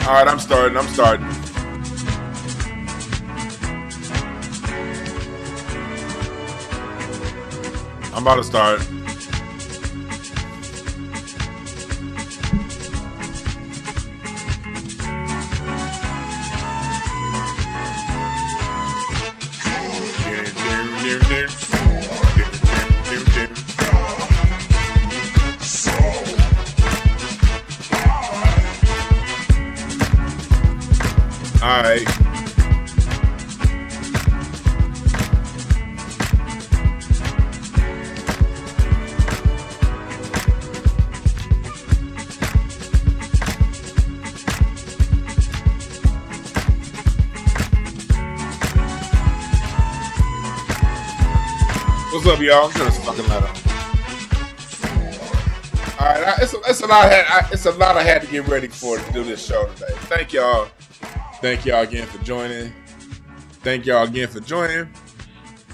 All right, I'm starting. I'm about to start. All right. What's up, y'all? Turn this fucking light on. All right, it's a lot. It's a lot I had to get ready for to do this show today. Thank y'all again for joining.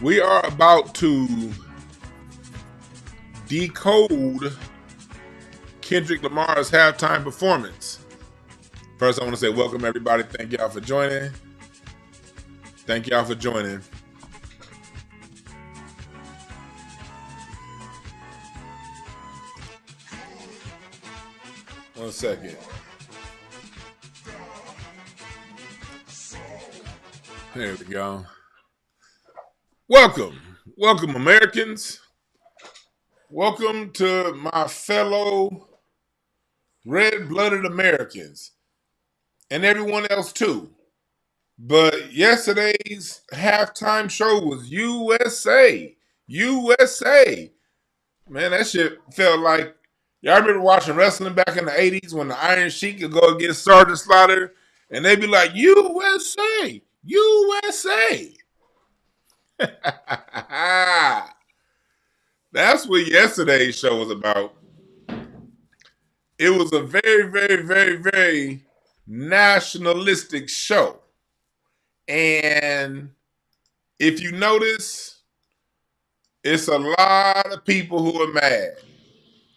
We are about to decode Kendrick Lamar's halftime performance. First, I want to say welcome, everybody. Thank y'all for joining. One second. There we go. Welcome, Americans. Welcome to my fellow red-blooded Americans and everyone else too. But yesterday's halftime show was USA. Man, that shit felt like, y'all remember watching wrestling back in the 80s when the Iron Sheik could go against Sergeant Slaughter and they'd be like, USA. That's what yesterday's show was about. It was a very, very, very, very nationalistic show. And if you notice, it's a lot of people who are mad.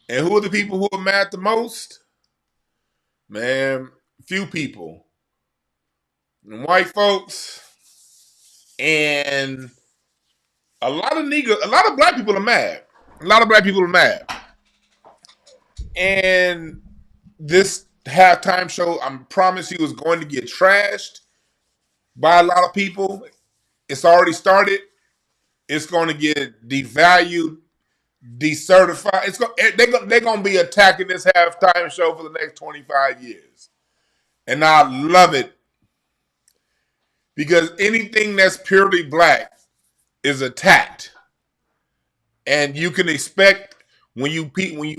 And who are the people who are mad the most? Man, few people. And white folks. And a lot of black people are mad. And this halftime show, I promise you, is going to get trashed by a lot of people. It's already started. It's going to get devalued, decertified. They're going to be attacking this halftime show for the next 25 years. And I love it. Because anything that's purely black is attacked. And you can expect when you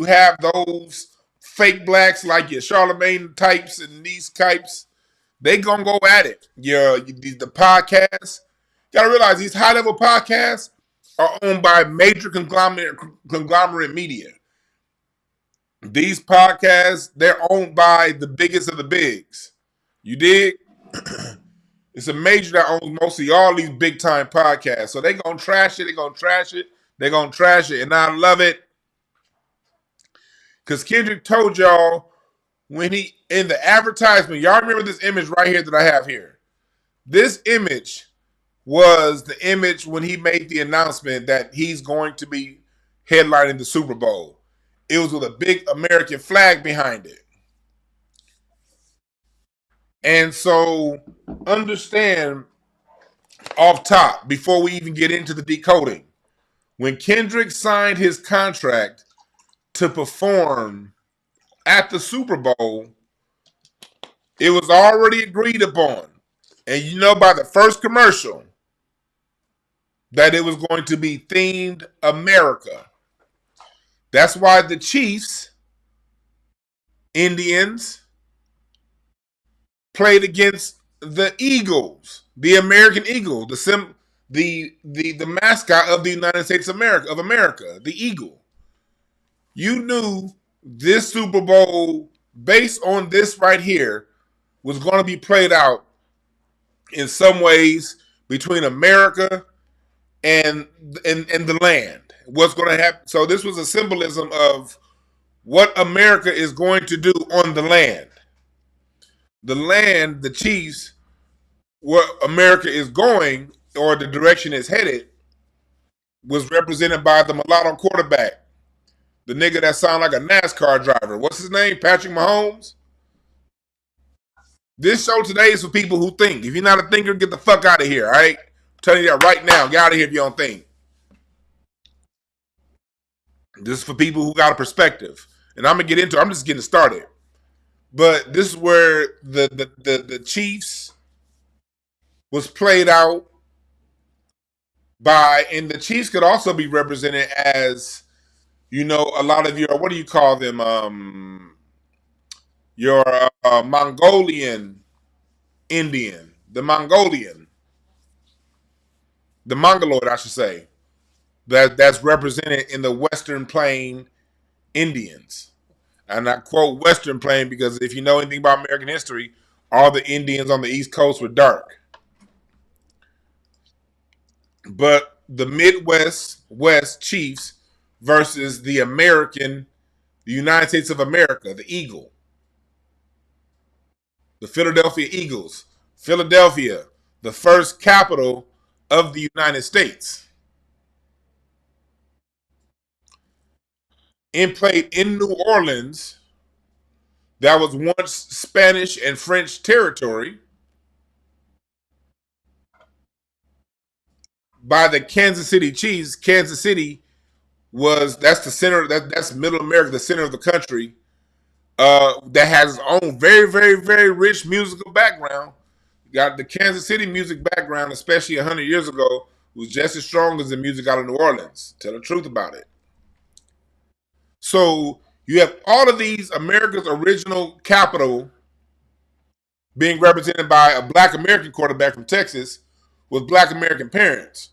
have those fake blacks like your Charlemagne types and these types, they gonna go at it. The podcasts. Gotta realize these high-level podcasts are owned by major conglomerate media. These podcasts, they're owned by the biggest of the bigs. You dig? It's a major that owns mostly all these big-time podcasts. So they're going to trash it. And I love it. Because Kendrick told y'all when in the advertisement, y'all remember this image right here that I have here. This image was the image when he made the announcement that he's going to be headlining the Super Bowl. It was with a big American flag behind it. And so understand off top, before we even get into the decoding, when Kendrick signed his contract to perform at the Super Bowl, it was already agreed upon. And you know by the first commercial that it was going to be themed America. That's why the Chiefs, Indians, played against the Eagles, the American Eagle, the mascot of the United States of America, the Eagle. You knew this Super Bowl, based on this right here, was going to be played out in some ways between America and the land. What's going to happen? So this was a symbolism of what America is going to do on the land. the land, the Chiefs, where America is going or the direction it's headed, was represented by the mulatto quarterback, the nigga that sound like a NASCAR driver. What's his name? Patrick Mahomes. This show today is for people who think. If you're not a thinker, get the fuck out of here. All right, I'm telling you that right now. Get out of here if you don't think. This is for people who got a perspective, and I'm gonna get into. I'm just getting started. But this is where the Chiefs was played out by, and the Chiefs could also be represented as, a lot of your, what do you call them? Your Mongolian Indian, the Mongoloid, I should say, that's represented in the Western Plain Indians. And I quote Western Plain because if you know anything about American history, all the Indians on the East Coast were dark. But the West Chiefs versus the United States of America, the Eagle, the Philadelphia Eagles. Philadelphia, the first capital of the United States. And played in New Orleans, that was once Spanish and French territory, by the Kansas City Chiefs. Kansas City that's the center, that's Middle America, the center of the country, that has its own very, very, very rich musical background. You got the Kansas City music background, especially 100 years ago, was just as strong as the music out of New Orleans. Tell the truth about it. So you have all of these America's original capital being represented by a black American quarterback from Texas with black American parents.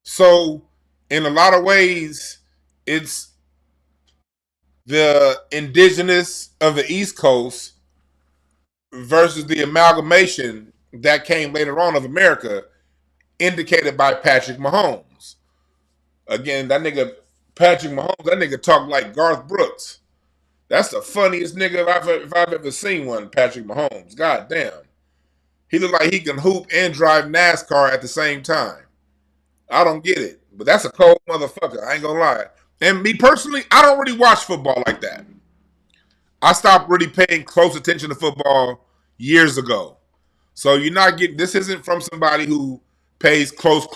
So in a lot of ways, it's the indigenous of the East Coast versus the amalgamation that came later on of America, indicated by Patrick Mahomes. Again, that nigga Patrick Mahomes, that nigga talk like Garth Brooks. That's the funniest nigga if I've ever seen one, Patrick Mahomes. God damn. He look like he can hoop and drive NASCAR at the same time. I don't get it. But that's a cold motherfucker. I ain't gonna lie. And me personally, I don't really watch football like that. I stopped really paying close attention to football years ago. So you're not getting, this isn't from somebody who pays close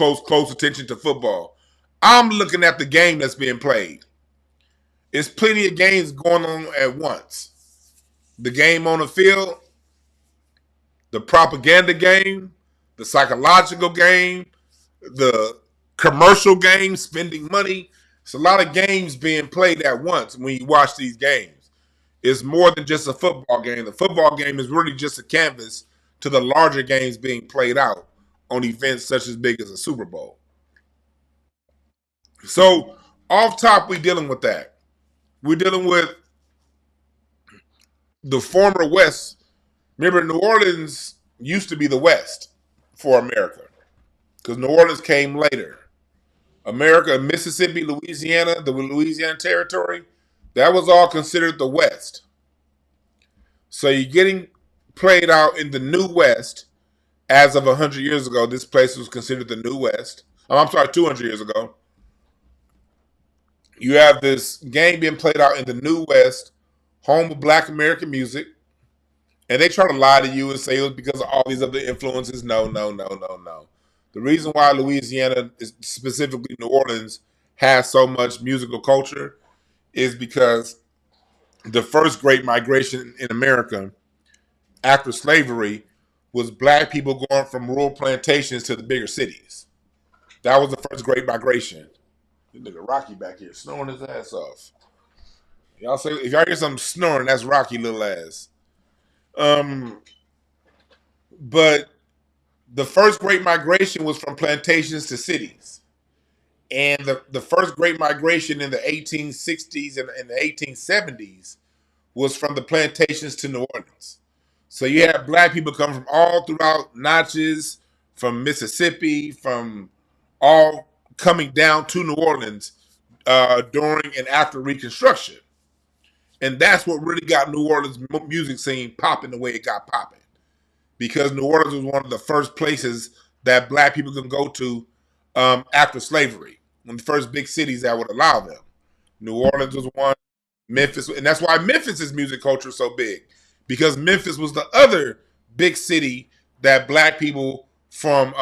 attention to football. I'm looking at the game that's being played. There's plenty of games going on at once. The game on the field, the propaganda game, the psychological game, the commercial game, spending money. It's a lot of games being played at once when you watch these games. It's more than just a football game. The football game is really just a canvas to the larger games being played out on events such as big as a Super Bowl. So off top, we're dealing with that. We're dealing with the former West. Remember, New Orleans used to be the West for America because New Orleans came later. America, Mississippi, Louisiana, the Louisiana Territory, that was all considered the West. So you're getting played out in the New West as of 100 years ago. This place was considered the New West. I'm sorry, 200 years ago. You have this game being played out in the New West, home of black American music. And they try to lie to you and say it was because of all these other influences. No. The reason why Louisiana, specifically New Orleans, has so much musical culture is because the first great migration in America after slavery was black people going from rural plantations to the bigger cities. That was the first great migration. This nigga Rocky back here snoring his ass off. Y'all say if y'all hear something snoring, that's Rocky little ass. But the first great migration was from plantations to cities. And the first great migration in the 1860s and the 1870s was from the plantations to New Orleans. So you have black people come from all throughout Natchez, from Mississippi, from all coming down to New Orleans during and after Reconstruction. And that's what really got New Orleans music scene popping the way it got popping. Because New Orleans was one of the first places that black people can go to after slavery. One of the first big cities that would allow them. New Orleans was one. Memphis, and that's why Memphis's music culture is so big, because Memphis was the other big city that black people from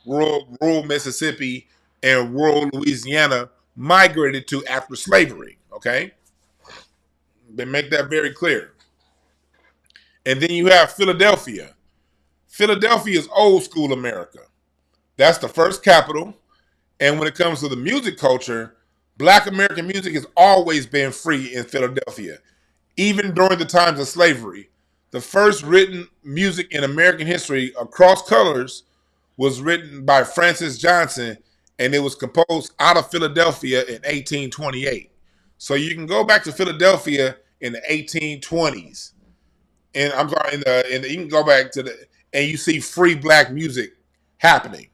rural Mississippi and rural Louisiana migrated to after slavery. Okay, they make that very clear. And then you have Philadelphia. Philadelphia is old school America. That's the first capital. And when it comes to the music culture, black American music has always been free in Philadelphia, even during the times of slavery. The first written music in American history across colors was written by Francis Johnson, and it was composed out of Philadelphia in 1828. So you can go back to Philadelphia in the 1820s, and I'm sorry, you can go back to and you see free black music happening.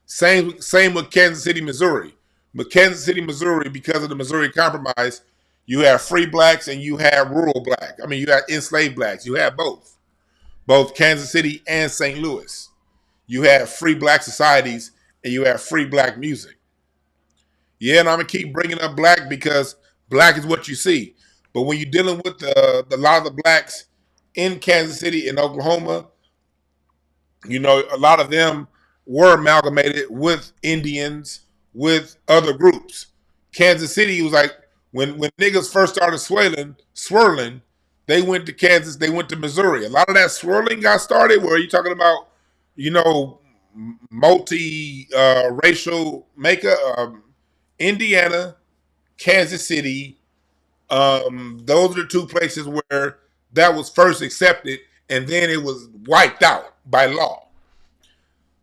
Same with Kansas City, Missouri. But Kansas City, Missouri, because of the Missouri Compromise, you have free blacks and you have rural black. I mean, you have enslaved blacks. You have both Kansas City and St. Louis. You have free black societies and you have free black music. Yeah, and I'm gonna keep bringing up black because black is what you see. But when you're dealing with the lot of the blacks in Kansas City and Oklahoma, you know, a lot of them were amalgamated with Indians, with other groups. Kansas City was like when niggas first started swirling, they went to Kansas, they went to Missouri. A lot of that swirling got started where you're talking about, you know, multi racial makeup, Indiana, Kansas City. Those are the two places where that was first accepted, and then it was wiped out by law.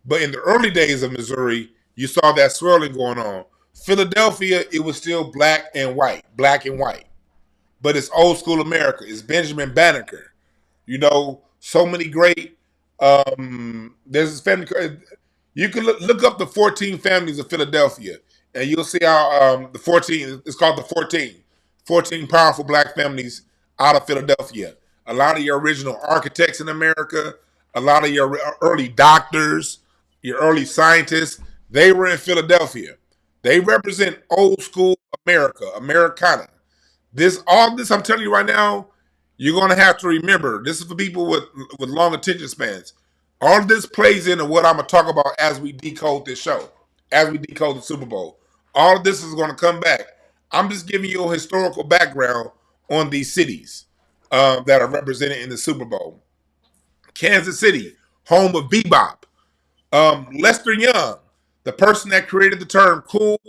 But in the early days of Missouri, you saw that swirling going on. Philadelphia, it was still black and white. But it's old school America. It's Benjamin Banneker. You know, so many great. There's this family. You can look up the 14 families of Philadelphia, and you'll see how the 14. It's called the 14. 14 powerful black families out of Philadelphia. A lot of your original architects in America, a lot of your early doctors, your early scientists, they were in Philadelphia. They represent old school America, Americana. All this I'm telling you right now, you're going to have to remember. This is for people with long attention spans. All of this plays into what I'm going to talk about as we decode this show, as we decode the Super Bowl. All of this is going to come back. I'm just giving you a historical background on these cities that are represented in the Super Bowl. Kansas City, home of bebop. Lester Young, the person that created the term cool,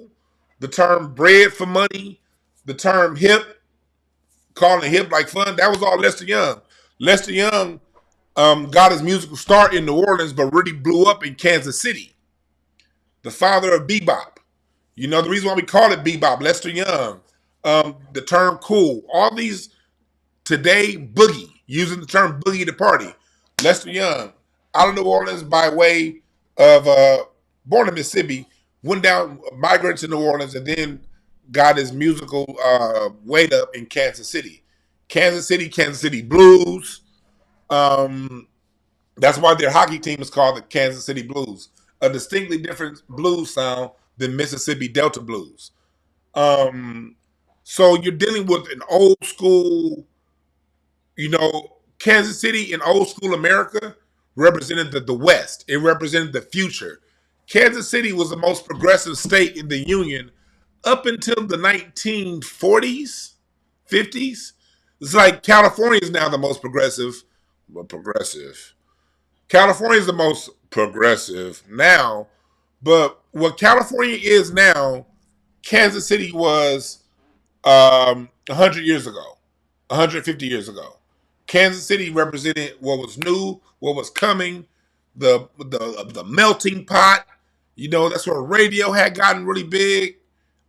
the term bread for money, the term hip, calling it hip like fun, that was all Lester Young. Lester Young got his musical start in New Orleans, but really blew up in Kansas City. The father of bebop. You know, the reason why we call it bebop, Lester Young, the term cool, all these today, boogie, using the term boogie to party. Lester Young, out of New Orleans by way of, born in Mississippi, went down, migrated to New Orleans, and then got his musical weight up in Kansas City. Kansas City Blues. That's why their hockey team is called the Kansas City Blues. A distinctly different blues sound than Mississippi Delta Blues. So you're dealing with an old school, you know, Kansas City in old school America represented the West. It represented the future. Kansas City was the most progressive state in the Union up until the 1940s, 50s. It's like California is now the most progressive. California is the most progressive now. But what California is now, Kansas City was 100 years ago, 150 years ago. Kansas City represented what was new, what was coming, the melting pot. You know, that's where radio had gotten really big.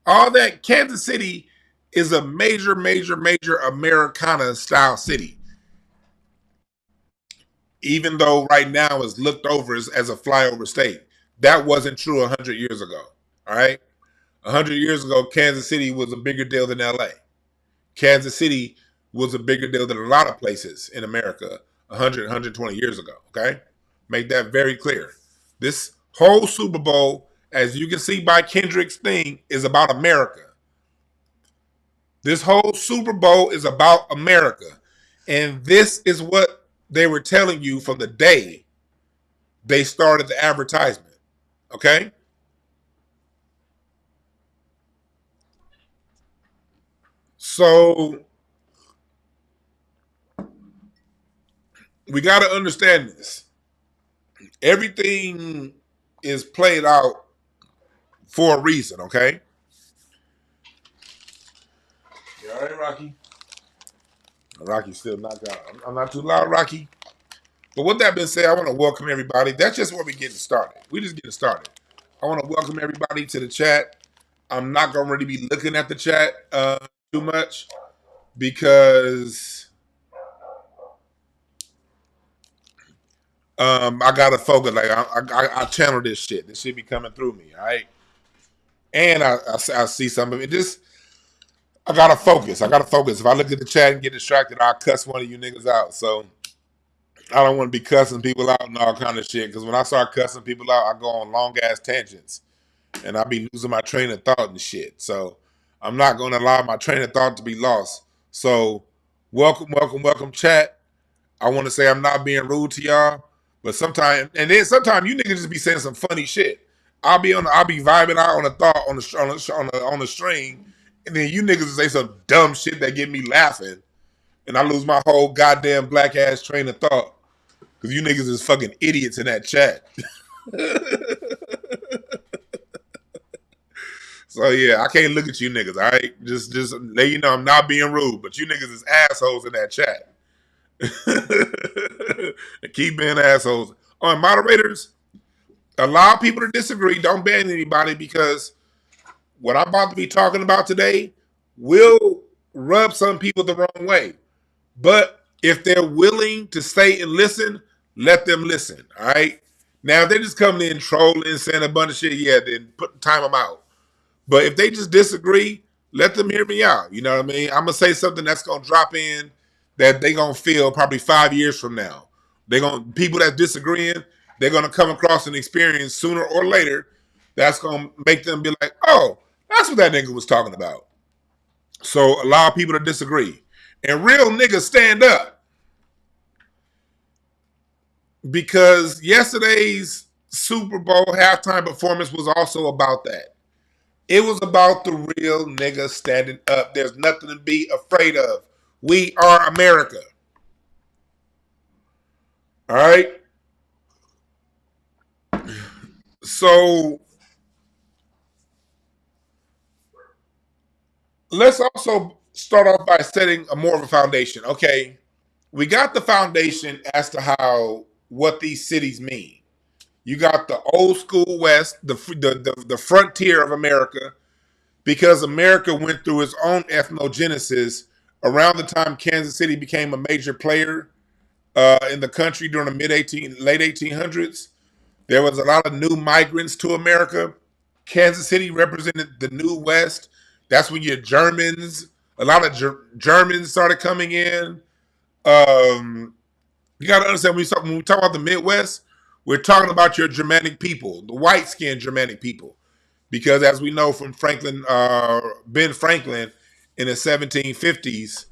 All that. Kansas City is a major Americana style city. Even though right now it's looked over as a flyover state. That wasn't true 100 years ago. All right. 100 years ago, Kansas City was a bigger deal than LA. Kansas City was a bigger deal than a lot of places in America 100, 120 years ago. Okay? Make that very clear. This whole Super Bowl, as you can see by Kendrick's thing, is about America. This whole Super Bowl is about America. And this is what they were telling you from the day they started the advertisement. Okay? So we got to understand this. Everything is played out for a reason, okay? You all right, Rocky? Rocky's still knocked out. I'm not too loud, Rocky. But with that being said, I want to welcome everybody. That's just where we're getting started. We're just getting started. I want to welcome everybody to the chat. I'm not going to really be looking at the chat too much because I got to focus. Like I channel this shit. This shit be coming through me, all right? And I see some of it. Just I gotta focus. If I look at the chat and get distracted, I'll cuss one of you niggas out. So I don't want to be cussing people out and all kind of shit. Because when I start cussing people out, I go on long ass tangents, and I be losing my train of thought and shit. So I'm not going to allow my train of thought to be lost. So welcome, chat. I want to say I'm not being rude to y'all, but sometimes you niggas just be saying some funny shit. I'll be vibing out on a thought on the string, and then you niggas say some dumb shit that get me laughing, and I lose my whole goddamn black ass train of thought because you niggas is fucking idiots in that chat. So yeah, I can't look at you niggas. All right, just let you know I'm not being rude, but you niggas is assholes in that chat. And keep being assholes. On moderators, allow people to disagree. Don't ban anybody because what I'm about to be talking about today will rub some people the wrong way. But if they're willing to stay and listen, let them listen. All right. Now, if they're just coming in trolling, saying a bunch of shit, yeah, then time them out. But if they just disagree, let them hear me out. You know what I mean? I'm gonna say something that's gonna drop in that they gonna feel probably 5 years from now. People that disagreeing, they're gonna come across an experience sooner or later that's gonna make them be like, oh, that's what that nigga was talking about. So allow people to disagree. And real niggas stand up. Because yesterday's Super Bowl halftime performance was also about that. It was about the real niggas standing up. There's nothing to be afraid of. We are America. All right? So let's also start off by setting a more of a foundation. Okay, we got the foundation as to what these cities mean. You got the old school West, the frontier of America, because America went through its own ethnogenesis around the time Kansas City became a major player in the country during the late 1800s. There was a lot of new migrants to America. Kansas City represented the new West. That's when your Germans, a lot of Germans started coming in. You got to understand when we talk about the Midwest, we're talking about your Germanic people, the white-skinned Germanic people. Because as we know from Ben Franklin in the 1750s,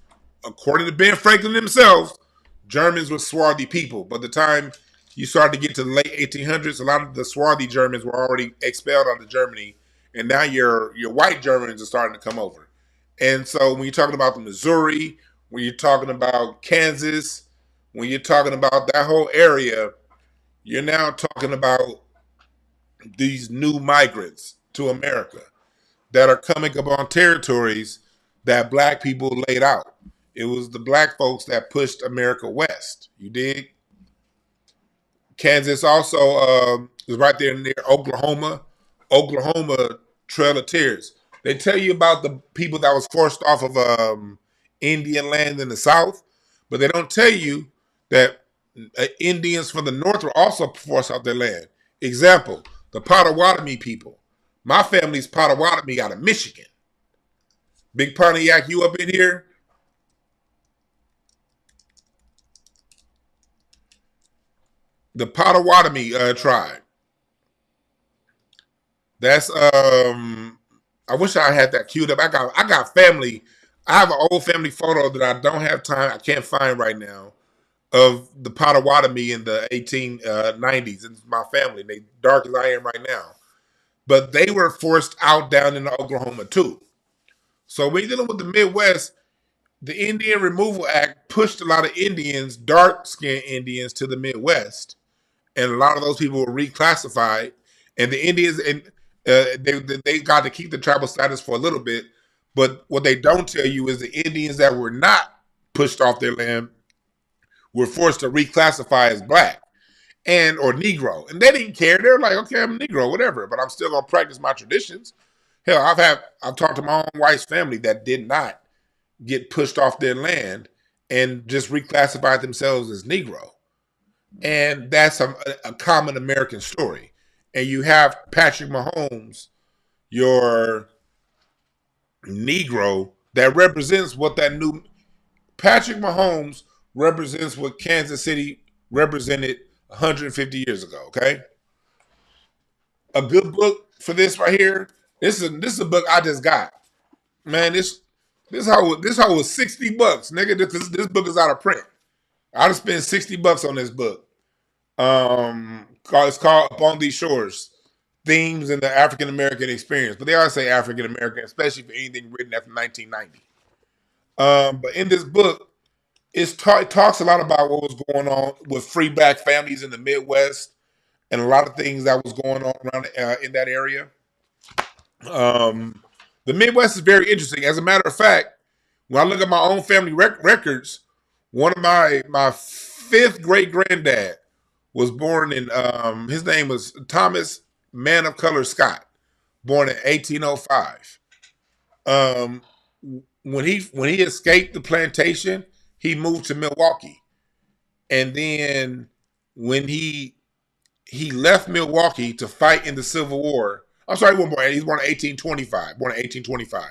according to Ben Franklin himself, Germans were swarthy people. By the time you started to get to the late 1800s, a lot of the swarthy Germans were already expelled out of Germany, and now your white Germans are starting to come over. And so when you're talking about the Missouri, when you're talking about Kansas, when you're talking about that whole area, you're now talking about these new migrants to America that are coming up on territories that black people laid out. It was the black folks that pushed America west. You dig? Kansas also is right there near Oklahoma. Oklahoma, Trail of Tears. They tell you about the people that was forced off of Indian land in the South, but they don't tell you that Indians from the North were also forced off their land. Example, the Potawatomi people. My family's Potawatomi out of Michigan. Big Pontiac, you up in here? The Potawatomi tribe. That's I wish I had that queued up. I got family. I have an old family photo that I don't have time. I can't find right now of the Potawatomi in the 1890s. It's my family. They dark as I am right now. But they were forced out down in Oklahoma too. So when you're dealing with the Midwest, the Indian Removal Act pushed a lot of Indians, dark-skinned Indians, to the Midwest, and a lot of those people were reclassified. And the Indians, and they got to keep the tribal status for a little bit. But what they don't tell you is the Indians that were not pushed off their land were forced to reclassify as black and or Negro, and they didn't care. They're like, okay, I'm a Negro, whatever, but I'm still gonna practice my traditions. Hell, I've talked to my own wife's family that did not get pushed off their land and just reclassified themselves as Negro. And that's a common American story. And you have Patrick Mahomes, your Negro, that represents what that new Patrick Mahomes represents what Kansas City represented 150 years ago. Okay, a good book for this right here. This is a book I just got. Man, this hoe was $60, nigga. This book is out of print. I just spent $60 on this book. It's called Upon These Shores: Themes in the African American Experience. But they always say African American, especially for anything written after 1990. But in this book, it talks a lot about what was going on with free black families in the Midwest and a lot of things that was going on around in that area. The Midwest is very interesting. As a matter of fact, when I look at my own family records, one of my fifth great granddad was born in his name was Thomas Man of Color Scott, born in 1805. When he escaped the plantation, he moved to Milwaukee, and then when he left Milwaukee to fight in the Civil War. I'm sorry, he was born in 1825. Born in 1825.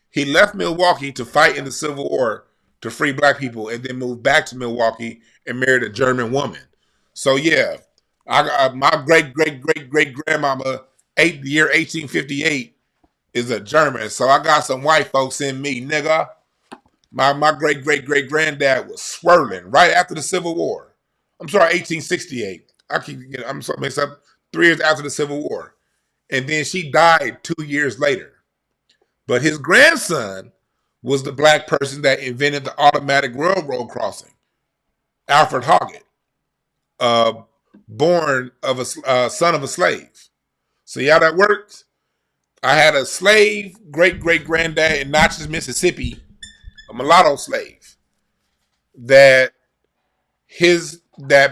He left Milwaukee to fight in the Civil War to free black people, and then moved back to Milwaukee and married a German woman. So yeah, my great grandmama, the year 1858, is a German. So I got some white folks in me, nigga. My great granddad was swirling right after the Civil War. I'm sorry, 1868. I'm so mixed up. 3 years after the Civil War, and then she died 2 years later. But his grandson was the black person that invented the automatic railroad crossing, Alfred Hoggett, born of a son of a slave. See how that works? I had a slave great granddad in Natchez, Mississippi, a mulatto slave that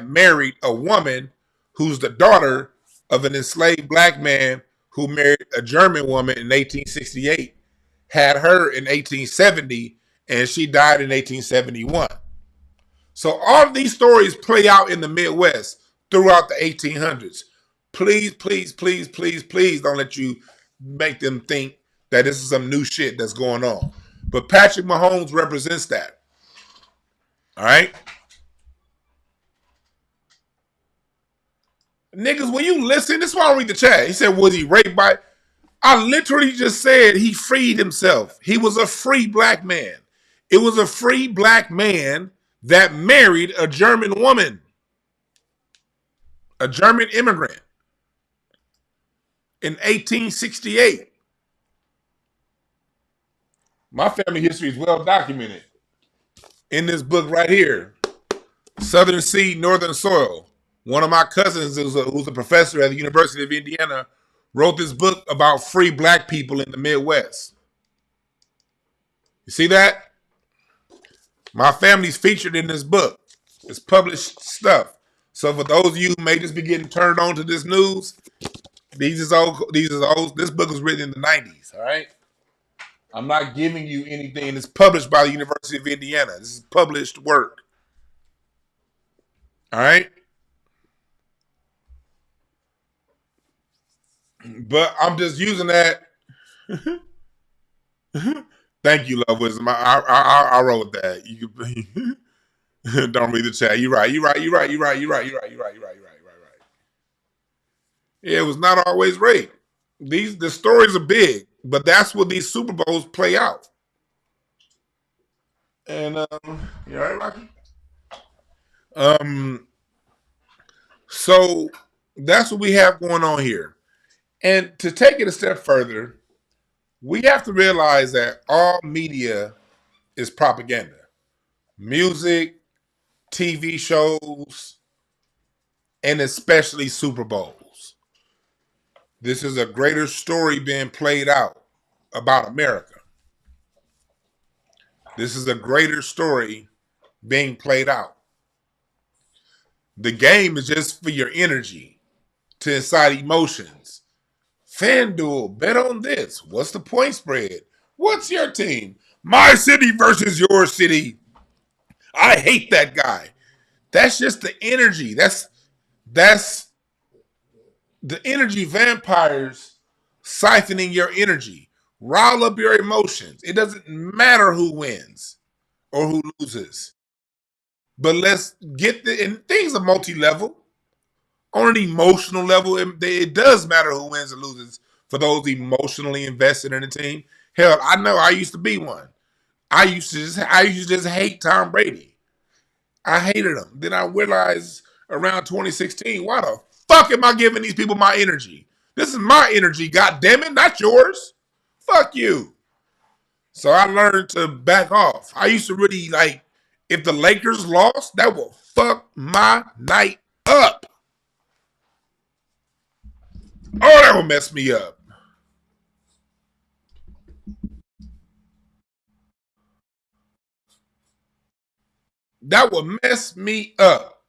married a woman who's the daughter of an enslaved black man who married a German woman in 1868, had her in 1870, and she died in 1871. So all of these stories play out in the Midwest throughout the 1800s. Please don't let you make them think that this is some new shit that's going on. But Patrick Mahomes represents that. All right? Niggas, when you listen, this is why I read the chat. He said, was he raped by... I literally just said he freed himself. He was a free black man. It was a free black man that married a German woman. A German immigrant. In 1868. My family history is well documented. In this book right here. Southern Seed, Northern Soil. One of my cousins, who's a professor at the University of Indiana, wrote this book about free black people in the Midwest. You see that? My family's featured in this book. It's published stuff. So for those of you who may just be getting turned on to this news, this book was written in the 90s, all right? I'm not giving you anything. It's published by the University of Indiana. This is published work. All right? But I'm just using that. Thank you, Love Wisdom. I wrote that. You don't read the chat. You're right. Yeah, it was not always rape. The stories are big, but that's what these Super Bowls play out. And you all right, Rocky? Um, so that's what we have going on here. And to take it a step further, we have to realize that all media is propaganda. Music, TV shows, and especially Super Bowls. This is a greater story being played out about America. This is a greater story being played out. The game is just for your energy to incite emotions. FanDuel, bet on this. What's the point spread? What's your team? My city versus your city. I hate that guy. That's just the energy. That's the energy vampires siphoning your energy. Rile up your emotions. It doesn't matter who wins or who loses. But let's get and things are multi-level. On an emotional level, it does matter who wins and loses for those emotionally invested in the team. Hell, I know I used to be one. I used to just hate Tom Brady. I hated him. Then I realized around 2016, why the fuck am I giving these people my energy? This is my energy, goddammit, not yours. Fuck you. So I learned to back off. I used to really if the Lakers lost, that will fuck my night up. Oh, that will mess me up. That will mess me up.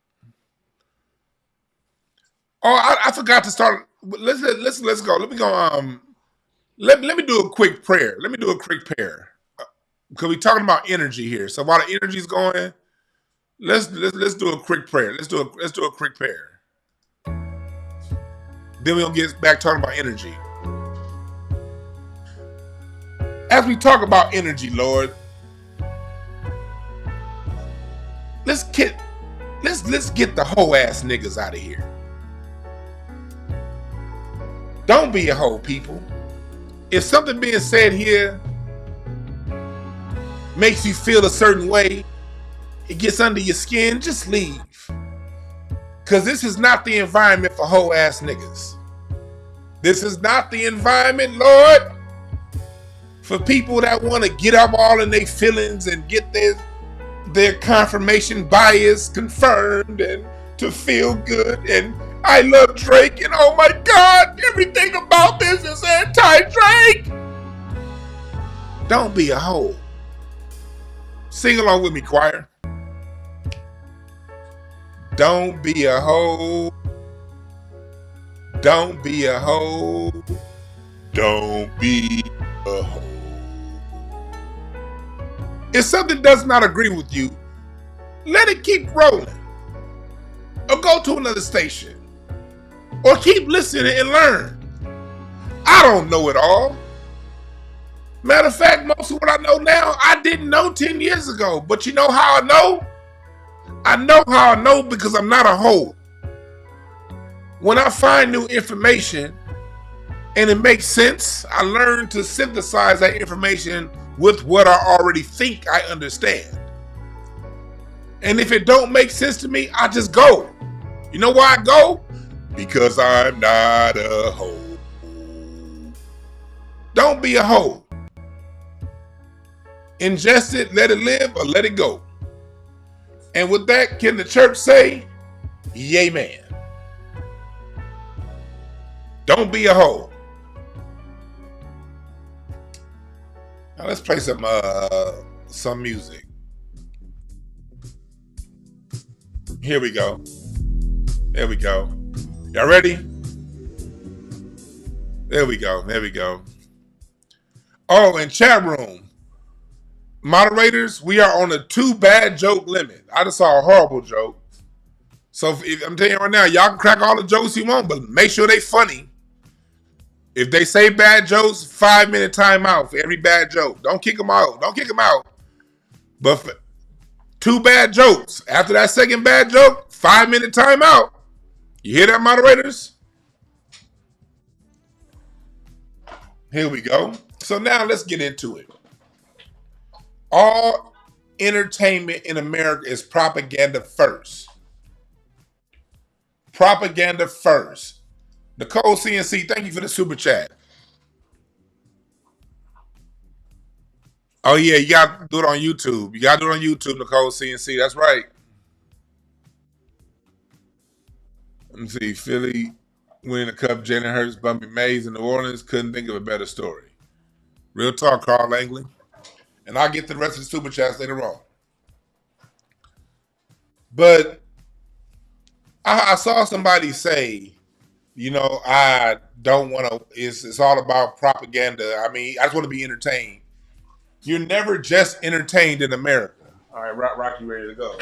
Oh, I forgot to start. Let's go. Let me go. Let me do a quick prayer. Let me do a quick prayer because we're talking about energy here. So while the energy's going, let's do a quick prayer. Let's do a quick prayer. Then we'll get back talking about energy. As we talk about energy, Lord, let's get the hoe ass niggas out of here. Don't be a hoe, people. If something being said here makes you feel a certain way, it gets under your skin, just leave. Because this is not the environment for hoe ass niggas. This is not the environment, Lord, for people that want to get up all in their feelings and get their confirmation bias confirmed and to feel good. And I love Drake, and oh my God, everything about this is anti-Drake. Don't be a hoe. Sing along with me, choir. Don't be a hoe. Don't be a hoe. Don't be a hoe. If something does not agree with you, let it keep rolling. Or go to another station. Or keep listening and learn. I don't know it all. Matter of fact, most of what I know now, I didn't know 10 years ago. But you know how I know? I know how I know because I'm not a hoe. When I find new information and it makes sense, I learn to synthesize that information with what I already think I understand. And if it don't make sense to me, I just go. You know why I go? Because I'm not a hoe. Don't be a hoe. Ingest it, let it live, or let it go. And with that, can the church say, yay, man. Don't be a hoe. Now let's play some music. Here we go. There we go. Y'all ready? There we go. There we go. Oh, and chat room. Moderators, we are on a 2 bad joke limit. I just saw a horrible joke. So I'm telling you right now, y'all can crack all the jokes you want, but make sure they funny. If they say bad jokes, 5-minute timeout for every bad joke. Don't kick them out. Don't kick them out. But for 2 bad jokes. After that second bad joke, 5-minute timeout. You hear that, moderators? Here we go. So now let's get into it. All entertainment in America is propaganda first. Propaganda first. Nicole CNC, thank you for the super chat. Oh yeah, you got to do it on YouTube. You got to do it on YouTube, Nicole CNC. That's right. Let me see. Philly winning the cup. Jalen Hurts bumping Mays in New Orleans. Couldn't think of a better story. Real talk, Carl Langley. And I'll get the rest of the super chats later on. But I saw somebody say, I don't want to. It's all about propaganda. I mean, I just want to be entertained. You're never just entertained in America. All right, Rocky, ready to go.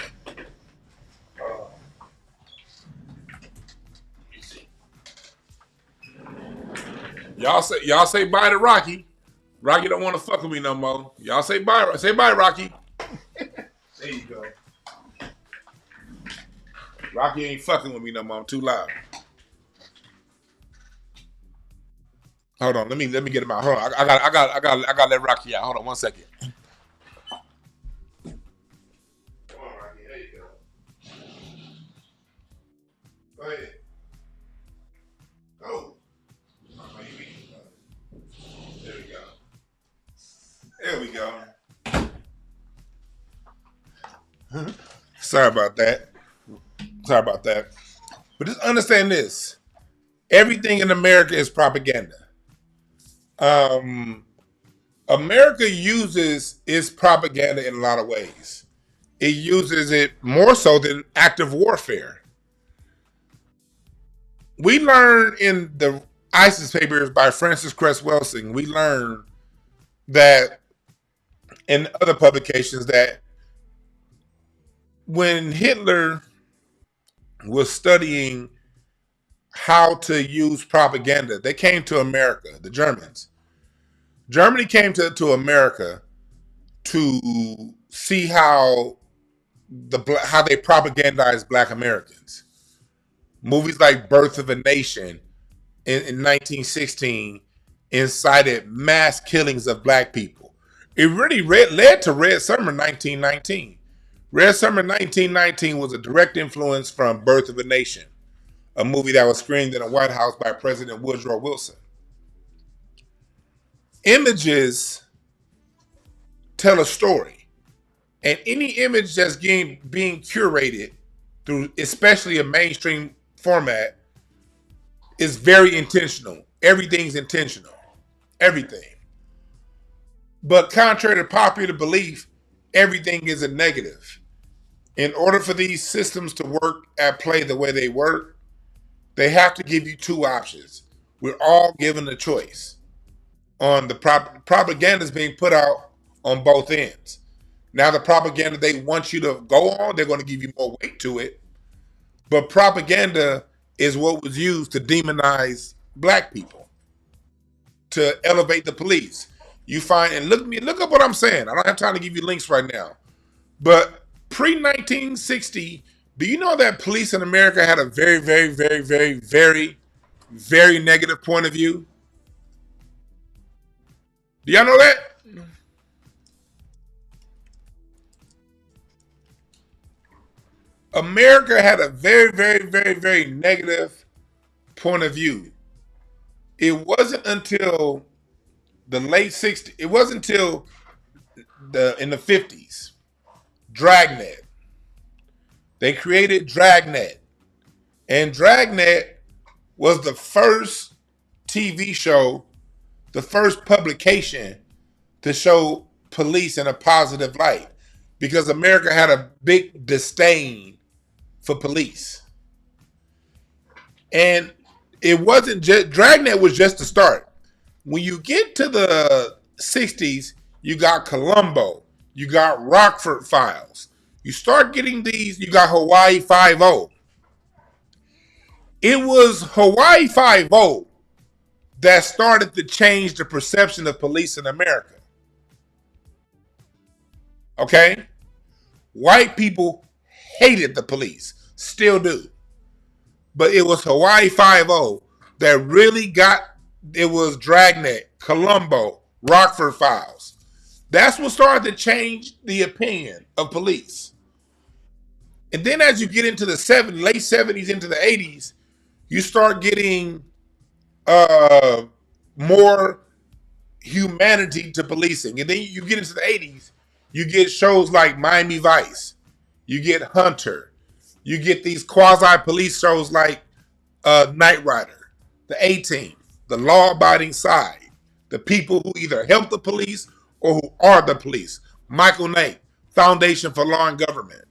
Y'all say bye to Rocky. Rocky don't want to fuck with me no more. Y'all say bye. Say bye, Rocky. There you go. Rocky ain't fucking with me no more. I'm too loud. Hold on. Let me get him out. Hold on. I got to let Rocky out. Hold on 1 second. Come on, Rocky. There you go. Go ahead. Go. There we go. There we go. Sorry about that. But just understand this. Everything in America is propaganda. America uses its propaganda in a lot of ways. It uses it more so than active warfare. We learn in the ISIS papers by Francis Cress Welsing, we learn that in other publications that when Hitler was studying how to use propaganda, they came to America, the Germans. Germany came to America to see how they propagandized Black Americans. Movies like Birth of a Nation in 1916 incited mass killings of Black people. It really led to Red Summer 1919. Red Summer 1919 was a direct influence from Birth of a Nation, a movie that was screened in the White House by President Woodrow Wilson. Images tell a story, and any image that's being curated through especially a mainstream format is very intentional. Everything's intentional. Everything. But contrary to popular belief, everything is a negative. In order for these systems to work at play the way they work, they have to give you two options. We're all given a choice. On the propaganda is being put out on both ends. Now the propaganda they want you to go on, they're going to give you more weight to it. But propaganda is what was used to demonize Black people, to elevate the police. You find, and look up what I'm saying. I don't have time to give you links right now. But pre-1960, do you know that police in America had a very, very, very, very, very, very negative point of view? Do y'all know that? America had a very, very, very, very negative point of view. It wasn't until the late 60s, it wasn't until in the 50s, Dragnet. They created Dragnet. And Dragnet was the first TV show, the first publication to show police in a positive light, because America had a big disdain for police. And it wasn't just, Dragnet was just the start. When you get to the 60s, you got Columbo, you got Rockford Files. You start getting these, you got Hawaii Five-0. It was Hawaii Five-0 that started to change the perception of police in America. Okay? White people hated the police, still do. But it was Hawaii Five-0 that really got, it was Dragnet, Colombo, Rockford Files. That's what started to change the opinion of police. And then as you get into the late 70s into the 80s, you start getting uh, more humanity to policing. And then you get into the 80s, you get shows like Miami Vice, you get Hunter, you get these quasi-police shows like Knight Rider, the A-Team, the law-abiding side, the people who either help the police or who are the police. Michael Knight, Foundation for Law and Government.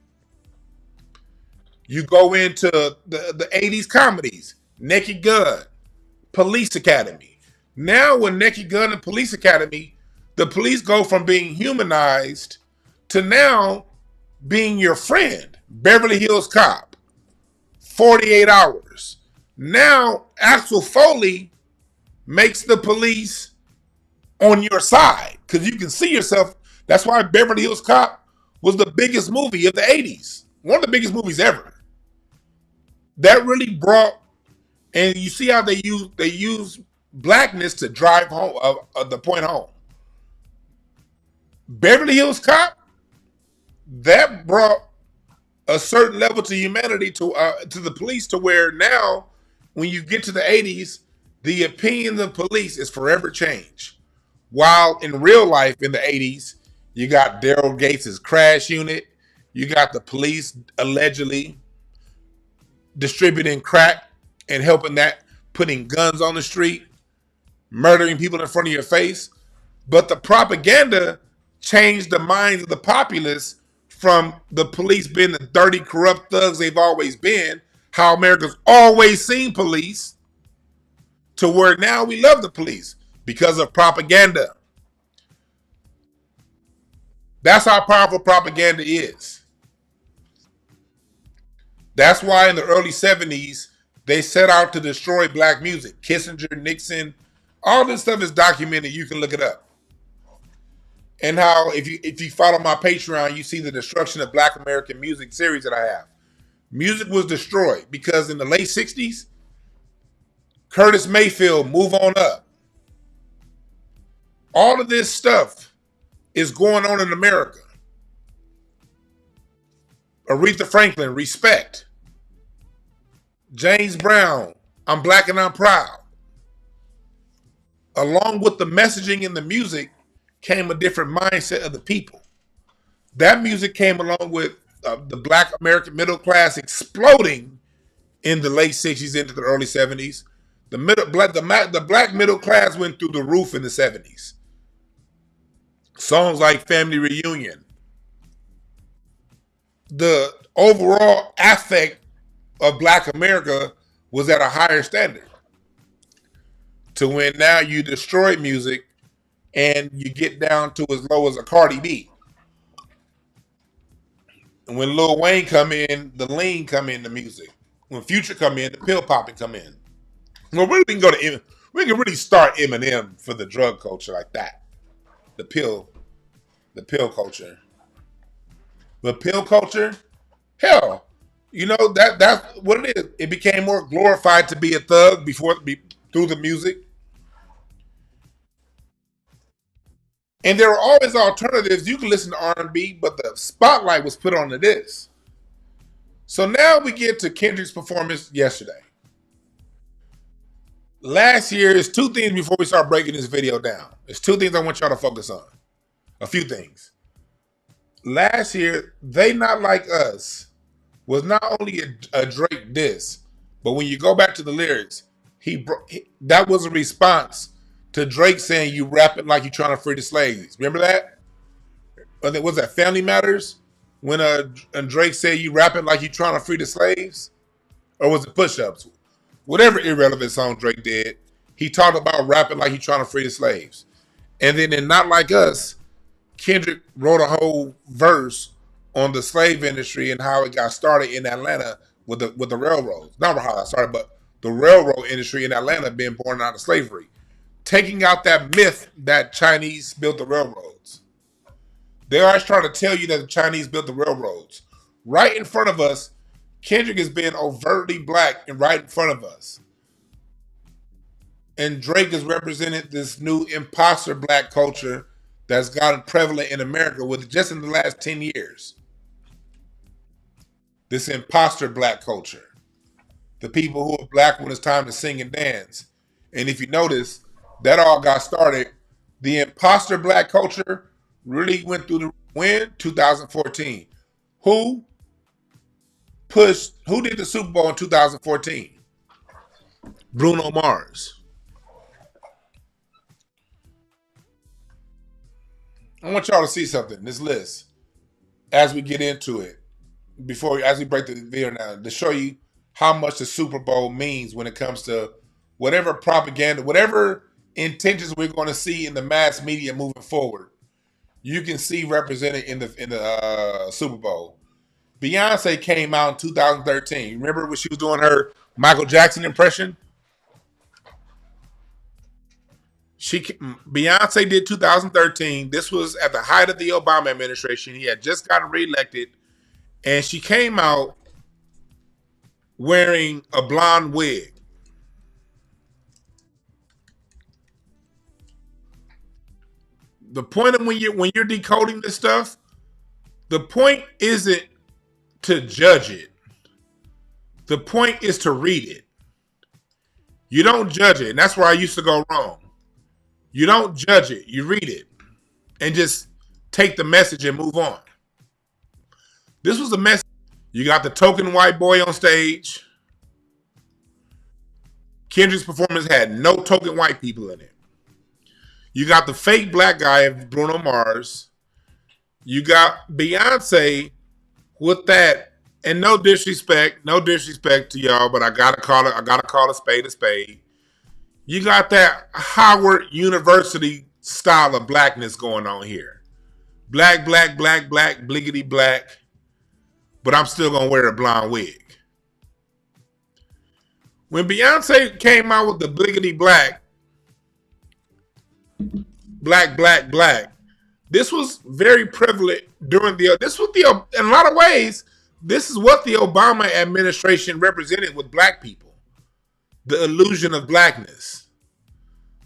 You go into the 80s comedies, Naked Gun, Police Academy. Now with Naked Gun and Police Academy, the police go from being humanized to now being your friend. Beverly Hills Cop, 48 Hours. Now Axel Foley makes the police on your side because you can see yourself. That's why Beverly Hills Cop was the biggest movie of the 80s. One of the biggest movies ever. That really brought, and you see how they use blackness to drive home the point home. Beverly Hills Cop, that brought a certain level to humanity to the police, to where now when you get to the 80s, the opinion of police is forever changed. While in real life in the 80s, you got Daryl Gates' crash unit, you got the police allegedly distributing crack and helping that, putting guns on the street, murdering people in front of your face. But the propaganda changed the minds of the populace from the police being the dirty, corrupt thugs they've always been, how America's always seen police, to where now we love the police because of propaganda. That's how powerful propaganda is. That's why in the early 70s, they set out to destroy black music. Kissinger, Nixon, all this stuff is documented. You can look it up. And how, if you follow my Patreon, you see the destruction of Black American music series that I have. Music was destroyed because in the late 60s, Curtis Mayfield, Move On Up. All of this stuff is going on in America. Aretha Franklin, Respect. James Brown, I'm Black and I'm Proud. Along with the messaging in the music came a different mindset of the people. That music came along with the Black American middle class exploding in the late 60s into the early 70s. The black middle class went through the roof in the 70s. Songs like Family Reunion. The overall affect of Black America was at a higher standard. To when now you destroy music and you get down to as low as a Cardi B. And when Lil Wayne come in, the lean come in the music. When Future come in, the pill popping come in. Well, we can really start Eminem for the drug culture like that. The pill culture. The pill culture, hell, you know that's what it is. It became more glorified to be a thug through the music. And there are always alternatives. You can listen to R&B, but the spotlight was put onto this. So now we get to Kendrick's performance yesterday. Last year, there's two things before we start breaking this video down. There's two things I want y'all to focus on. A few things. Last year, They Not Like Us was not only a Drake diss, but when you go back to the lyrics, that was a response to Drake saying you rapping like you trying to free the slaves. Remember that? Or was that Family Matters? When Drake said you rapping like you trying to free the slaves? Or was it Push Ups? Whatever irrelevant song Drake did, he talked about rapping like he trying to free the slaves. And then in Not Like Us, Kendrick wrote a whole verse on the slave industry and how it got started in Atlanta with the railroads. Not how it started, but the railroad industry in Atlanta being born out of slavery. Taking out that myth that Chinese built the railroads. They always try to tell you that the Chinese built the railroads. Right in front of us, Kendrick is being overtly black and right in front of us. And Drake has represented this new imposter black culture that's gotten prevalent in America with just in the last 10 years. This imposter black culture. The people who are black when it's time to sing and dance. And if you notice, that all got started. The imposter black culture really went through the when 2014. Who who did the Super Bowl in 2014? Bruno Mars. I want y'all to see something, this list, as we get into it, as we break the video down, to show you how much the Super Bowl means when it comes to whatever propaganda, whatever intentions we're going to see in the mass media moving forward. You can see represented in the Super Bowl. Beyonce came out in 2013. Remember when she was doing her Michael Jackson impression? Beyonce did 2013. This was at the height of the Obama administration. He had just gotten reelected, and she came out wearing a blonde wig. The point of when you're decoding this stuff, the point isn't to judge it. The point is to read it. You don't judge it, and that's where I used to go wrong. You don't judge it. You read it and just take the message and move on. This was the message. You got the token white boy on stage. Kendrick's performance had no token white people in it. You got the fake black guy of Bruno Mars. You got Beyonce with that, and no disrespect to y'all, but I gotta call a spade a spade. You got that Howard University style of blackness going on here. Black, bliggity black, but I'm still going to wear a blonde wig. When Beyonce came out with the bliggity black, this was very prevalent during in a lot of ways, this is what the Obama administration represented with black people. The illusion of blackness.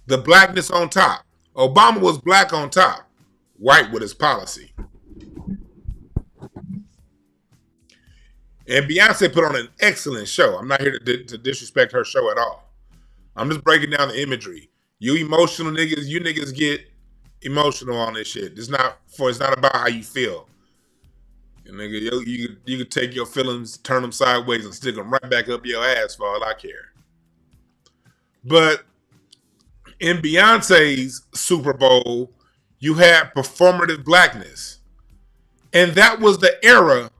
The blackness on top. Obama was black on top, white with his policy. And Beyonce put on an excellent show. I'm not here to disrespect her show at all. I'm just breaking down the imagery. You emotional niggas, you niggas get emotional on this shit. It's not about how you feel. Nigga, you can take your feelings, turn them sideways, and stick them right back up your ass for all I care. But in Beyonce's Super Bowl, you had performative blackness. And that was the era,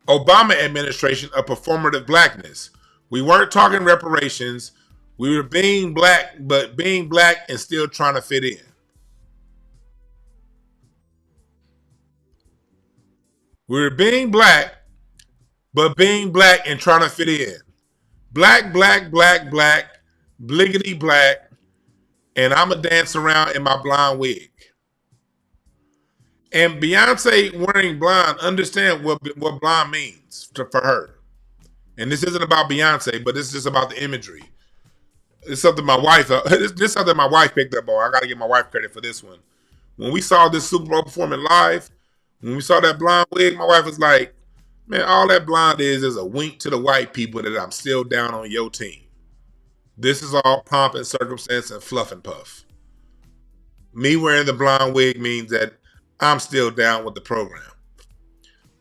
Obama administration, of performative blackness. We weren't talking reparations. We were being black, but being black and still trying to fit in. We were being black, but being black and trying to fit in. Black, bliggity black, and I'ma dance around in my blonde wig. And Beyonce wearing blonde, understand what blonde means for her. And this isn't about Beyonce, but this is just about the imagery. It's something my wife, this is something my wife picked up on. I gotta give my wife credit for this one. When we saw this Super Bowl performing live, when we saw that blonde wig, my wife was like, man, all that blonde is a wink to the white people that I'm still down on your team. This is all pomp and circumstance and fluff and puff. Me wearing the blonde wig means that I'm still down with the program.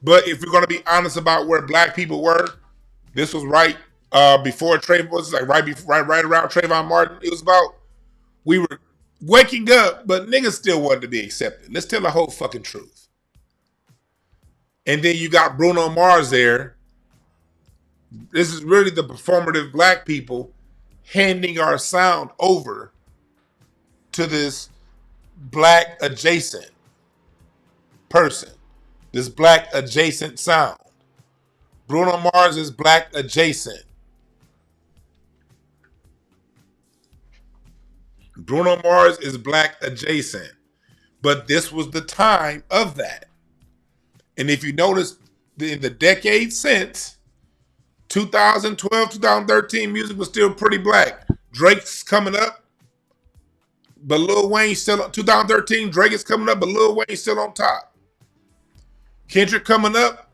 But if we're going to be honest about where black people were, this was right before Trayvon, was like right around Trayvon Martin. It was about, we were waking up, but niggas still wanted to be accepted. Let's tell the whole fucking truth. And then you got Bruno Mars there. This is really the performative black people handing our sound over to this black adjacent person, this black adjacent sound. Bruno Mars is black adjacent. Bruno Mars is black adjacent. But this was the time of that. And if you notice, in the decades since, 2012, 2013 music was still pretty black. Drake's coming up, but Lil Wayne still 2013. Drake is coming up, but Lil Wayne's still on top. Kendrick coming up.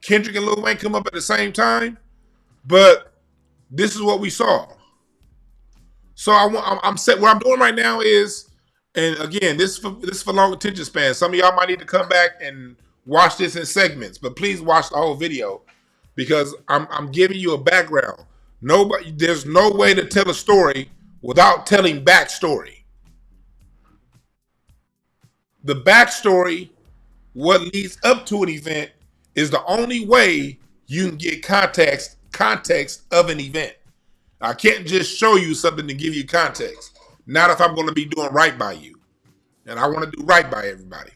Kendrick and Lil Wayne come up at the same time, but this is what we saw. So I'm set. What I'm doing right now is, and again, this is for long attention span. Some of y'all might need to come back and watch this in segments, but please watch the whole video because I'm giving you a background. There's no way to tell a story without telling backstory. The backstory, what leads up to an event, is the only way you can get context of an event. I can't just show you something to give you context. Not if I'm going to be doing right by you. And I want to do right by everybody.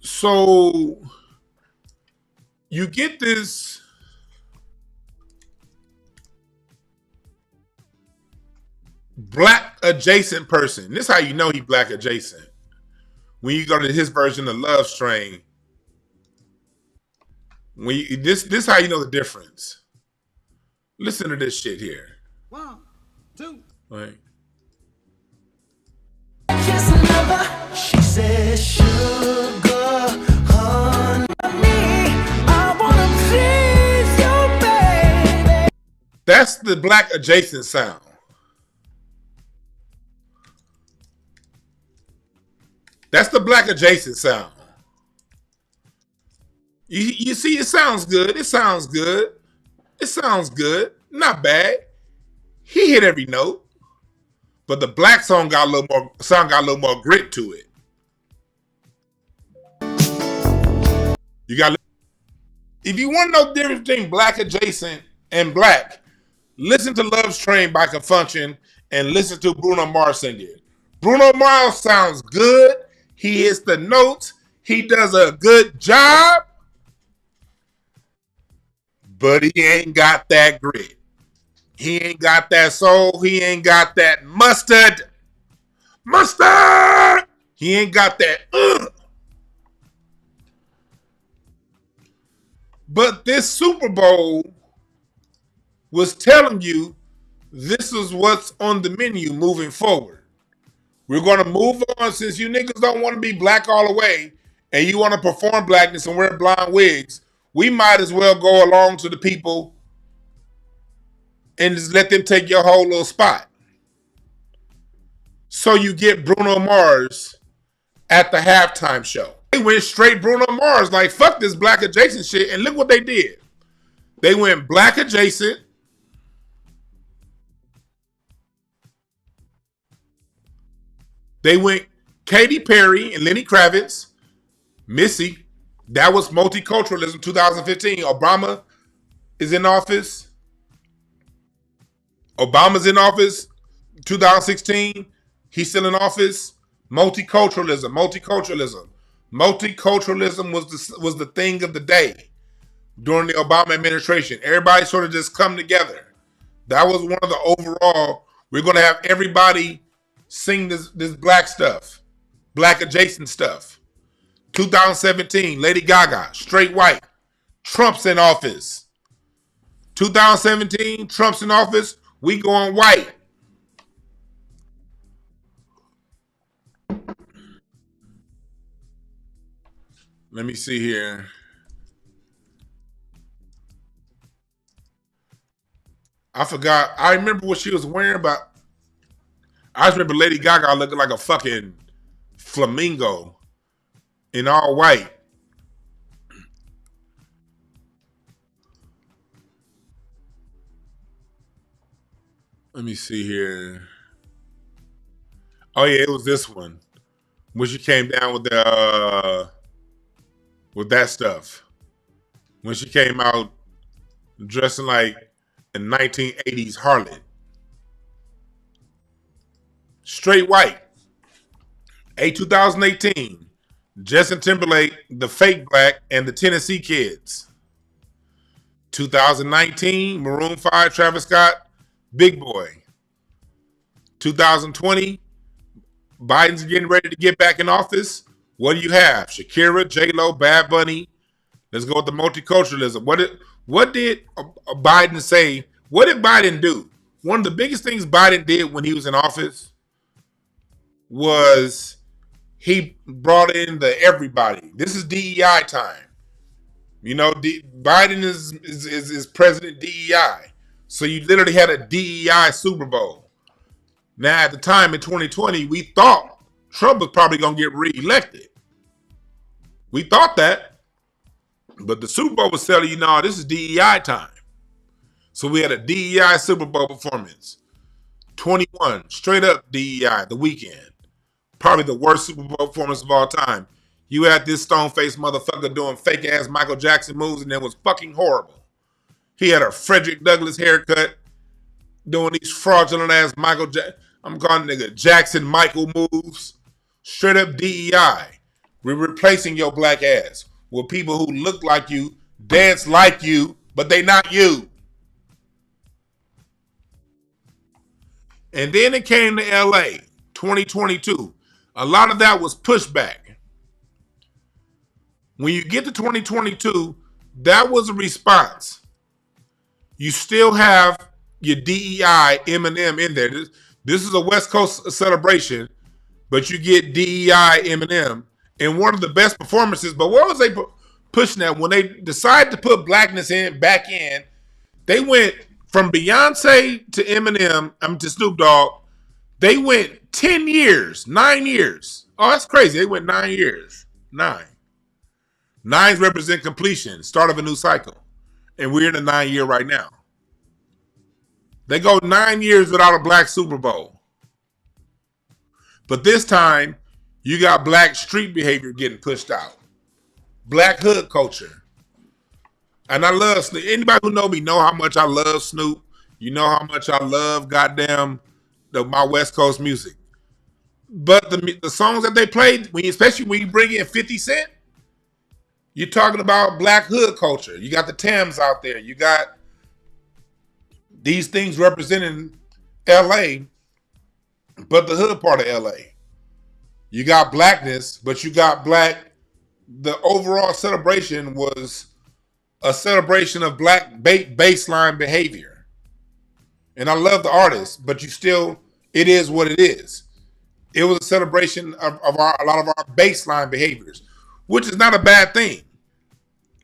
So you get this black adjacent person. This is how you know he black adjacent. When you go to his version of Love Strain, this is how you know the difference. Listen to this shit here. 1, 2. Right. She says, sugar, honey, I wanna please you, baby. That's the black adjacent sound. That's the black adjacent sound. You see, it sounds good. It sounds good. It sounds good. Not bad. He hit every note. But the black song got a little more grit to it. If you want to know the difference between black adjacent and black, listen to Love's Train by Confunction and listen to Bruno Mars sing it. Bruno Mars sounds good. He hits the notes. He does a good job. But he ain't got that grit. He ain't got that soul. He ain't got that mustard. Mustard! He ain't got that. But this Super Bowl was telling you this is what's on the menu moving forward. We're going to move on since you niggas don't want to be black all the way and you want to perform blackness and wear blonde wigs. We might as well go along to the people and just let them take your whole little spot. So you get Bruno Mars at the halftime show. They went straight Bruno Mars, like fuck this black adjacent shit, and look what they did. They went black adjacent. They went Katy Perry and Lenny Kravitz, Missy. That was Multiculturalism 2015. Obama is in office. Obama's in office 2016. He's still in office. Multiculturalism. Multiculturalism was the thing of the day during the Obama administration. Everybody sort of just come together. That was one of the overall, we're going to have everybody sing this black stuff, black adjacent stuff. 2017, Lady Gaga, straight white. Trump's in office. 2017, Trump's in office. We going white. Let me see here. I forgot. I remember what she was wearing, but I just remember Lady Gaga looking like a fucking flamingo in all white. Let me see here. Oh yeah, it was this one when she came down with the with that stuff. When she came out dressing like a 1980s harlot, straight white. 2018, Justin Timberlake, The Fake Black, and the Tennessee Kids. 2019, Maroon 5, Travis Scott, Big Boy. 2020, Biden's getting ready to get back in office. What do you have? Shakira, J-Lo, Bad Bunny, Let's go with the multiculturalism. What did Biden say? What did Biden do? One of the biggest things Biden did when he was in office was he brought in the everybody. This is DEI time. Biden is president DEI. So you literally had a DEI Super Bowl. Now, at the time in 2020, we thought Trump was probably going to get reelected. We thought that. But the Super Bowl was telling you, no, this is DEI time. So we had a DEI Super Bowl performance. 21, straight up DEI, The Weeknd. Probably the worst Super Bowl performance of all time. You had this stone-faced motherfucker doing fake-ass Michael Jackson moves, and it was fucking horrible. He had a Frederick Douglass haircut, doing these fraudulent-ass I'm calling nigga Jackson Michael moves. Straight up DEI. We're replacing your black ass with people who look like you, dance like you, but they not you. And then it came to LA, 2022. A lot of that was pushback. When you get to 2022, that was a response. You still have your DEI Eminem in there. This is a West Coast celebration, but you get DEI Eminem in one of the best performances. But what was they pushing at? When they decided to put Blackness back in, they went from Beyonce to Eminem, to Snoop Dogg. They went 10 years, 9 years. Oh, that's crazy. They went 9 years. 9. Nines represent completion, start of a new cycle. And we're in a 9 year right now. They go 9 years without a black Super Bowl. But this time, you got black street behavior getting pushed out. Black hood culture. And I love Snoop. Anybody who know me know how much I love Snoop. You know how much I love goddamn my West Coast music. But the songs that they played, especially when you bring in 50 Cent, you're talking about black hood culture. You got the Tams out there. You got these things representing LA, but the hood part of LA. You got blackness, but you got black. The overall celebration was a celebration of black baseline behavior. And I love the artist, but it is what it is. It was a celebration of a lot of our baseline behaviors, which is not a bad thing.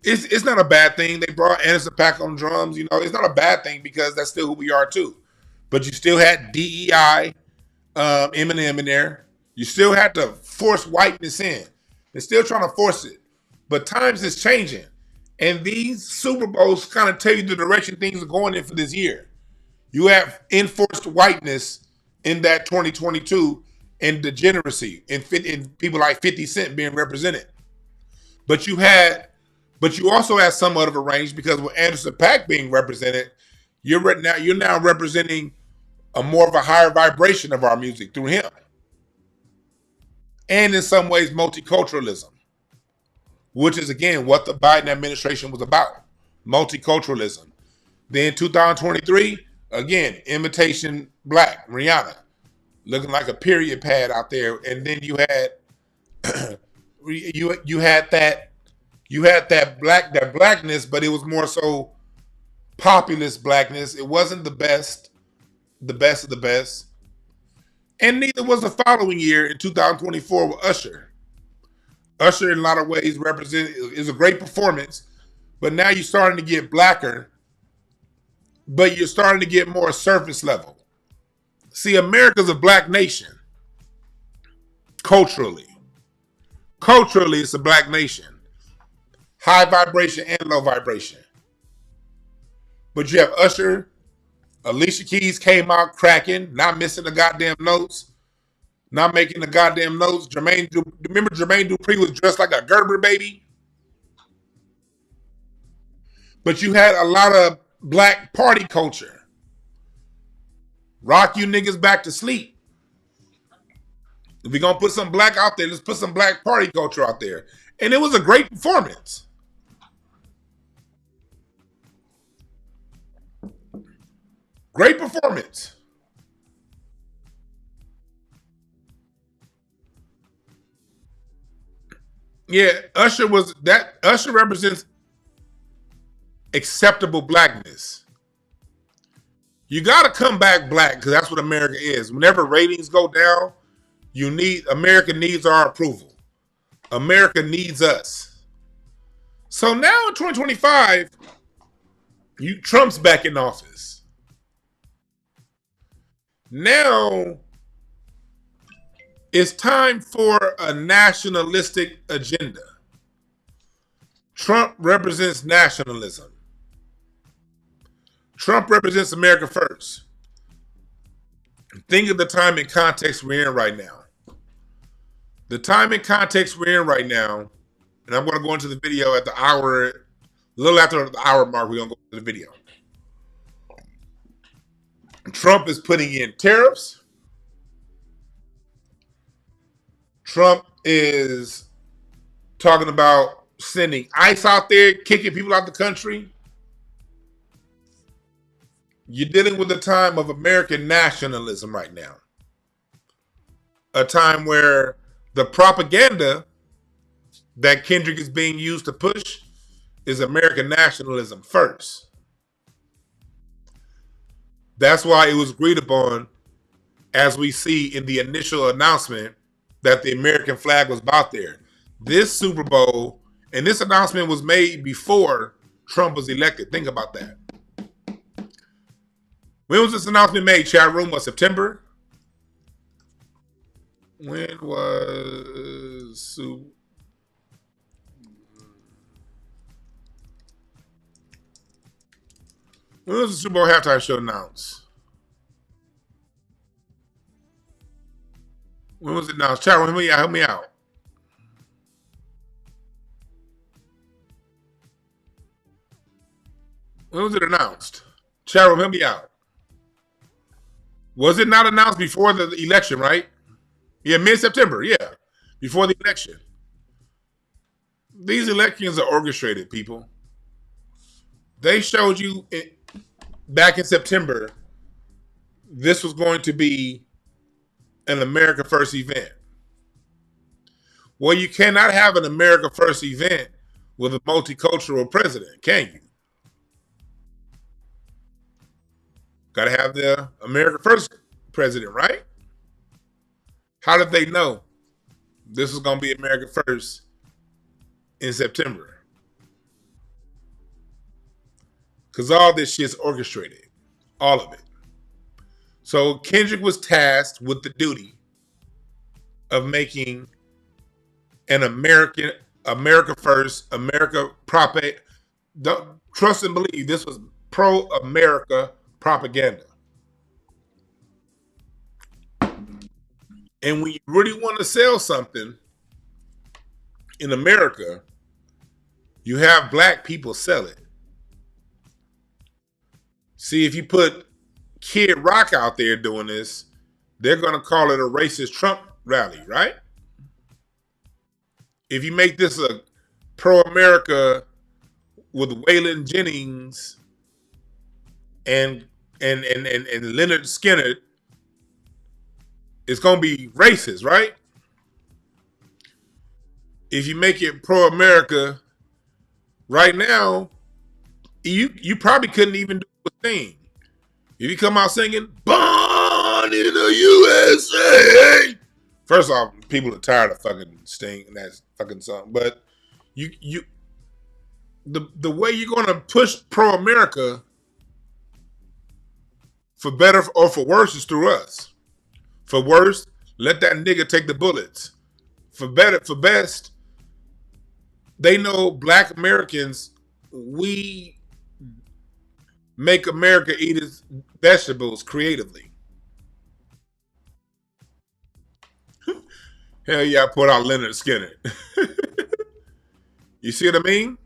It's not a bad thing. They brought Anderson .Paak on drums. It's not a bad thing because that's still who we are too. But you still had DEI, Eminem in there. You still had to force whiteness in. They're still trying to force it. But times is changing. And these Super Bowls kind of tell you the direction things are going in for this year. You have enforced whiteness in that 2022 and degeneracy in people like 50 Cent being represented. But you also had somewhat of a range because with Anderson .Paak being represented, you're now representing a more of a higher vibration of our music through him. And in some ways, multiculturalism, which is, again, what the Biden administration was about. Multiculturalism. Then 2023, again, imitation black, Rihanna, looking like a period pad out there. And then you had you had that blackness, but it was more so populist blackness. It wasn't the best of the best. And neither was the following year in 2024 with Usher. Usher, in a lot of ways, is a great performance, but now you're starting to get blacker, but you're starting to get more surface level. See, America's a black nation. Culturally. Culturally, it's a black nation. High vibration and low vibration. But you have Usher. Alicia Keys came out cracking, not missing the goddamn notes, not making the goddamn notes. Remember Jermaine Dupri was dressed like a Gerber baby? But you had a lot of black party culture. Rock you niggas back to sleep. If we're going to put some black out there, let's put some black party culture out there. And it was a great performance. Great performance. Yeah, Usher represents acceptable blackness. You got to come back black because that's what America is. Whenever ratings go down, America needs our approval. America needs us. So now in 2025, Trump's back in office. Now it's time for a nationalistic agenda. Trump represents nationalism. Trump represents America first. Think of the time and context we're in right now. The time and context we're in right now, and I'm going to go into the video at the hour, a little after the hour mark, we're going to go into the video. Trump is putting in tariffs. Trump is talking about sending ICE out there, kicking people out the country. You're dealing with a time of American nationalism right now. A time where the propaganda that Kendrick is being used to push is American nationalism first. That's why it was agreed upon, as we see in the initial announcement, that the American flag was out there. This Super Bowl, and this announcement was made before Trump was elected. Think about that. When was this announcement made, chat room? Was September? When was the Super Bowl halftime show announced? When was it announced? Chat room, help me out. When was it announced? Chat room, help me out. Was it not announced before the election, right? Yeah, mid-September, yeah. Before the election. These elections are orchestrated, people. They showed you back in September this was going to be an America First event. Well, you cannot have an America First event with a multicultural president, can you? Got to have the America First president, right? How did they know this was going to be America First in September? Because all this shit's orchestrated. All of it. So Kendrick was tasked with the duty of making an America First, America trust and believe this was pro-America propaganda. And when you really want to sell something in America, you have black people sell it. See, if you put Kid Rock out there doing this, they're going to call it a racist Trump rally, right? If you make this a pro-America with Waylon Jennings and Leonard Skinner, it's going to be racist, right? If you make it pro-America right now, you probably couldn't even do a thing. If you come out singing "Born in the USA," first off, people are tired of fucking Sting and that fucking song. But the way you're gonna push pro-America, for better or for worse, is through us. For worse, let that nigga take the bullets. For best, they know black Americans, we make America eat its vegetables creatively. Hell yeah, I put out Leonard Skinner. You see what I mean?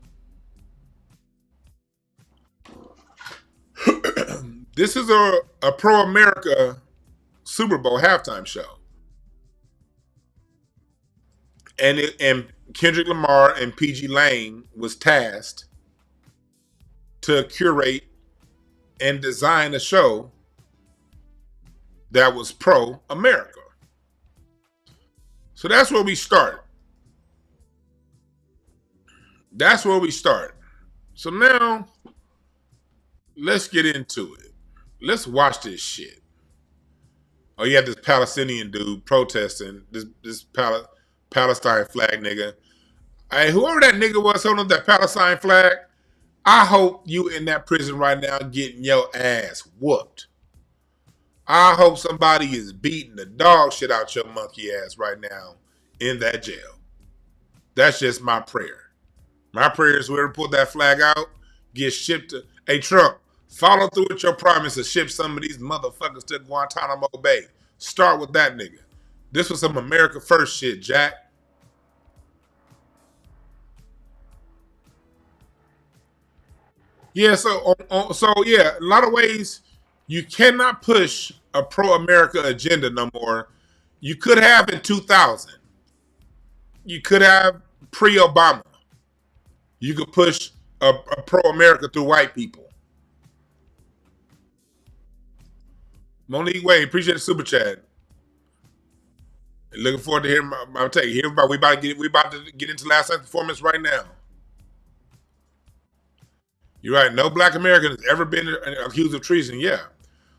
This is a pro-America Super Bowl halftime show. And Kendrick Lamar and PG Lane was tasked to curate and design a show that was pro-America. So that's where we start. That's where we start. So now let's get into it. Let's watch this shit. Oh, you have this Palestinian dude protesting this Palestine flag nigga. Hey, whoever that nigga was holding up that Palestine flag, I hope you in that prison right now getting your ass whooped. I hope somebody is beating the dog shit out your monkey ass right now in that jail. That's just my prayer. My prayer is whoever put that flag out get shipped to. Hey, Trump, follow through with your promise to ship some of these motherfuckers to Guantanamo Bay. Start with that nigga. This was some America First shit, Jack. Yeah, so yeah, a lot of ways you cannot push a pro-America agenda no more. You could have in 2000. You could have pre-Obama. You could push a pro-America through white people. Monique Wade, appreciate the super chat. Looking forward to hearing my take. We about to get into last night's performance right now. You're right. No black American has ever been accused of treason. Yeah.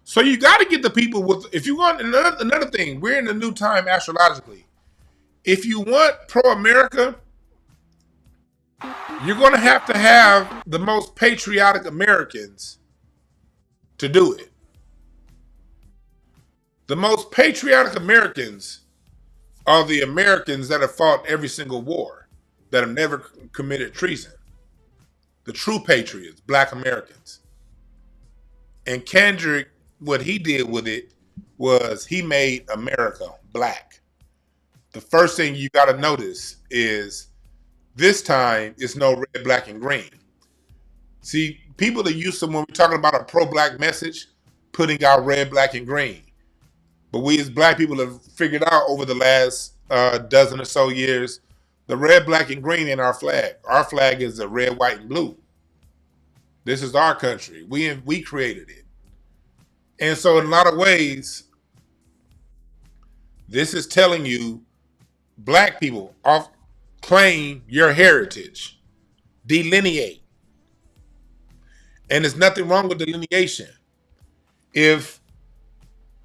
So you got to get the people with. If you want another thing, we're in a new time astrologically. If you want pro-America, you're going to have the most patriotic Americans to do it. The most patriotic Americans are the Americans that have fought every single war, that have never committed treason. The true patriots, black Americans. And Kendrick, what he did with it was he made America black. The first thing you got to notice is this time it's no red, black, and green. See, people are used to, when we're talking about a pro-black message, putting out red, black, and green. But we as black people have figured out over the last dozen or so years, the red, black, and green in our flag. Our flag is the red, white, and blue. This is our country. We created it. And so in a lot of ways, this is telling you, black people, claim your heritage. Delineate. And there's nothing wrong with delineation. If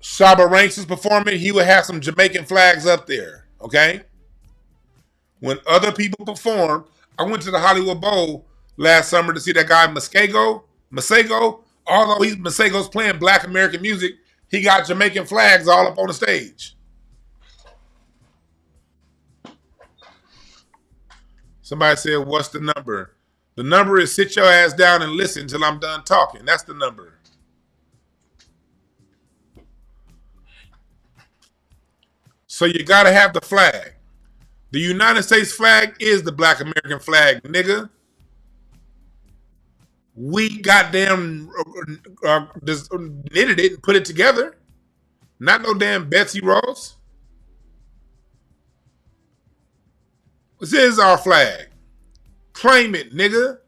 Shabba Ranks is performing, he would have some Jamaican flags up there, okay? When other people perform, I went to the Hollywood Bowl last summer to see that guy Masego. Although Masego's playing black American music, he got Jamaican flags all up on the stage. Somebody said, what's the number? The number is sit your ass down and listen till I'm done talking. That's the number. So you got to have the flag. The United States flag is the black American flag, nigga. We goddamn just knitted it and put it together. Not no damn Betsy Ross. This is our flag. Claim it, nigga.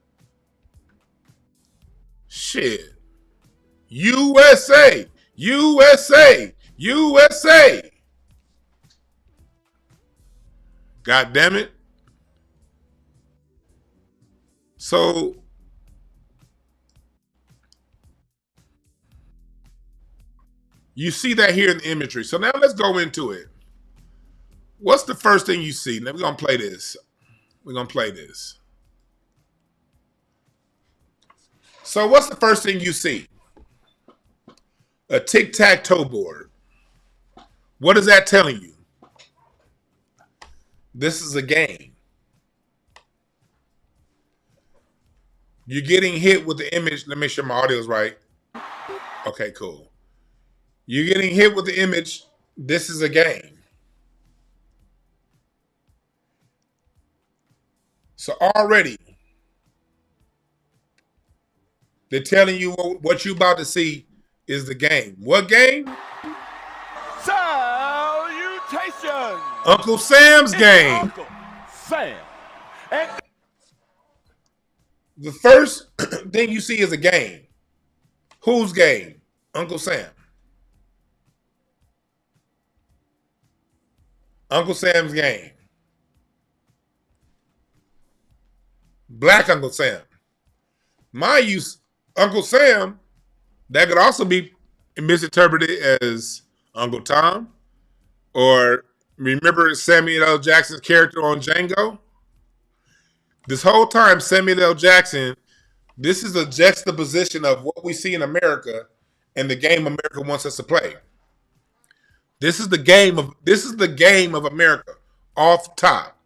Shit. USA. USA. USA. God damn it. So you see that here in the imagery. So now let's go into it. What's the first thing you see? Now we're going to play this. So what's the first thing you see? A tic-tac-toe board. What is that telling you? This is a game. You're getting hit with the image. Let me make sure my audio is right. Okay, cool. You're getting hit with the image. This is a game. So already, they're telling you what you're about to see is the game. What game? Salutation. Uncle Sam's game. Uncle Sam. And the first thing you see is a game. Whose game? Uncle Sam. Uncle Sam's game. Black Uncle Sam. Mind you, Uncle Sam, that could also be misinterpreted as Uncle Tom, or remember Samuel L. Jackson's character on Django? This whole time, Samuel L. Jackson, this is a juxtaposition of what we see in America and the game America wants us to play. This is the game of America. Off top,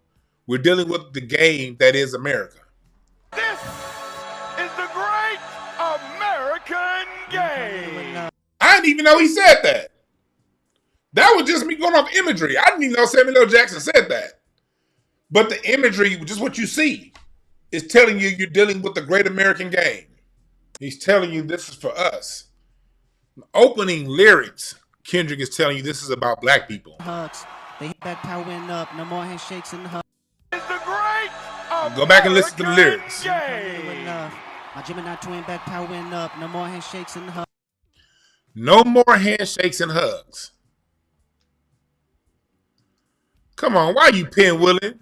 we're dealing with the game that is America. This is the great American game. I didn't even know he said that. That was just me going off imagery. I didn't even know Samuel L. Jackson said that. But the imagery, just what you see, is telling you you're dealing with the great American game. He's telling you this is for us. Opening lyrics, Kendrick is telling you this is about black people. Hugs. They hit back powering up. No more handshakes and hugs. It's the great Go back and listen to the American lyrics. game. My Gemini twin back powering up. No more handshakes and hugs. No more handshakes and hugs. Come on, why are you pinwheeling?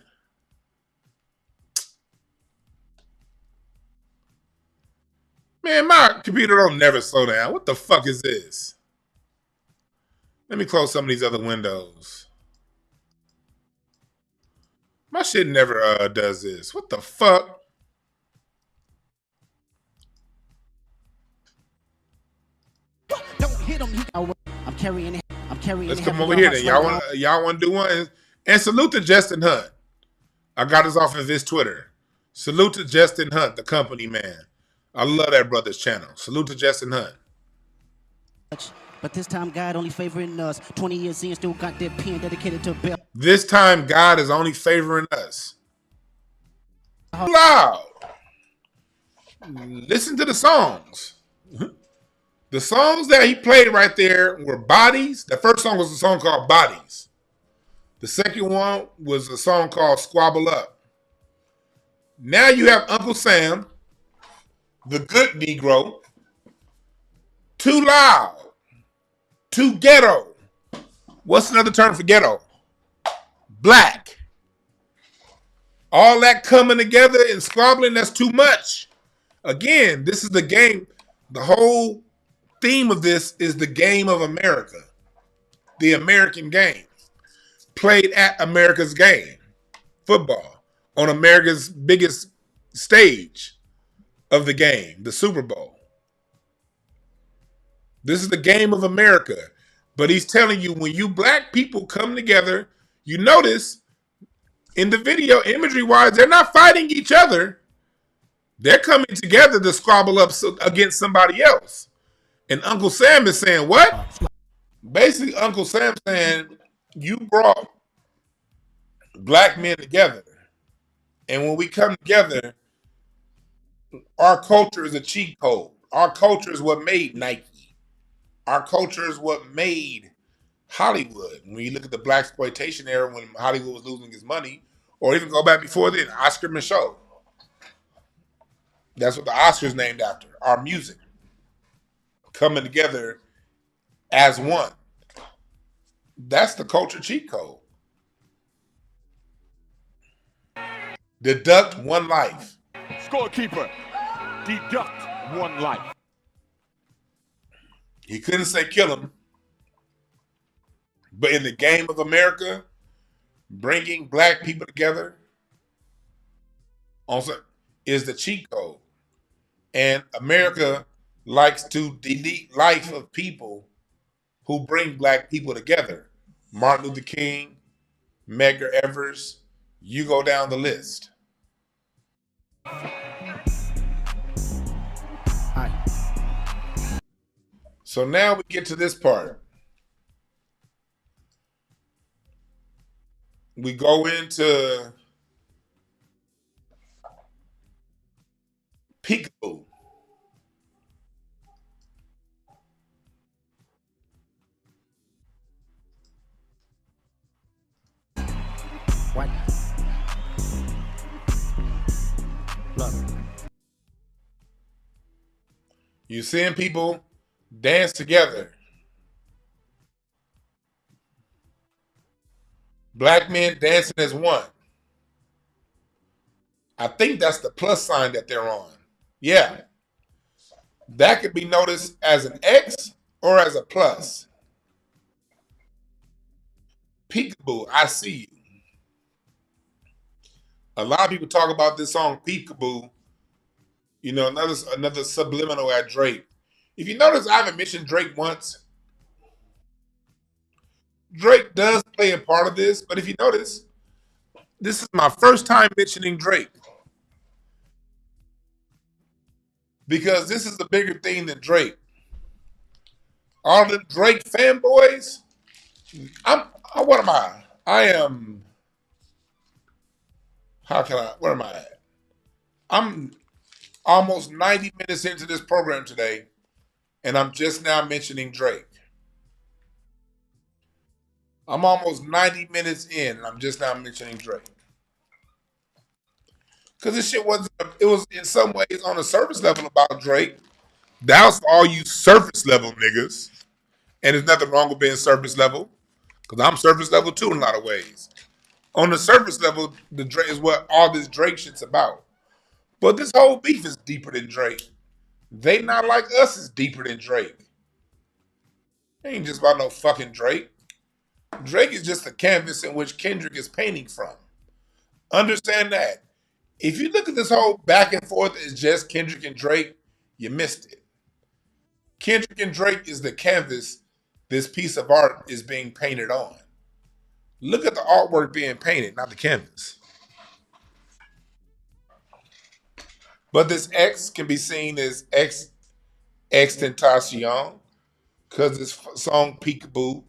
Man, my computer don't never slow down. What the fuck is this? Let me close some of these other windows. My shit never does this. What the fuck? Don't hit him. I'm carrying it. Let's come over here then. Y'all want to do one? And salute to Justin Hunt. I got this off of his Twitter. Salute to Justin Hunt, the company man. I love that brother's channel. Salute to Justin Hunt. But this time, God only favoring us. 20 years in, still got that pen dedicated to Bill. This time, God is only favoring us. Loud. Listen to the songs. The songs that he played right there were Bodies. The first song was a song called Bodies. The second one was a song called Squabble Up. Now you have Uncle Sam, the good Negro, Too Loud, Too Ghetto. What's another term for ghetto? Black. All that coming together and squabbling, that's too much. Again, this is the game. The whole theme of this is the game of America. The American game. Played at America's game. Football. On America's biggest stage of the game. The Super Bowl. This is the game of America. But he's telling you when you black people come together, you notice in the video, imagery-wise, they're not fighting each other. They're coming together to squabble up against somebody else. And Uncle Sam is saying, what? Basically, Uncle Sam saying, you brought black men together. And when we come together, our culture is a cheat code. Our culture is what made Nike. Our culture is what made Hollywood. When you look at the blaxploitation era when Hollywood was losing its money, or even go back before then, Oscar Michaud. That's what the Oscars named after. Our music. Coming together as one. That's the culture cheat code. Deduct one life. Scorekeeper, deduct one life. He couldn't say kill him. But in the game of America, bringing black people together also is the cheat code. And America likes to delete life of people who bring black people together. Martin Luther King, Medgar Evers, you go down the list. Hi. So now we get to this part. We go into peekaboo. What? Look. You seeing people dance together. Black men dancing as one. I think that's the plus sign that they're on. Yeah. that could be noticed as an X or as a plus. Peekaboo, I see you. A lot of people talk about this song Peekaboo, you know, another subliminal at Drake. If you notice, I haven't mentioned Drake once. Drake does play a part of this, but if you notice, this is my first time mentioning Drake because this is a bigger thing than Drake. All the Drake fanboys, what am I? I am, where am I at? I'm almost 90 minutes into this program today, and I'm just now mentioning Drake. I'm almost 90 minutes in, and I'm just now mentioning Drake. Because this shit it was in some ways on a surface level about Drake. That was for all you surface level niggas. And there's nothing wrong with being surface level, because I'm surface level too in a lot of ways. On the surface level, the Drake is what all this Drake shit's about. But this whole beef is deeper than Drake. They Not Like Us is deeper than Drake. It ain't just about no fucking Drake. Drake is just a canvas in which Kendrick is painting from. Understand that. If you look at this whole back and forth as just Kendrick and Drake, you missed it. Kendrick and Drake is the canvas this piece of art is being painted on. Look at the artwork being painted, not the canvas. But this X can be seen as extentation, because this song Peekaboo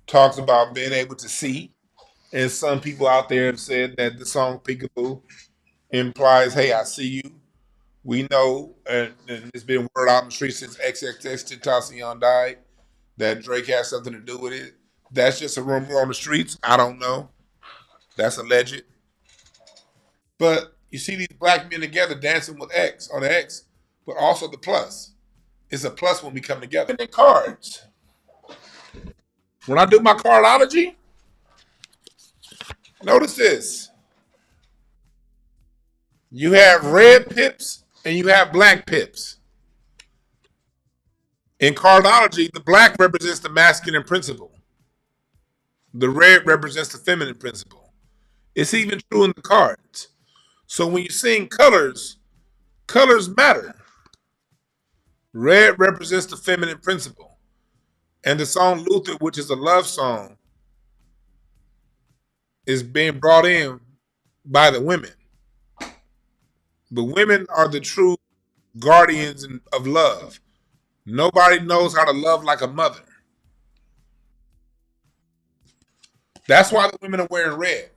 talks about being able to see. And some people out there have said that the song Peekaboo implies, hey, I see you. We know, and it's been word out in the street since XXXTentacion died, that Drake has something to do with it. That's just a rumor on the streets. I don't know. That's alleged. But you see these black men together dancing with X on the X, but also the plus. It's a plus when we come together. And then cards. When I do my cardology, notice this. You have red pips and you have black pips. In cardology, the black represents the masculine principle. The red represents the feminine principle. It's even true in the cards. So when you're seeing colors, colors matter. Red represents the feminine principle. And the song Luther, which is a love song, is being brought in by the women. The women are the true guardians of love. Nobody knows how to love like a mother. That's why the women are wearing red.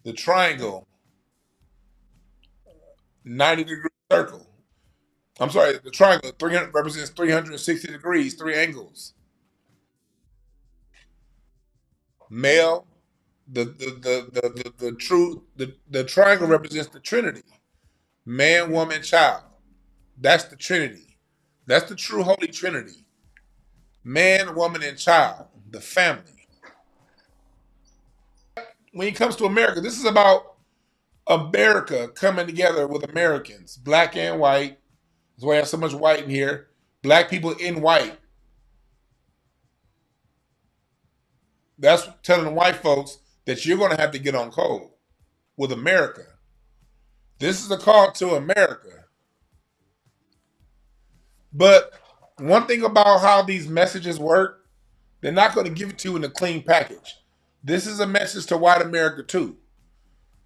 The triangle, 90-degree circle. I'm sorry, the triangle 300 represents 360 degrees, three angles. Male, the triangle represents the Trinity. Man, woman, child. That's the Trinity. That's the true Holy Trinity. Man, woman, and child, the family. When it comes to America, this is about America coming together with Americans, black and white. That's why I have so much white in here. Black people in white. That's telling white folks that you're going to have to get on code with America. This is a call to America. But one thing about how these messages work, they're not going to give it to you in a clean package. This is a message to white America too.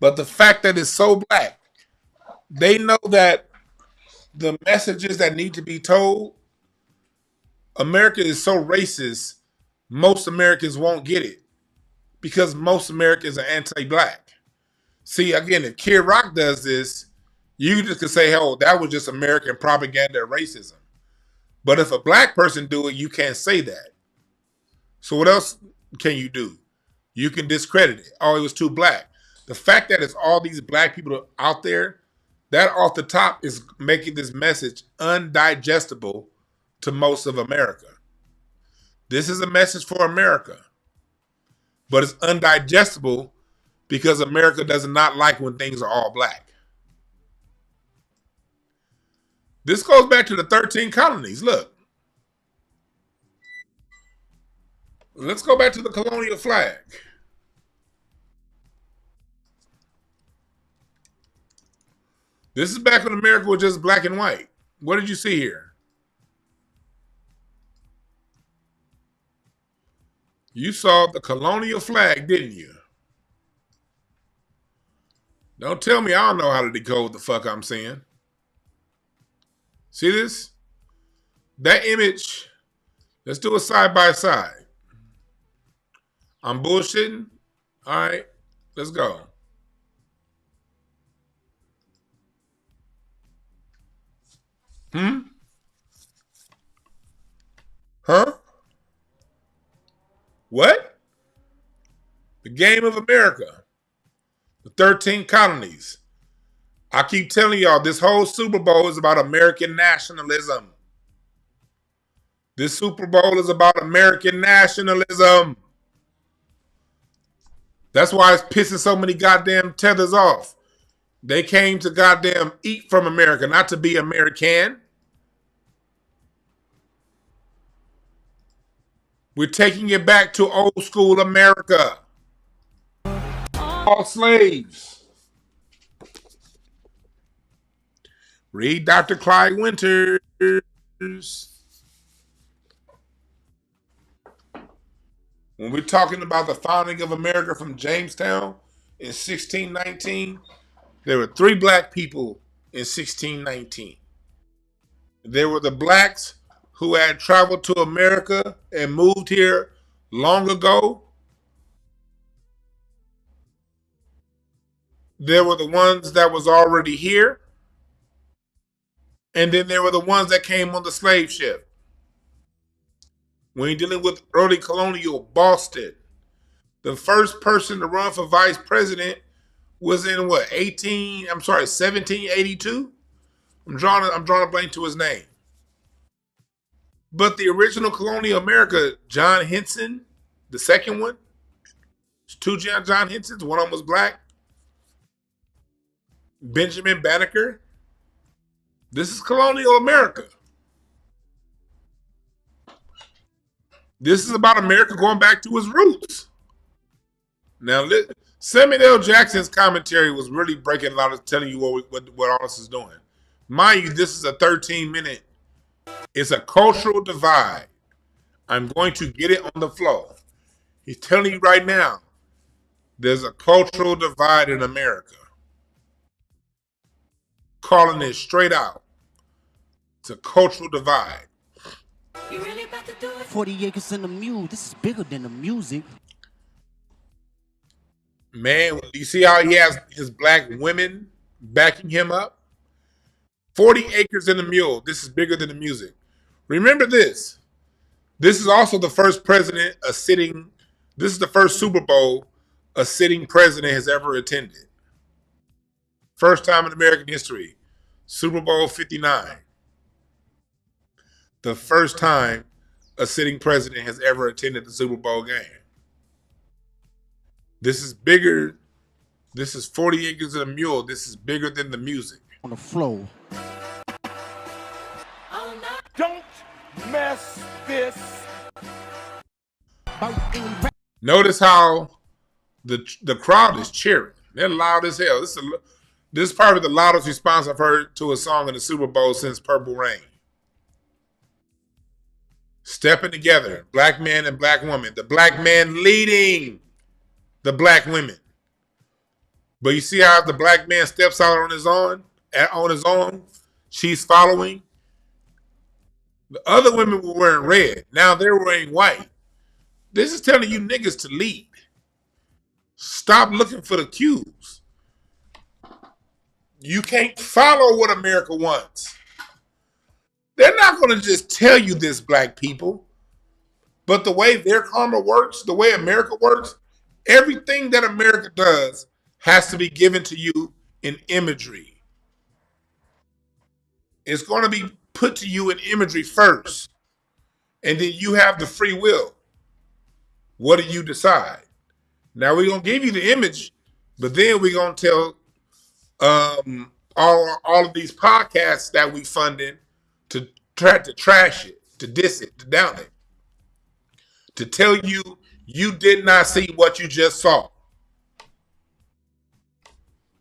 But the fact that it's so black, they know that the messages that need to be told, America is so racist, most Americans won't get it because most Americans are anti-black. See, again, if Kid Rock does this, you just could say, oh, that was just American propaganda and racism. But if a black person do it, you can't say that. So what else can you do? You can discredit it. Oh, it was too black. The fact that it's all these black people out there, that off the top is making this message undigestible to most of America. This is a message for America, but it's undigestible because America does not like when things are all black. This goes back to the 13 colonies. Look. Let's go back to the Colonial Flag. This is back when America was just black and white. What did you see here? You saw the Colonial Flag, didn't you? Don't tell me I don't know how to decode the fuck I'm seeing. See this? That image, let's do it side by side. I'm bullshitting? All right, let's go. Huh? What? The game of America. The 13 colonies. I keep telling y'all, this whole Super Bowl is about American nationalism. This Super Bowl is about American nationalism. That's why it's pissing so many goddamn tethers off. They came to goddamn eat from America, not to be American. We're taking it back to old school America. All slaves. Read Dr. Clyde Winters. When we're talking about the founding of America from Jamestown in 1619, there were 3 black people in 1619. There were the blacks who had traveled to America and moved here long ago. There were the ones that was already here. And then there were the ones that came on the slave ship. When you're dealing with early colonial Boston, the first person to run for vice president was in 1782? I'm drawing a blank to his name. But the original colonial America, John Henson, the second one, it's 2 John Hensons, one of them was black. Benjamin Banneker. This is colonial America. This is about America going back to its roots. Now, Samuel L. Jackson's commentary was really breaking a lot of telling you what all this is doing. Mind you, this is a 13-minute. It's a cultural divide. I'm going to get it on the flow. He's telling you right now, there's a cultural divide in America. Calling it straight out. It's a cultural divide. You really about to do it? 40 acres and a mule. This is bigger than the music. Man, you see how he has his black women backing him up? 40 acres and a mule. This is bigger than the music. Remember this. This is also the first president this is the first Super Bowl a sitting president has ever attended. First time in American history. Super Bowl 59. The first time a sitting president has ever attended the Super Bowl game. This is bigger. This is 40 acres and a mule. This is bigger than the music. On the flow. Don't mess this. Notice how the crowd is cheering. They're loud as hell. This is probably the loudest response I've heard to a song in the Super Bowl since Purple Rain. Stepping together, black man and black woman. The black man leading the black women. But you see how the black man steps out on his own? She's following. The other women were wearing red. Now they're wearing white. This is telling you niggas to lead. Stop looking for the cues. You can't follow what America wants. They're not going to just tell you this, black people. But the way their karma works, the way America works, everything that America does has to be given to you in imagery. It's going to be put to you in imagery first. And then you have the free will. What do you decide? Now we're going to give you the image, But then we're gonna tell all of these podcasts that we funded to try to trash it, to diss it, to down it, to tell you you did not see what you just saw.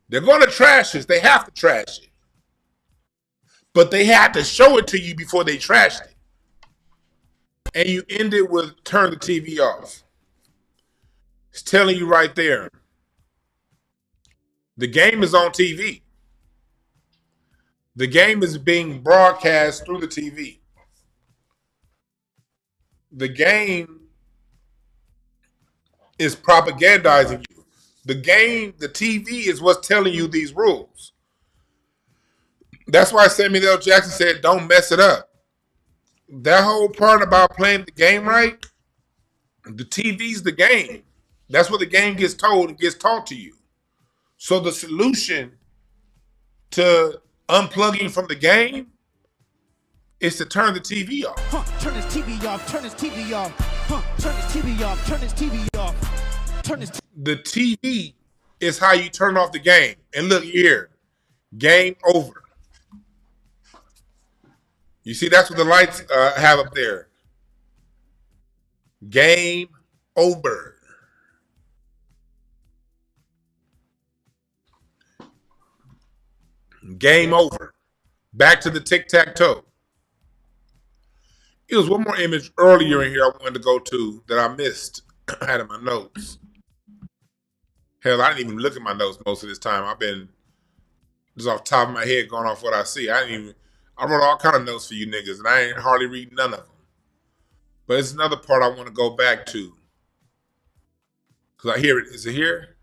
They're going to trash it. They have to trash it. But they had to show it to you before they trashed it. And you end it with turn the TV off. It's telling you right there. The game is on TV. The game is being broadcast through the TV. The game is propagandizing you. The game, the TV is what's telling you these rules. That's why Samuel L. Jackson said, don't mess it up. That whole part about playing the game right, the TV's the game. That's what the game gets told and gets taught to you. So the solution to unplugging from the game is to turn the TV off. Turn this TV off, turn this TV off. Turn this TV off, turn this TV off. Turn this The TV is how you turn off the game. And look here, game over. You see, that's what the lights have up there. Game over. Game over. Back to the tic-tac-toe. It was one more image earlier in here I wanted to go to that I missed. I had in my notes. Hell, I didn't even look at my notes most of this time. I've been just off the top of my head going off what I see. I wrote all kind of notes for you niggas, and I ain't hardly read none of them. But it's another part I want to go back to. Because I hear it. Is it here?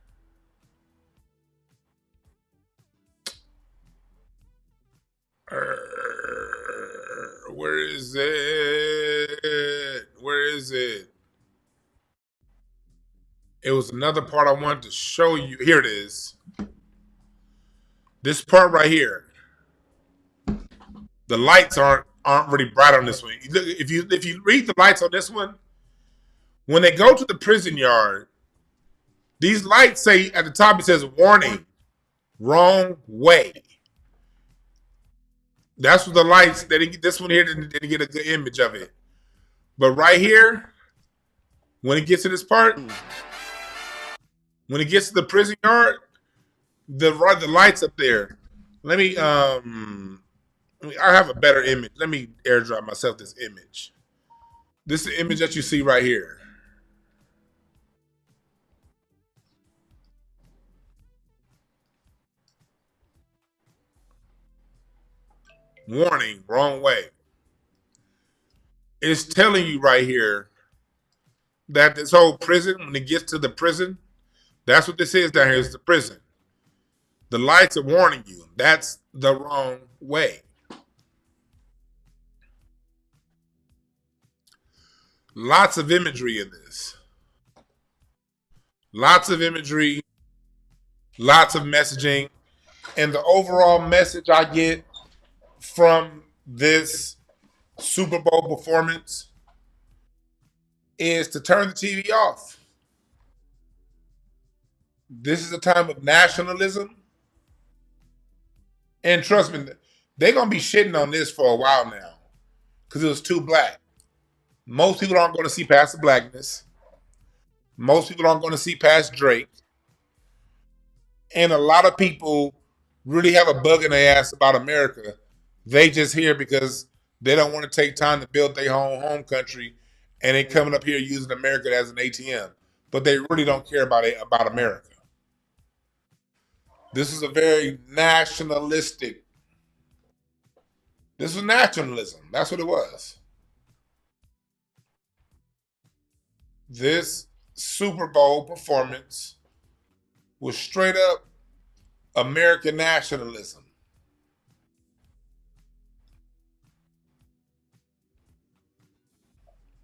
Where is it? Where is it? It was another part I wanted to show you. Here it is. This part right here. The lights aren't really bright on this one. If you read the lights on this one, when they go to the prison yard, these lights say at the top it says warning, wrong way. That's what the lights. This one here didn't get a good image of it, but right here, when it gets to this part, when it gets to the prison yard, the lights up there. Let me I have a better image. Let me airdrop myself this image. This is the image that you see right here. Warning, wrong way. It's telling you right here that this whole prison, when it gets to the prison, that's what this is down here, is the prison. The lights are warning you. That's the wrong way. Lots of imagery in this. Lots of imagery, lots of messaging. And the overall message I get from this Super Bowl performance is to turn the TV off. This is a time of nationalism. And trust me, they're going to be shitting on this for a while now because it was too black. Most people aren't going to see past the blackness. Most people aren't going to see past Drake. And a lot of people really have a bug in their ass about America. They just here because they don't want to take time to build their home country, and they coming up here using America as an ATM. But they really don't care about America. This is a very nationalistic. This was nationalism. That's what it was. This Super Bowl performance was straight up American nationalism.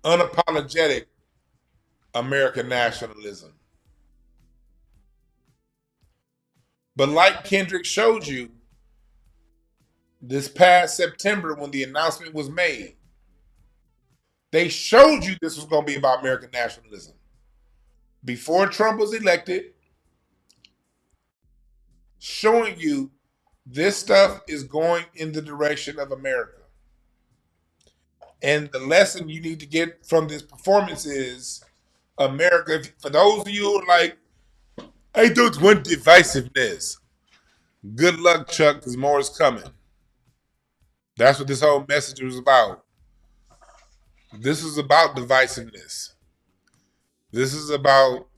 Unapologetic American nationalism. But like Kendrick showed you, this past September when the announcement was made, they showed you this was going to be about American nationalism. Before Trump was elected, showing you this stuff is going in the direction of America. And the lesson you need to get from this performance is America. For those of you who are like, I don't want divisiveness. Good luck, Chuck, because more is coming. That's what this whole message was about. This is about divisiveness. This is about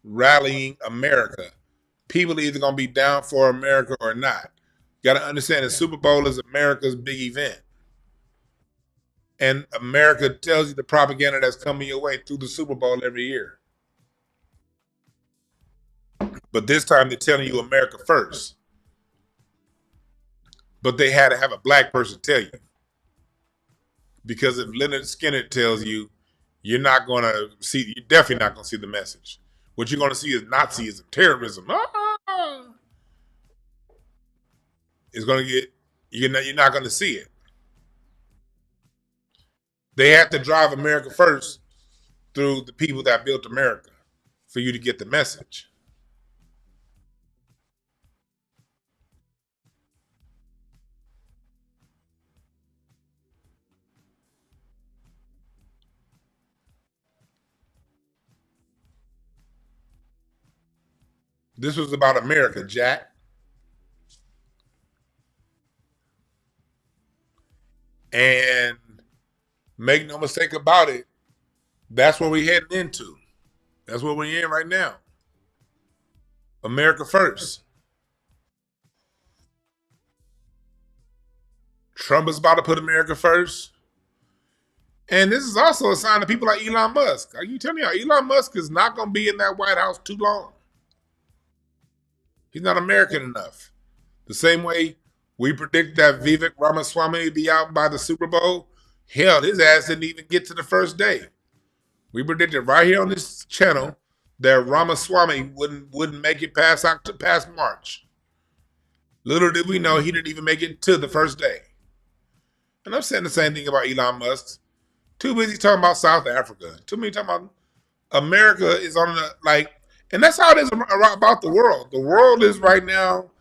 rallying America. People are either going to be down for America or not. You got to understand the Super Bowl is America's big event. And America tells you the propaganda that's coming your way through the Super Bowl every year. But this time they're telling you America first. But they had to have a black person tell you. Because if Leonard Skinner tells you, you're definitely not going to see the message. What you're going to see is Nazism, terrorism. It's going to get, you're not going to see it. They have to drive America first through the people that built America for you to get the message. This was about America, Jack. And make no mistake about it, that's what we're heading into. That's what we're in right now. America first. Trump is about to put America first. And this is also a sign of people like Elon Musk. Are you telling me how Elon Musk is not going to be in that White House too long? He's not American enough. The same way we predict that Vivek Ramaswamy would be out by the Super Bowl. Hell, his ass didn't even get to the first day. We predicted right here on this channel that Ramaswamy wouldn't make it past March. Little did we know he didn't even make it to the first day. And I'm saying the same thing about Elon Musk. Too busy talking about South Africa. Too many talking about America is on the and that's how it is about the world. The world is right now,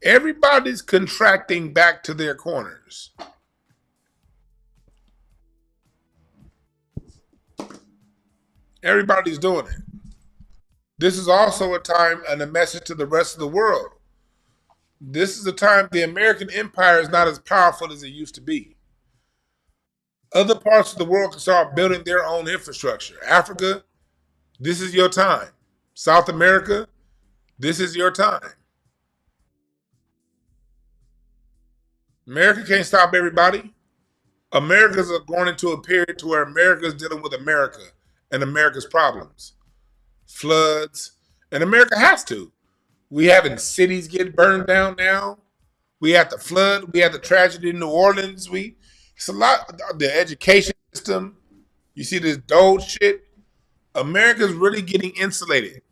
everybody's contracting back to their corners. Everybody's doing it. This is also a time and a message to the rest of the world. This is a time the American empire is not as powerful as it used to be. Other parts of the world can start building their own infrastructure. Africa, this is your time. South America, this is your time. America can't stop everybody. America's going into a period to where America's dealing with America and America's problems. Floods. And America has to. We having cities get burned down now. We had the flood. We had the tragedy in New Orleans. It's a lot. The education system. You see this Doge shit. America's really getting insulated.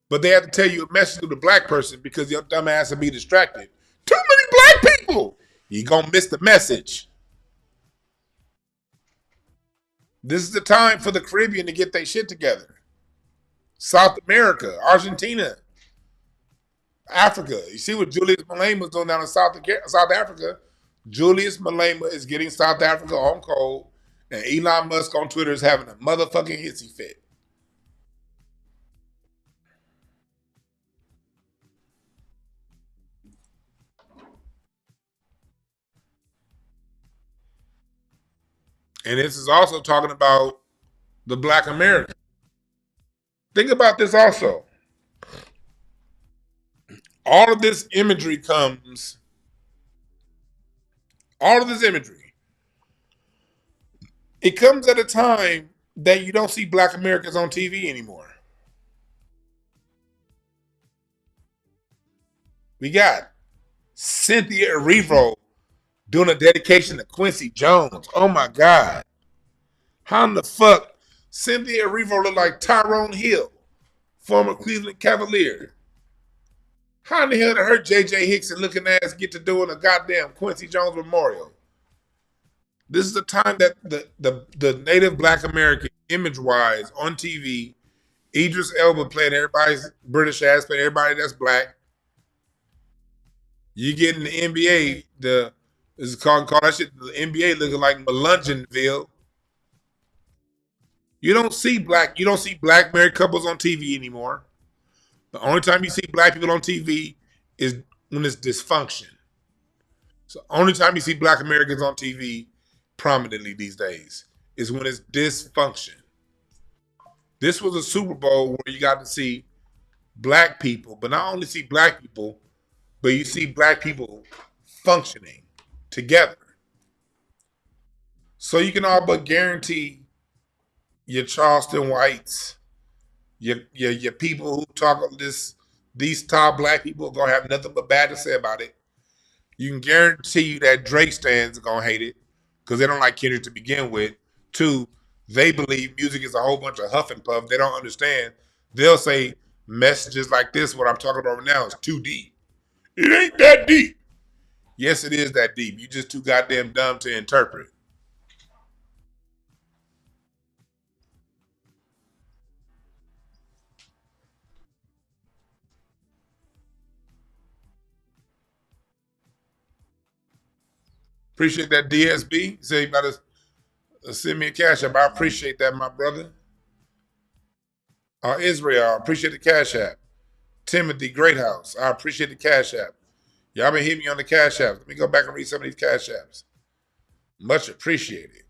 But they have to tell you a message to the black person because your dumb ass will be distracted. Too many black people. You're going to miss the message. This is the time for the Caribbean to get their shit together. South America, Argentina, Africa. You see what Julius Malema was doing down in South Africa? Julius Malema is getting South Africa on cold, and Elon Musk on Twitter is having a motherfucking hissy fit. And this is also talking about the black American. Think about this also. All of this imagery it comes at a time that you don't see black Americans on TV anymore. We got Cynthia Erivo doing a dedication to Quincy Jones. Oh my God. How in the fuck Cynthia Erivo look like Tyrone Hill, former Cleveland Cavalier? How in the hell did her J.J. Hickson looking ass get to doing a goddamn Quincy Jones memorial? This is the time that the native black American, image-wise, on TV, Idris Elba playing everybody's British ass, playing everybody that's black. You get in the NBA, call that shit the NBA looking like Melungenville. You don't see black married couples on TV anymore. The only time you see black people on TV is when it's dysfunction. So only time you see black Americans on TV prominently these days is when it's dysfunction. This was a Super Bowl where you got to see black people, but not only see black people, but you see black people functioning together. So you can all but guarantee your Charleston whites, your people who talk these top black people are gonna have nothing but bad to say about it. You can guarantee you that Drake stands are gonna hate it because they don't like Kendrick to begin with. Two, they believe music is a whole bunch of huff and puff. They don't understand. They'll say messages like this, what I'm talking about right now, is too deep. It ain't that deep. Yes, it is that deep. You just too goddamn dumb to interpret. Appreciate that, DSB. Say you about to send me a cash app. I appreciate that, my brother. Israel, I appreciate the cash app. Timothy Greathouse, I appreciate the cash app. Y'all been hitting me on the cash apps. Let me go back and read some of these cash apps. Much appreciated.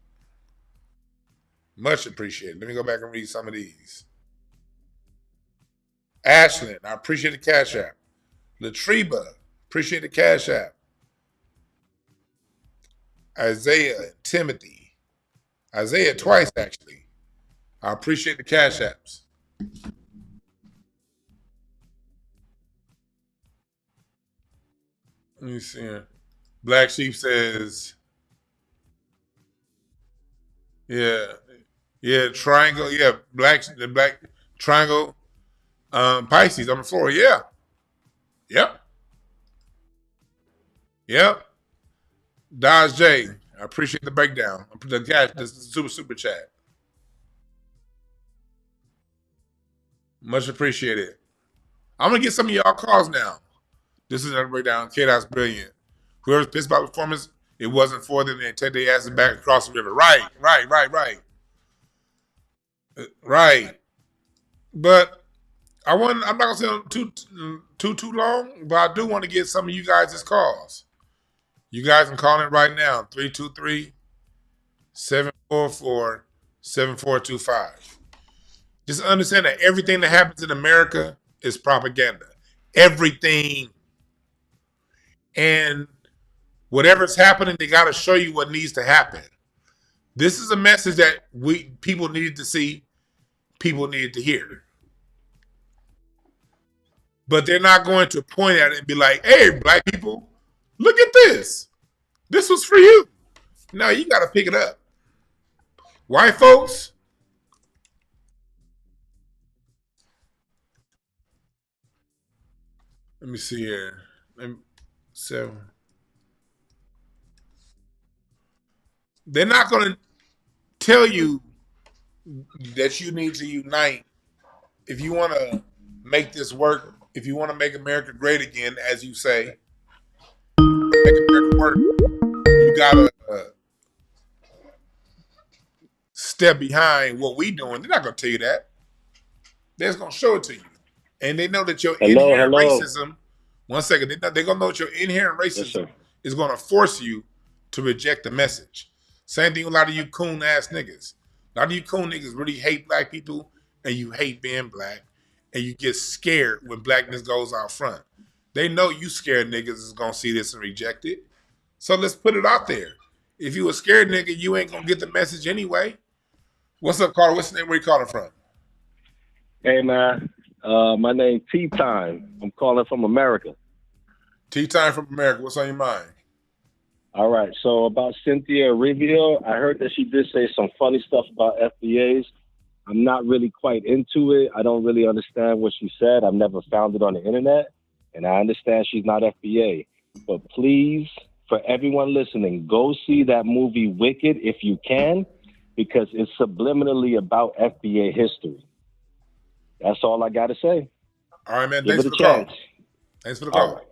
Much appreciated. Let me go back and read some of these. Ashlyn, I appreciate the cash app. Latriba, appreciate the cash app. Isaiah, Timothy. Isaiah twice, actually. I appreciate the cash apps. Let me see. Black Sheep says, yeah, triangle, the black triangle, Pisces on the floor, yeah. Yep. Dodge J, I appreciate the breakdown. The cash, this is super chat. Much appreciated. I'm gonna get some of y'all calls now. This is another breakdown. K-Dot's brilliant. Whoever's pissed about performance, it wasn't for them. They take their asses back across the river. Right. But I'm not gonna say too long, but I do want to get some of you guys' calls. You guys can call in right now, 323-744-7425. Just understand that everything that happens in America is propaganda. Everything. And whatever's happening, they got to show you what needs to happen. This is a message that people needed to see, people needed to hear. But they're not going to point at it and be like, hey, black people, look at this. This was for you. No, you got to pick it up. White folks, let me see here. They're not going to tell you that you need to unite if you want to make this work. If you want to make America great again, as you say, make America work, you gotta step behind what we doing. They're not gonna tell you that. They're just gonna show it to you, and they know that your inherent racism. One second, they're gonna know that your inherent racism is gonna force you to reject the message. Same thing with a lot of you coon ass niggas. A lot of you coon niggas really hate black people, and you hate being black, and you get scared when blackness goes out front. They know you scared niggas is gonna see this and reject it. So let's put it out there. If you a scared nigga, you ain't gonna get the message anyway. What's up, Carter? What's the name? Where you calling from? Hey, man. My name Tea Time. I'm calling from America. Tea Time from America. What's on your mind? All right. So about Cynthia Rivio, I heard that she did say some funny stuff about FBAs. I'm not really quite into it. I don't really understand what she said. I've never found it on the internet. And I understand she's not FBA. But please, for everyone listening, go see that movie Wicked if you can, because it's subliminally about FBA history. That's all I got to say. All right, man. Give Thanks it for a the call. chance. Thanks for the All call. right.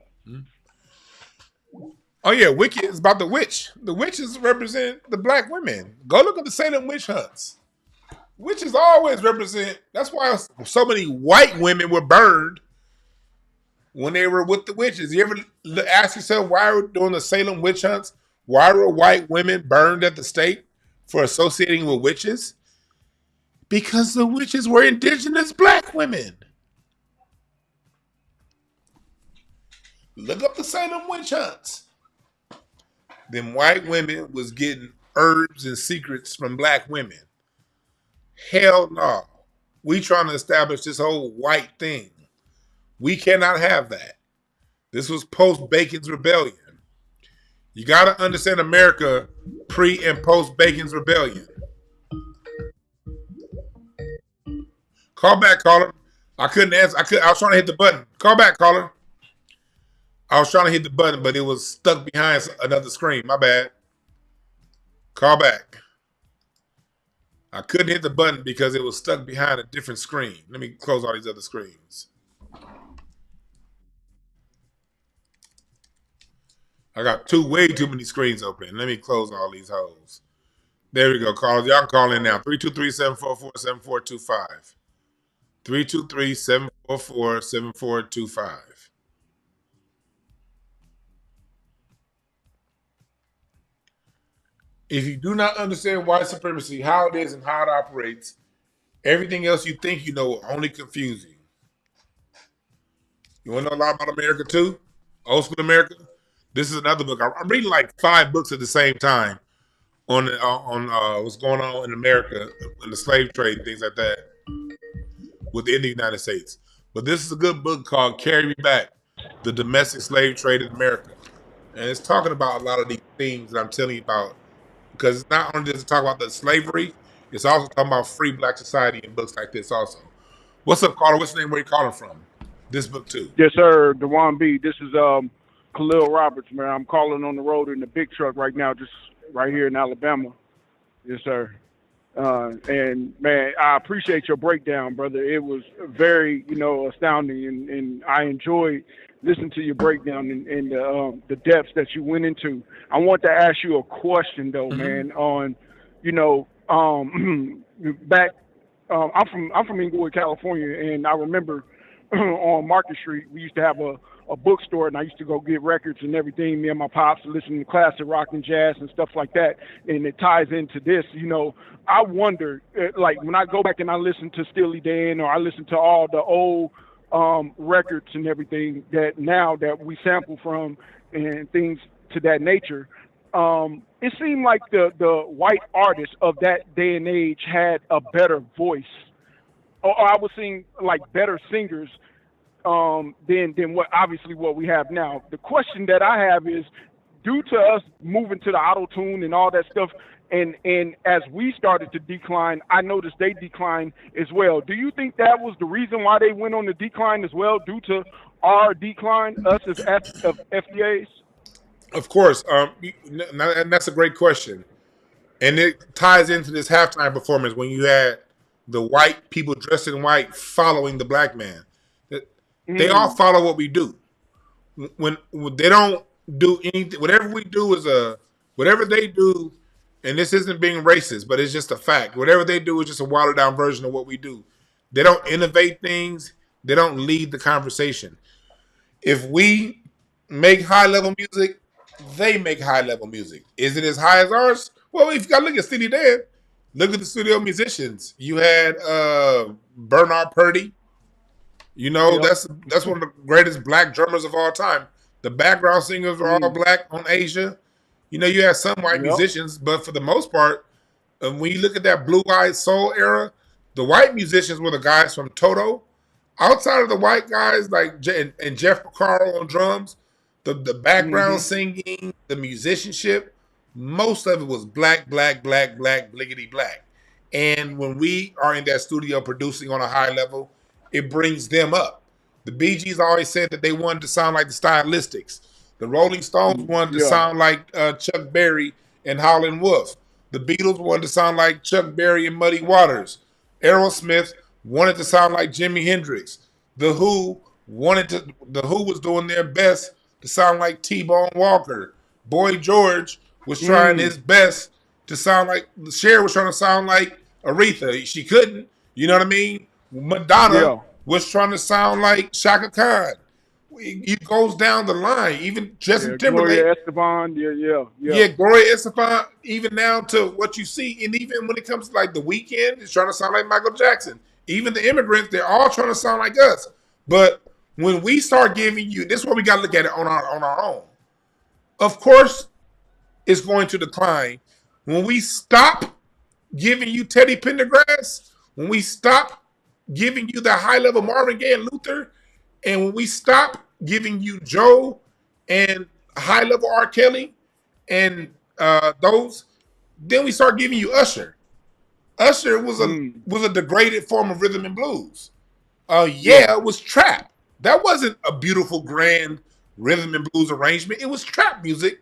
Oh yeah, Wiki is about the witch. The witches represent the black women. Go look at the Salem witch hunts. Witches always represent. That's why so many white women were burned when they were with the witches. You ever ask yourself why were during the Salem witch hunts? Why were white women burned at the stake for associating with witches? Because the witches were indigenous black women. Look up the Salem witch hunts. Them white women was getting herbs and secrets from black women. Hell no. We trying to establish this whole white thing. We cannot have that. This was post Bacon's Rebellion. You got to understand America pre and post Bacon's Rebellion. Call back, caller. I couldn't answer. I was trying to hit the button. Call back, caller. I was trying to hit the button, but it was stuck behind another screen. My bad. Call back. I couldn't hit the button because it was stuck behind a different screen. Let me close all these other screens. I got way too many screens open. Let me close all these holes. There we go, callers. Y'all can call in now. 323-744-7425. 323-744-7425. If you do not understand white supremacy, how it is and how it operates, everything else you think you know will only confuse you. You want to know a lot about America too? Old school America? This is another book. I'm reading like 5 books at the same time on what's going on in America, in the slave trade, things like that, within the United States. But this is a good book called Carry Me Back, The Domestic Slave Trade in America. And it's talking about a lot of these things that I'm telling you about, because it's not only does it talk about the slavery, it's also talking about free black society in books like this also. What's up, caller? What's your name? Where you calling from? This book too. Yes, sir. Dewan B. This is Khalil Roberts, man. I'm calling on the road in the big truck right now, just right here in Alabama. Yes, sir. And man, I appreciate your breakdown, brother. It was very, astounding, and I enjoyed listening to your breakdown and the depths that you went into. I want to ask you a question though, man. On, back. I'm from Inglewood, California, and I remember on Market Street we used to have a bookstore, and I used to go get records and everything. Me and my pops listening to classic rock and jazz and stuff like that. And it ties into this, I wonder, like when I go back and I listen to Steely Dan or I listen to all the old records and everything that now that we sample from and things to that nature, it seemed like the white artists of that day and age had a better voice, or I was seeing like better singers than what we have now. The question that I have is, due to us moving to the auto tune and all that stuff, and as we started to decline, I noticed they declined as well. Do you think that was the reason why they went on the decline as well, due to our decline, us as FDAs? Of course, and that's a great question, and it ties into this halftime performance when you had the white people dressed in white following the black man. They all follow what we do. When they don't do anything, whatever we do is whatever they do, and this isn't being racist, but it's just a fact. Whatever they do is just a watered down version of what we do. They don't innovate things. They don't lead the conversation. If we make high level music, they make high level music. Is it as high as ours? Well, if you got to look at Steely Dan, look at the studio musicians. You had Bernard Purdy. Yep. That's one of the greatest black drummers of all time. The background singers are all black on Asia. You have some white musicians, but for the most part, when you look at that blue-eyed soul era, the white musicians were the guys from Toto. Outside of the white guys like and Jeff Porcaro on drums, the background singing, the musicianship, most of it was black, bliggity black. And when we are in that studio producing on a high level, it brings them up. The Bee Gees always said that they wanted to sound like the Stylistics. The Rolling Stones wanted to sound like Chuck Berry and Howlin' Wolf. The Beatles wanted to sound like Chuck Berry and Muddy Waters. Aerosmith wanted to sound like Jimi Hendrix. The Who was doing their best to sound like T-Bone Walker. Boy George was trying his best to sound like, Cher was trying to sound like Aretha. She couldn't, you know what I mean? Madonna was trying to sound like Shaka Khan. It goes down the line. Even Justin Timberlake. Gloria Estefan, Gloria Estefan, even down to what you see. And even when it comes to like The Weeknd, it's trying to sound like Michael Jackson. Even the immigrants, they're all trying to sound like us. But when we start giving you, this is where we got to look at it on our own. Of course, it's going to decline. When we stop giving you Teddy Pendergrass, when we stop giving you the high-level Marvin Gaye and Luther, and when we stop giving you Joe and high-level R. Kelly and those, then we start giving you Usher. Usher was a degraded form of rhythm and blues. It was trap. That wasn't a beautiful, grand rhythm and blues arrangement. It was trap music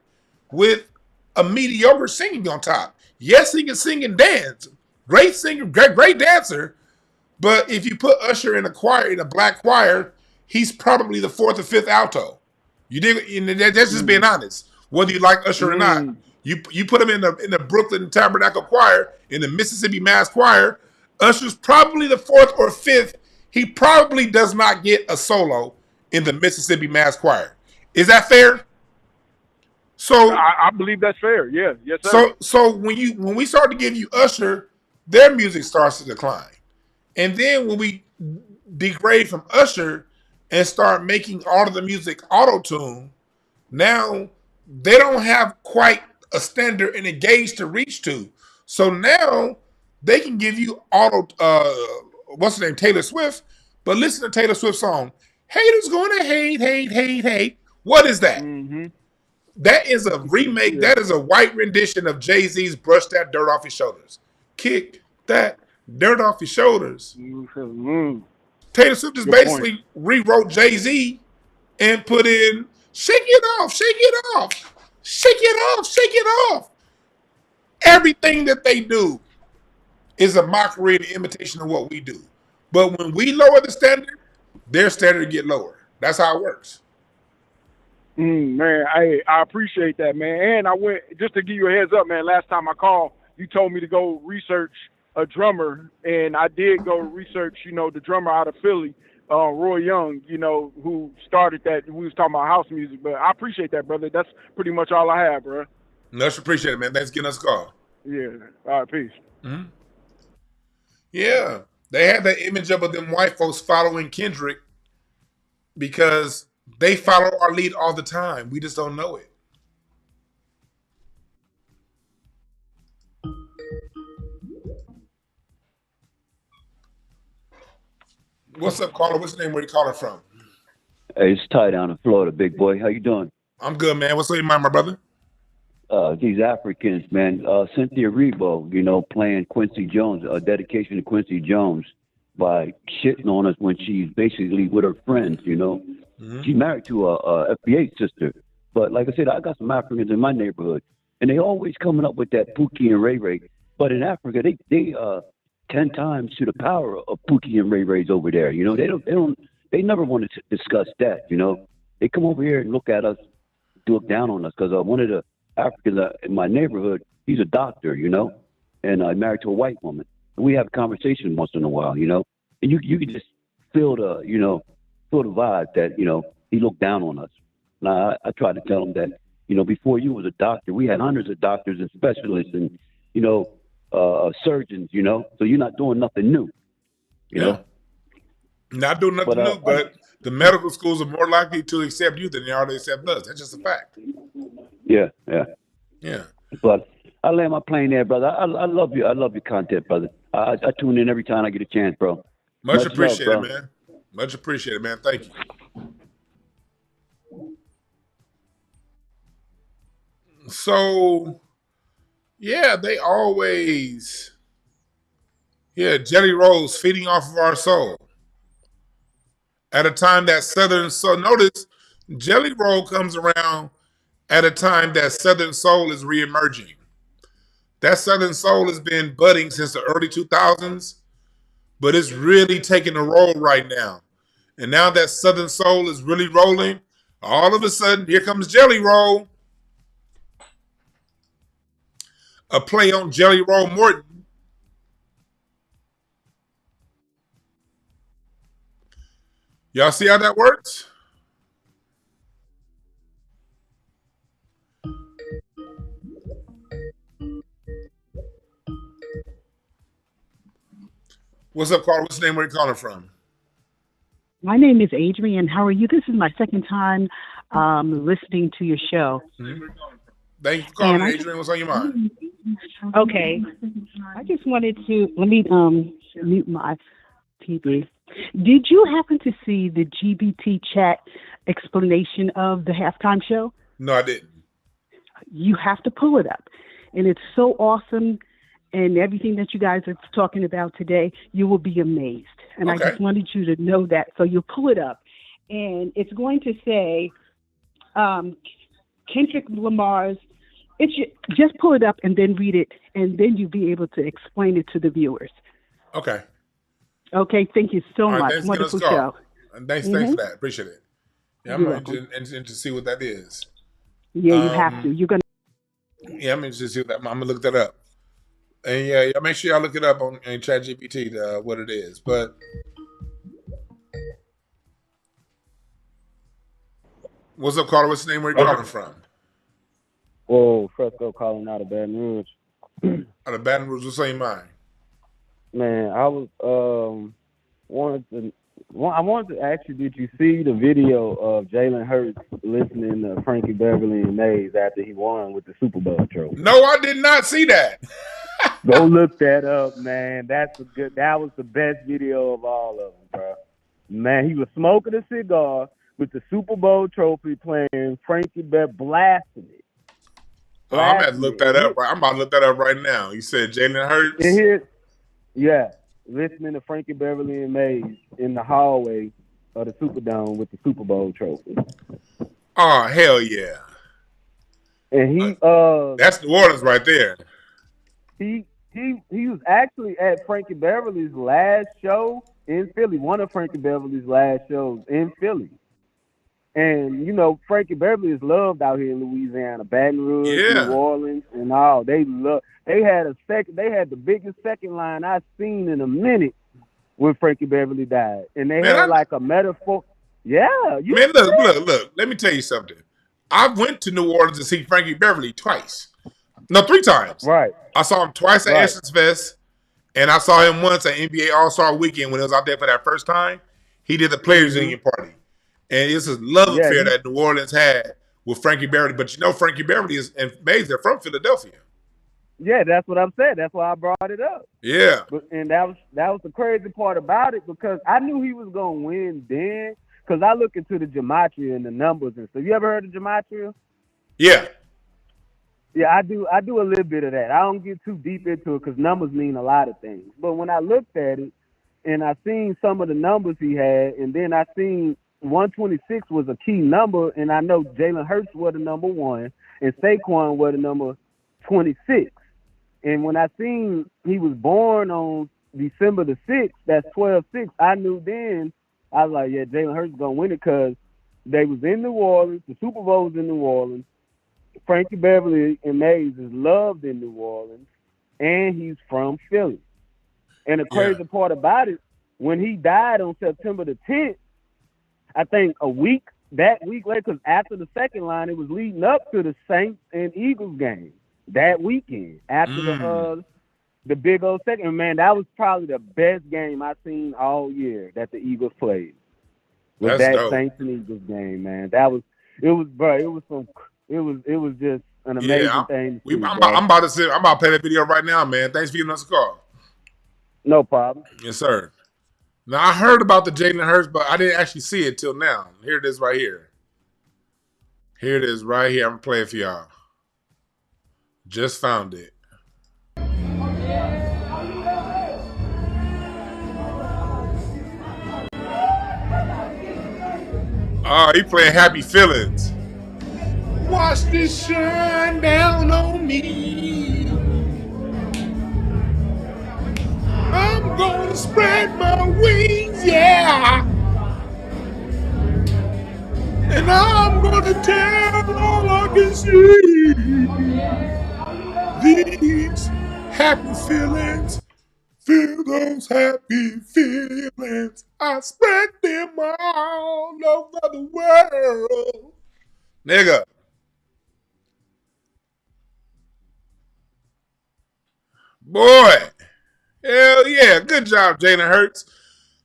with a mediocre singing on top. Yes, he can sing and dance. Great singer, great dancer. But if you put Usher in a choir, in a black choir, he's probably the fourth or fifth alto. You dig? That's just being honest. Whether you like Usher or not, you put him in the Brooklyn Tabernacle Choir, in the Mississippi Mass Choir. Usher's probably the fourth or fifth. He probably does not get a solo in the Mississippi Mass Choir. Is that fair? So I believe that's fair. Yeah, yes, sir. So when we start to give you Usher, their music starts to decline, and then when we degrade from Usher and start making all of the music auto-tune, now they don't have quite a standard and a gauge to reach to. So now they can give you what's her name, Taylor Swift, but listen to Taylor Swift's song, Haters Gonna Hate. What is that? That is a remake. That is a white rendition of Jay-Z's Brush That Dirt Off Your Shoulders. Kick that dirt off your shoulders. Taylor Swift just basically rewrote Jay-Z and put in shake it off, shake it off, shake it off, shake it off. Everything that they do is a mockery and imitation of what we do. But when we lower the standard, their standard get lower. That's how it works. Man, I appreciate that, man. And I went, just to give you a heads up, man, last time I called, you told me to go research a drummer, and I did go research, the drummer out of Philly, Roy Young, who started that. We was talking about house music, but I appreciate that, brother. That's pretty much all I have, bro. Much appreciate it, man. Thanks for getting us a call. Yeah. All right, peace. Yeah. They had that image of them white folks following Kendrick because they follow our lead all the time. We just don't know it. What's up, caller? What's the name? Where you calling from? Hey, it's Ty down in Florida, big boy. How you doing? I'm good, man. What's on your mind, my brother? These Africans, man. Cynthia Erivo, playing Quincy Jones, a dedication to Quincy Jones by shitting on us when she's basically with her friends, She's married to a FBA sister. But like I said, I got some Africans in my neighborhood, and they always coming up with that Pookie and Ray Ray. But in Africa, they 10 times to the power of Pookie and Ray Rays over there. They never want to discuss that. They come over here and look at us, look down on us, because one of the Africans in my neighborhood, he's a doctor, and married to a white woman. And we have a conversation once in a while, and you can just feel the vibe that, he looked down on us. Now, I try to tell him that, before you was a doctor, we had hundreds of doctors and specialists and, surgeons, so you're not doing nothing new, know? Not doing nothing new, but the medical schools are more likely to accept you than they are to accept us. That's just a fact. Yeah. But I land my plane there, brother. I love you. I love your content, brother. I tune in every time I get a chance, bro. Much appreciated, man. Much appreciated, man. Thank you. So, they always, Jelly Rolls feeding off of our soul. At a time that Southern Soul, notice Jelly Roll comes around at a time that Southern Soul is reemerging. That Southern Soul has been budding since the early 2000s, but it's really taking a roll right now. And now that Southern Soul is really rolling, all of a sudden, here comes Jelly Roll. A play on Jelly Roll Morton. Y'all see how that works? What's up, Carl? What's the name? Where you calling from? My name is Adrian. How are you? This is my second time listening to your show. Mm-hmm. Thank you for calling, Adrian. What's on your mind? Okay. I just wanted to, let me mute my TV. Did you happen to see the GBT chat explanation of the halftime show? No, I didn't. You have to pull it up. And it's so awesome. And everything that you guys are talking about today, you will be amazed. And I just wanted you to know that. So you'll pull it up. And it's going to say Kendrick Lamar's, just pull it up and then read it. And then you'll be able to explain it to the viewers. Okay. Okay. Thank you so much. Wonderful show. And thanks for that. Appreciate it. Yeah, I'm interested to see what that is. Yeah, you have to. You're going to. Yeah, I'm interested to see what that. I'm going to look that up. And yeah, make sure y'all look it up on ChatGPT, what it is. But what's up, Carter? What's the name? Where you calling from? Whoa, Fresco calling out of Baton Rouge. Out of Baton Rouge, what's on your mind? Man, I was I wanted to ask you, did you see the video of Jalen Hurts listening to Frankie Beverly and Mays after he won with the Super Bowl trophy? No, I did not see that. Go look that up, man. That was the best video of all of them, bro. Man, he was smoking a cigar with the Super Bowl trophy, playing Frankie Beverly, blasting it. I'm about to look that up. I'm about to look that up right now. You said Jalen Hurts? Yeah, listening to Frankie Beverly and Mays in the hallway of the Superdome with the Super Bowl trophy. Oh, hell yeah. And he that's New Orleans right there. He was actually at Frankie Beverly's last show in Philly, one of Frankie Beverly's last shows in Philly. And, you know, Frankie Beverly is loved out here in Louisiana, Baton Rouge, New Orleans, and all. They had the biggest second line I've seen in a minute when Frankie Beverly died. And they had like a metaphor. Yeah. Look. Let me tell you something. I went to New Orleans to see Frankie Beverly twice. No, 3 times. Right. I saw him twice at Essence Fest, and I saw him once at NBA All-Star Weekend when he was out there for that first time. He did the Players Union party. And it's a love affair that New Orleans had with Frankie Beverly. But you know, Frankie Beverly and Mays, they're from Philadelphia. Yeah, that's what I'm saying. That's why I brought it up. Yeah. And that was the crazy part about it, because I knew he was going to win then, because I look into the gematria and the numbers and stuff. You ever heard of gematria? Yeah. Yeah, I do a little bit of that. I don't get too deep into it because numbers mean a lot of things. But when I looked at it and I seen some of the numbers he had, and then I seen 126 was a key number, and I know Jalen Hurts was the number 1, and Saquon was the number 26. And when I seen he was born on December the 6th, that's 12/6, I knew then, I was like, yeah, Jalen Hurts is going to win it, because they was in New Orleans, the Super Bowl was in New Orleans, Frankie Beverly and Mays is loved in New Orleans, and he's from Philly. And the crazy part about it, when he died on September the 10th, I think that week later, because after the second line, it was leading up to the Saints and Eagles game that weekend. After the big old second, and man, that was probably the best game I've seen all year that the Eagles played. Was that dope. Saints and Eagles game, man. It was just an amazing thing. I'm about to play that video right now, man. Thanks for giving us a call. No problem. Yes, sir. Now, I heard about the Jalen Hurts, but I didn't actually see it till now. Here it is right here. Here it is right here. I'm going to play it for y'all. Just found it. Oh, he playing Happy Feelings. Watch this shine down on me. I'm gonna gonna spread my wings, yeah. And I'm gonna tell all I can see. These happy feelings, feel those happy feelings. I spread them all over the world. Nigga. Boy. Hell yeah. Good job, Jalen Hurts.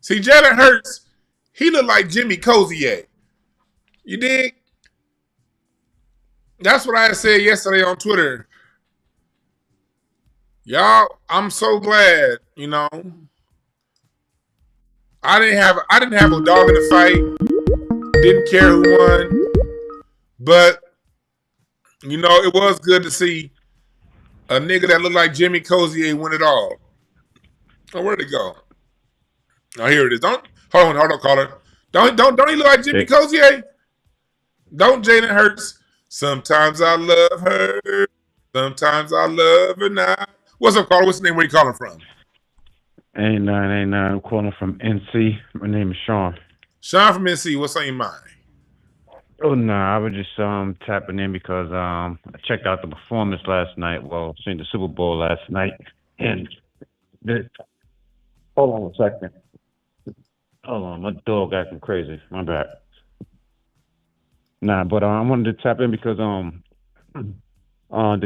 See, Jalen Hurts, he look like Jimmy Cozier. You dig? That's what I said yesterday on Twitter. Y'all, I'm so glad, you know. I didn't have a dog in the fight. Didn't care who won. But, you know, it was good to see a nigga that looked like Jimmy Cozier win it all. Oh, where'd it go? Oh, here it is. Hold on, caller. Don't he look like Jimmy Cozier? Don't Jalen Hurts? Sometimes I love her. Sometimes I love her not. What's up, caller? What's the name? Where you calling from? Ain't none. I'm calling from NC. My name is Sean. Sean from NC. What's on your mind? Oh no, I was just tapping in because I checked out the performance last night. Well, seen the Super Bowl last night, and hold on a second. Hold on, my dog acting crazy. My bad. Nah, but I wanted to tap in because the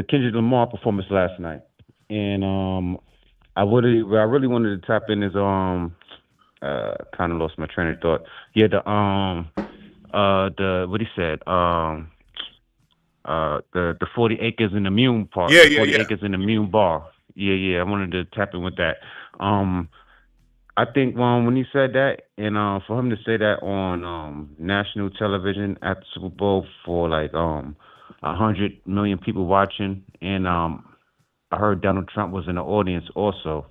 Kendrick Lamar performance last night, and I really wanted to tap in is kind of lost my train of thought. Yeah, the what he said, the 40 acres in the Mune part. Yeah, 40 acres in the Mune bar. Yeah. I wanted to tap in with that. I think when he said that, and for him to say that on national television at the Super Bowl for like 100 million people watching, and I heard Donald Trump was in the audience also.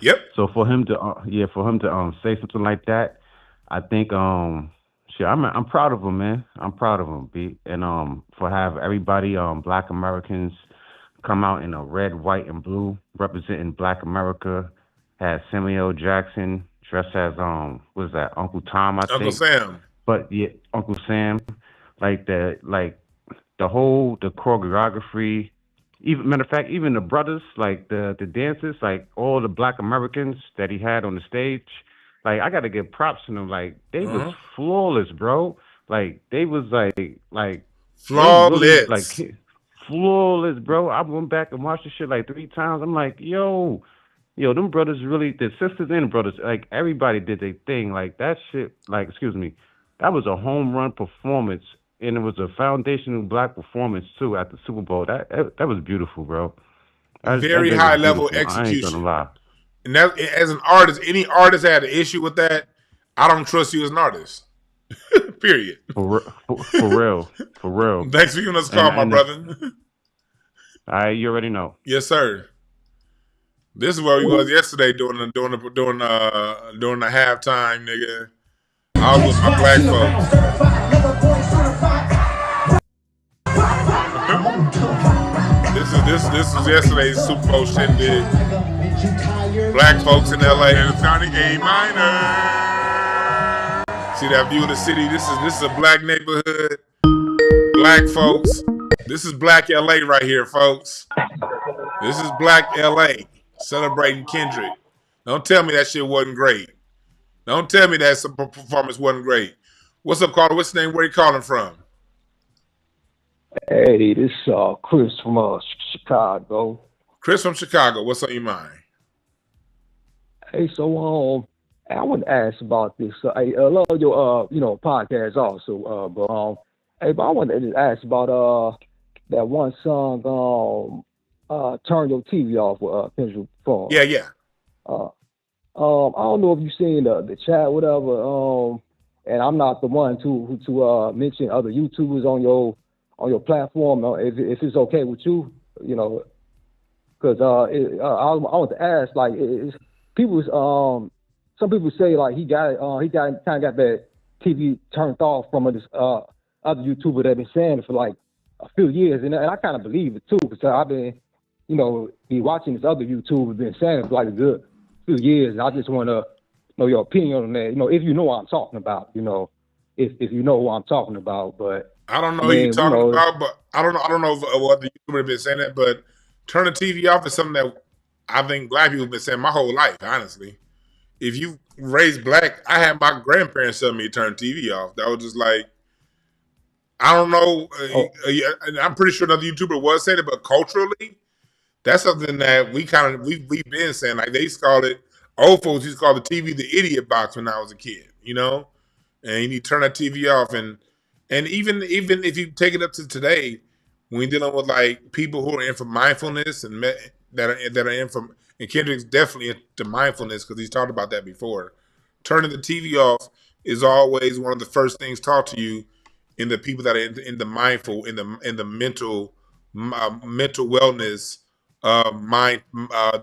Yep. So for him to say something like that, I think I'm proud of him, man. I'm proud of him, B. And for have everybody Black Americans come out in a red, white, and blue representing Black America. Had Samuel Jackson dressed as what is that, Uncle Tom, I think. Uncle Sam. But yeah, Uncle Sam. The choreography. Even matter of fact, even the brothers, like the dancers, like all the Black Americans that he had on the stage, like I gotta give props to them. Like they was flawless, bro. Like they was like flawless, really, flawless, bro. I went back and watched the shit like 3 times. I'm like, yo, them brothers really, the sisters and the brothers, like everybody did their thing. Like that shit, like excuse me, that was a home run performance. And it was a foundational Black performance too at the Super Bowl. That was beautiful, bro. Very high level execution. I ain't gonna lie. And that, as an artist, any artist that had an issue with that, I don't trust you as an artist. Period. For real. Thanks for giving us a call, my brother. You already know. Yes, sir. This is where we was yesterday during the halftime, nigga. I was with my Black folks. This was yesterday's Super Bowl shindig. Black folks in LA and it's county A minor. See that view of the city? This is a Black neighborhood. Black folks. This is Black LA right here, folks. This is Black LA celebrating Kendrick. Don't tell me that shit wasn't great. Don't tell me that performance wasn't great. What's up, caller? What's your name? Where you calling from? Hey, this is Chris from Chicago. Chris from Chicago. What's on your mind? Hey, so I want to ask about this. I love your podcast also. But I wanted to just ask about that one song, "Turn Your TV Off" with Kendrick Lamar. Yeah. I don't know if you've seen the chat, whatever. And I'm not the one to mention other YouTubers on your platform, if it's okay with you, because I want to ask, like, some people say like he kind of got that TV turned off from this other YouTuber that been saying it for like a few years, and I kind of believe it too, because I've been, be watching this other YouTuber been saying it for like a good few years, and I just want to know your opinion on that. You know, if you know what I'm talking about. You know, if you know what I'm talking about. But I don't know I who you're mean, you talking know, about, but I don't know what the YouTuber have been saying that, but turn the TV off is something that I think black people have been saying my whole life, honestly. If you raised black, I had my grandparents tell me to turn TV off. That was just like, I don't know. I'm pretty sure another YouTuber was saying it, but culturally, that's something that we've been saying. Like they used to call it, old folks used to call the TV the idiot box when I was a kid, you know? And you need to turn that TV off. And even if you take it up to today, when you're dealing with like people who are in for mindfulness and that are in from, and Kendrick's definitely into mindfulness because he's talked about that before. Turning the TV off is always one of the first things taught to you in the people that are in the mindful, in the mental wellness, mind,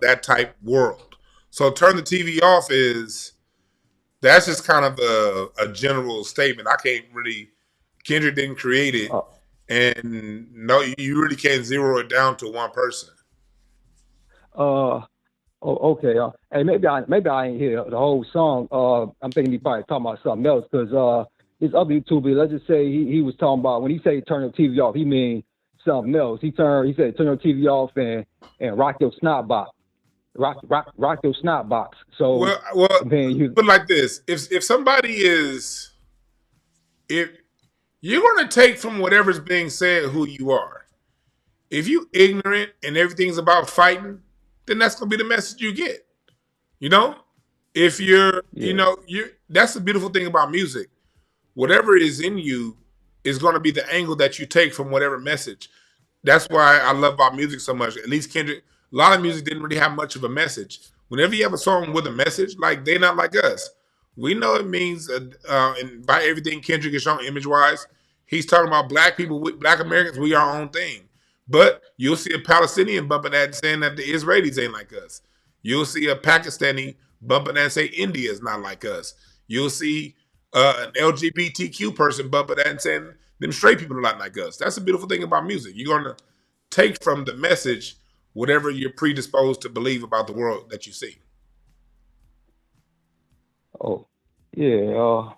that type world. So turn the TV off that's just kind of a general statement. I can't really, Kendrick didn't create it, and no, you really can't zero it down to one person. Okay. Hey, maybe I ain't hear the whole song. I'm thinking he probably talking about something else because this other YouTuber, let's just say he was talking about when he say turn the TV off, he mean something else. He said turn your TV off and rock your snot box. Rock your snot box. So well, man, but like this, if somebody is, if you're going to take from whatever's being said who you are. If you ignorant and everything's about fighting, then that's going to be the message you get. You know, if you're, that's the beautiful thing about music. Whatever is in you is going to be the angle that you take from whatever message. That's why I love our music so much. At least Kendrick, a lot of music didn't really have much of a message. Whenever you have a song with a message, like They Not Like Us, we know it means, and by everything Kendrick is shown image-wise, he's talking about black people, black Americans, we our own thing. But you'll see a Palestinian bumping that saying that the Israelis ain't like us. You'll see a Pakistani bumping that and say India is not like us. You'll see an LGBTQ person bumping that and saying them straight people are not like us. That's the beautiful thing about music. You're going to take from the message whatever you're predisposed to believe about the world that you see. Oh, yeah.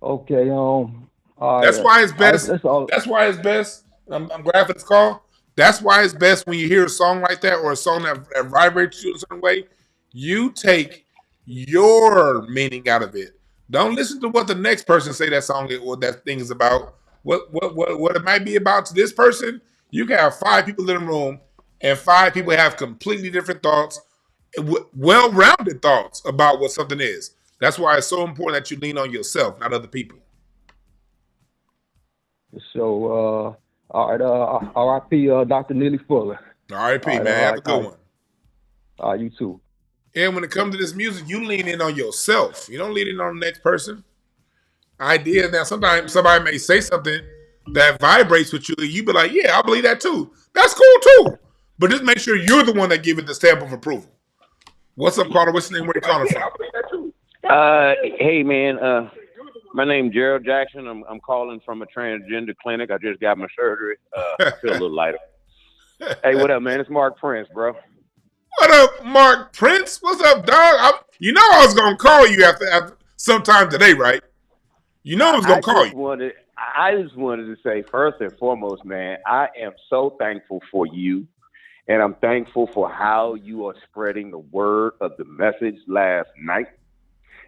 Okay. That's why it's best. That's why it's best. I'm glad for this call. That's why it's best when you hear a song like that or a song that vibrates you a certain way. You take your meaning out of it. Don't listen to what the next person say that song or that thing is about. What it might be about to this person. You can have 5 people in the room, and 5 people have completely different thoughts, well-rounded thoughts about what something is. That's why it's so important that you lean on yourself, not other people. So, all right, R.I.P. Dr. Neely Fuller. R.I.P. Right, man, have a good one. You too. And when it comes to this music, you lean in on yourself. You don't lean in on the next person. Ideas. Now, sometimes somebody may say something that vibrates with you, and you be like, yeah, I believe that too. That's cool too. But just make sure you're the one that give it the stamp of approval. What's up, Carter? What's your name? Where you calling from? Hey, man. My name's Gerald Jackson. I'm calling from a transgender clinic. I just got my surgery. I feel a little lighter. Hey, what up, man? It's Mark Prince, bro. What up, Mark Prince? What's up, dog? You know I was going to call you after sometime today, right? You know I was going to call you. I just wanted to say, first and foremost, man, I am so thankful for you. And I'm thankful for how you are spreading the word of the message last night.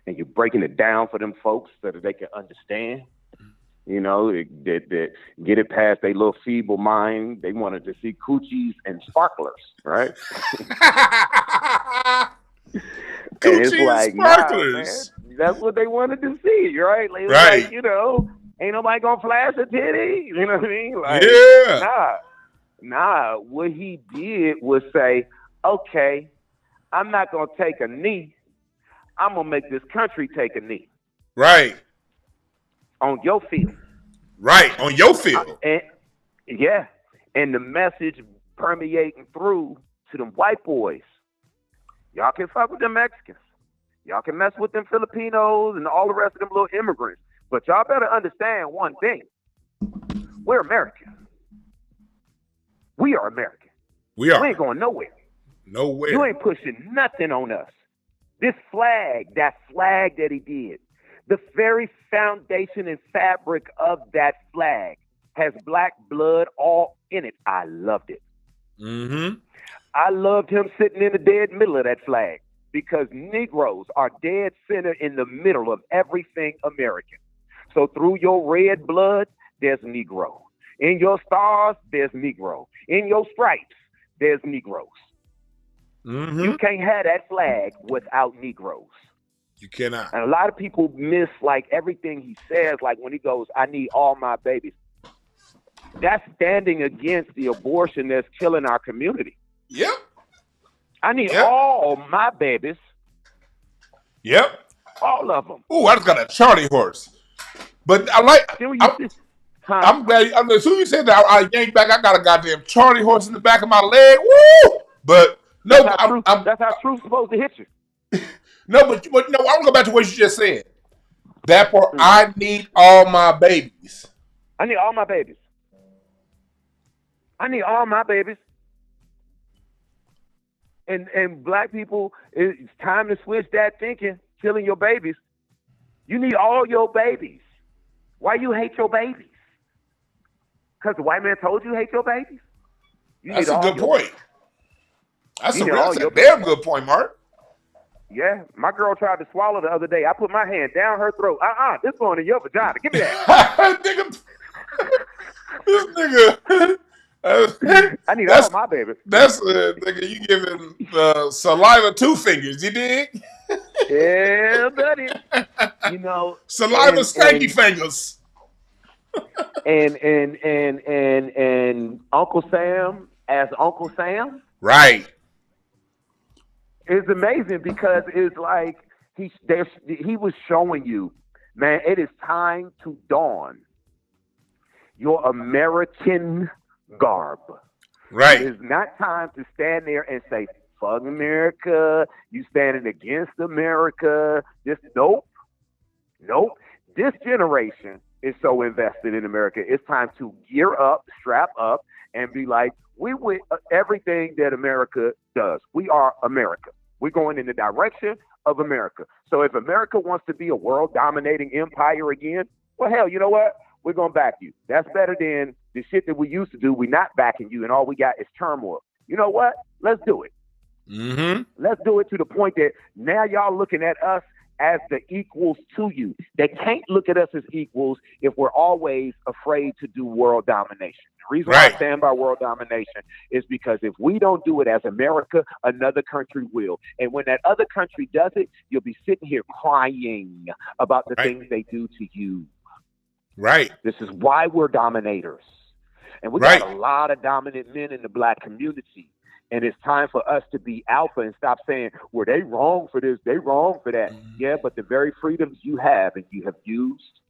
And you're breaking it down for them folks so that they can understand. You know, that get it past their little feeble mind. They wanted to see coochies and sparklers, right? Coochies and like, sparklers. Nah, man, that's what they wanted to see, right? Right. Like, you know, ain't nobody gonna flash a titty. You know what I mean? Like, yeah. Nah. What he did was say, okay, I'm not gonna take a knee. I'm gonna make this country take a knee. Right. On your field. Right, on your field. And the message permeating through to them white boys. Y'all can fuck with them Mexicans. Y'all can mess with them Filipinos and all the rest of them little immigrants. But y'all better understand one thing. We're American. We are American. We are. We ain't going nowhere. Nowhere. You ain't pushing nothing on us. This flag, that he did, the very foundation and fabric of that flag has black blood all in it. I loved it. Mm-hmm. I loved him sitting in the dead middle of that flag because Negroes are dead center in the middle of everything American. So through your red blood, there's Negro. In your stars, there's Negro. In your stripes, there's Negroes. Mm-hmm. You can't have that flag without Negroes. You cannot. And a lot of people miss like everything he says, like when he goes, I need all my babies. That's standing against the abortion that's killing our community. Yep. I need all my babies. Yep. All of them. Ooh, I just got a Charlie horse. But I like. I'm glad. As soon as you said that, I yanked back. I got a goddamn Charlie horse in the back of my leg. Woo! But no, that's how truth's supposed to hit you. No, but no, I want to go back to what you just said. That part, I need all my babies. I need all my babies. I need all my babies. And black people, it's time to switch that thinking, killing your babies. You need all your babies. Why you hate your babies? Because the white man told you hate your babies? That's a good point. That's a damn good point, Mark. Yeah, my girl tried to swallow the other day. I put my hand down her throat. This going in your vagina. Give me that. This nigga. I need all my babies. That's nigga. You giving saliva 2 fingers. You dig? Yeah, buddy. You know, saliva stanky fingers. and Uncle Sam as Uncle Sam. Right. It's amazing because it's like he was showing you, man, it is time to don your American garb. Right. It is not time to stand there and say, fuck America, you standing against America. Nope. This generation is so invested in America. It's time to gear up, strap up, and be like, we with everything that America does. We are America. We're going in the direction of America. So if America wants to be a world dominating empire again, well, hell, you know what? We're going to back you. That's better than the shit that we used to do. We're not backing you, and all we got is turmoil. You know what? Let's do it. Mm-hmm. Let's do it to the point that now y'all looking at us as the equals to you. They can't look at us as equals if we're always afraid to do world domination. The reason why I stand by world domination is because if we don't do it as America, another country will. And when that other country does it, you'll be sitting here crying about the things they do to you. Right. This is why we're dominators. And we got a lot of dominant men in the black community. And it's time for us to be alpha and stop saying, well, they wrong for this, they wrong for that. Mm-hmm. Yeah, but the very freedoms you have and you have used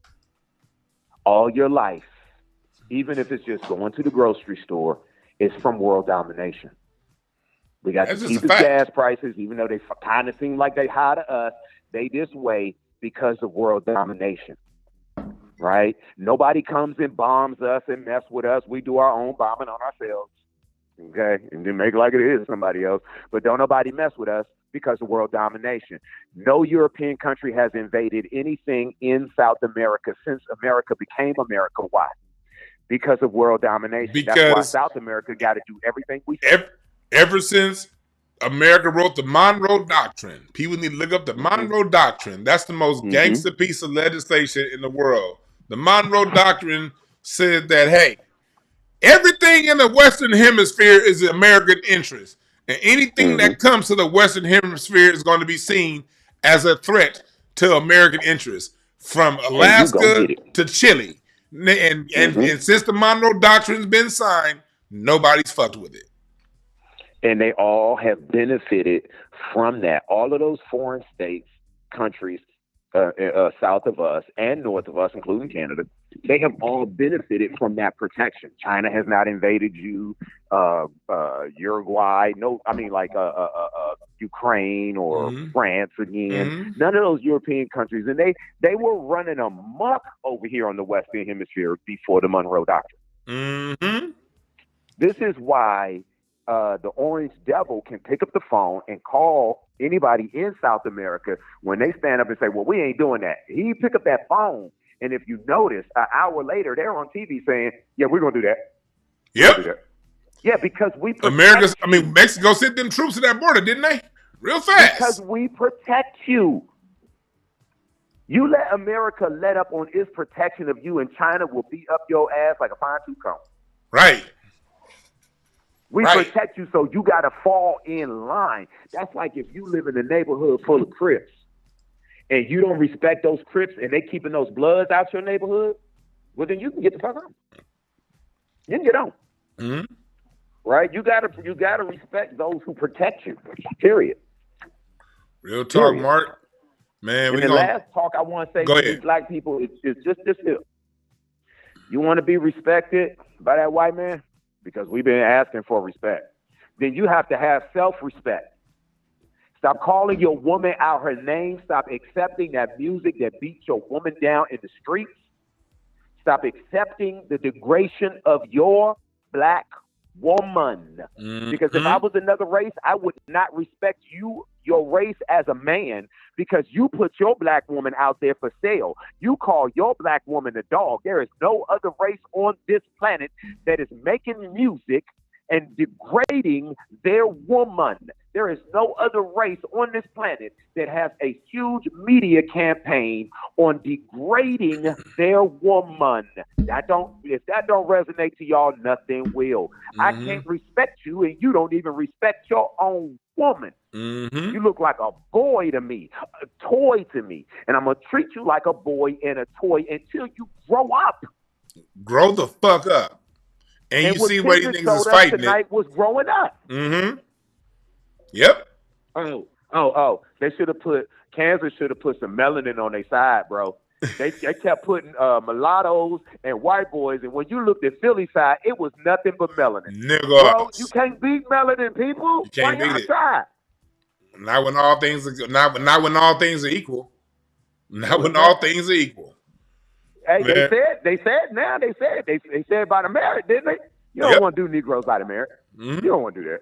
all your life, even if it's just going to the grocery store, is from world domination. We got to keep the gas prices, even though they kind of seem like they high to us, they this way because of world domination. Right? Nobody comes and bombs us and mess with us. We do our own bombing on ourselves. Okay, and then make it like it is somebody else. But don't nobody mess with us because of world domination. No European country has invaded anything in South America since America became America. Why? Because of world domination. That's why South America got to do everything we say. Ever since America wrote the Monroe Doctrine, people need to look up the Monroe Doctrine. That's the most gangster piece of legislation in the world. The Monroe Doctrine said that, hey, everything in the Western Hemisphere is American interest. And anything that comes to the Western Hemisphere is going to be seen as a threat to American interests, from Alaska to Chile. And since the Monroe Doctrine's been signed, nobody's fucked with it. And they all have benefited from that. All of those foreign states, countries, south of us and north of us, including Canada, they have all benefited from that protection. China has not invaded you. Uruguay, Ukraine or France again. None of those European countries, and they were running amok over here on the Western Hemisphere before the Monroe Doctrine. This is why the Orange Devil can pick up the phone and call anybody in South America when they stand up and say, well, we ain't doing that. He pick up that phone, and if you notice, an hour later, they're on TV saying, yeah, we're going to do that. Yep. Yeah, because we Mexico sent them troops to that border, didn't they? Real fast. Because we protect you. You let America let up on its protection of you, and China will beat up your ass like a fine-tooth comb. Right. We protect you, so you got to fall in line. That's like if you live in a neighborhood full of Crips, and you don't respect those Crips, and they keeping those Bloods out your neighborhood, well, then you can get the fuck on. You can get on. Mm-hmm. Right? You gotta respect those who protect you. Period. Real talk, Mark. Man, and the last talk I want to say to these black people is just this here. You want to be respected by that white man? Because we've been asking for respect. Then you have to have self-respect. Stop calling your woman out her name. Stop accepting that music that beats your woman down in the streets. Stop accepting the degradation of your black woman. Mm-hmm. Because if I was another race, I would not respect you, your race, as a man, because you put your black woman out there for sale. You call your black woman a dog. There is no other race on this planet that is making music and degrading their woman. There is no other race on this planet that has a huge media campaign on degrading their woman. If that don't resonate to y'all, nothing will. Mm-hmm. I can't respect you, and you don't even respect your own woman. Mm-hmm. You look like a boy to me, a toy to me, and I'm going to treat you like a boy and a toy until you grow up. Grow the fuck up. And you see where these niggas is fighting tonight was growing up. Mm-hmm. Yep. They should have Kansas should have put some melanin on their side, bro. They kept putting mulattoes and white boys, and when you looked at Philly side, it was nothing but melanin. Nigga. Bro, you can't beat melanin, people. You can't beat it. Try? Not when all things are not when all things are equal. Not when all things are equal. Hey, they said by the merit, didn't they? You don't want to do Negroes by the merit. Mm-hmm. You don't want to do that.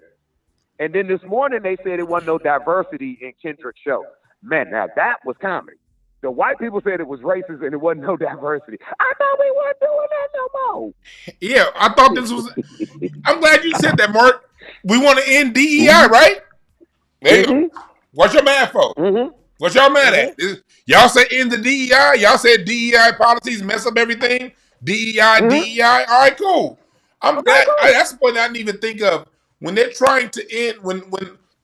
And then this morning they said it wasn't no diversity in Kendrick's show. Man, now that was comedy. The white people said it was racist and it wasn't no diversity. I thought we weren't doing that no more. Yeah, I thought this was. I'm glad you said that, Mark. We want to end DEI, mm-hmm. right? There you go. What's your mad for? Mm-hmm. What y'all mad at? Y'all say end the DEI? Y'all said DEI policies mess up everything? DEI, DEI? All right, cool. I'm glad. That's the point I didn't even think of. When they're trying to end, when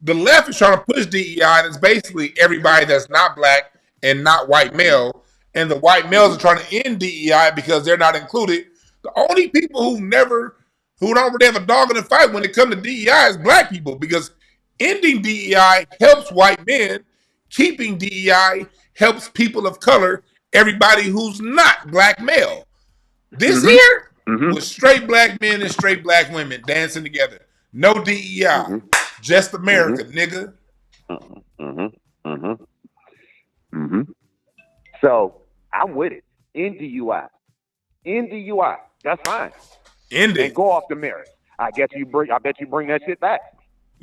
the left is trying to push DEI, and it's basically everybody that's not black and not white male, and the white males are trying to end DEI because they're not included. The only people who don't really have a dog in the fight when it comes to DEI is black people, because ending DEI helps white men. Keeping DEI helps people of color, everybody who's not black male. This here was straight black men and straight black women dancing together. No DEI, just America, nigga. So I'm with it. End DUI. That's fine. End it. And go off the merit. I bet you bring that shit back.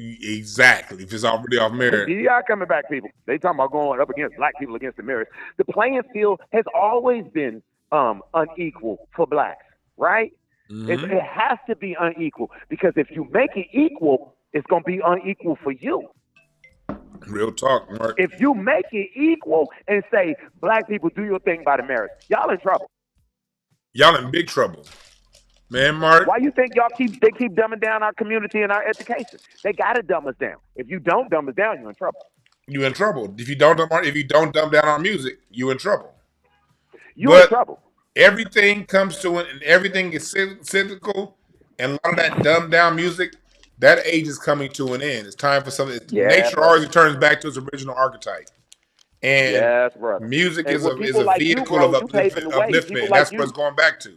Exactly. If it's already off merit. DEI coming back, people. They talking about going up against black people against the merit. The playing field has always been unequal for blacks, right? Mm-hmm. It has to be unequal, because if you make it equal, it's going to be unequal for you. Real talk, Mark. If you make it equal and say, black people, do your thing by the merit, y'all in trouble. Y'all in big trouble. Man, Mark. Why you think they keep dumbing down our community and our education? They gotta dumb us down. If you don't dumb us down, you're in trouble. You're in trouble. If you don't dumb down our music, you're in trouble. You're in trouble. Everything comes to it, and everything is cyclical, and a lot of that dumbed down music, that age is coming to an end. It's time for something. Nature always returns back to its original archetype. And music is a vehicle of upliftment. And that's what it's going back to.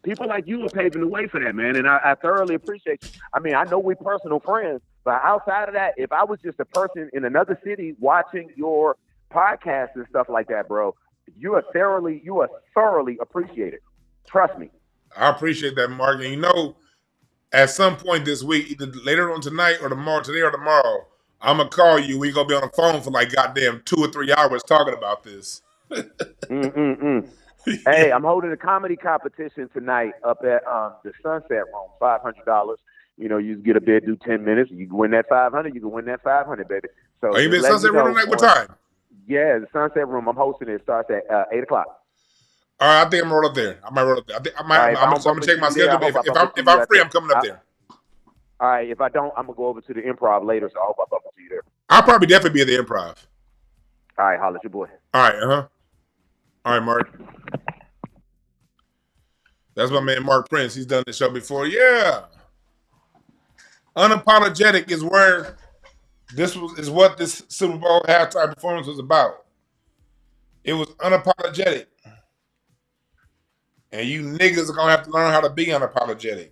People like you are paving the way for that, man, and I thoroughly appreciate you. I mean, I know we're personal friends, but outside of that, if I was just a person in another city watching your podcast and stuff like that, bro, you are thoroughly appreciated. Trust me. I appreciate that, Mark. And at some point this week, either later on tonight or today or tomorrow, I'm gonna call you. We gonna be on the phone for like goddamn 2 or 3 hours talking about this. Hey, I'm holding a comedy competition tonight up at the Sunset Room. $500. You know, you get up there, do 10 minutes. You can win that 500. You can win that 500, baby. So are you in Sunset Room tonight? What time? Yeah, the Sunset Room. I'm hosting it. It starts at 8 o'clock. All right, I think I'm gonna roll up there. I might roll up there. I'm gonna check my schedule. If I'm free, I'm coming up there. All right, if I don't, I'm gonna go over to the Improv later. So I hope I bump into you there. I'll probably definitely be at the Improv. All right, holla at your boy. All right, all right, Mark. That's my man, Mark Prince. He's done the show before. Yeah. Unapologetic is where is what this Super Bowl halftime performance was about. It was unapologetic. And you niggas are gonna have to learn how to be unapologetic.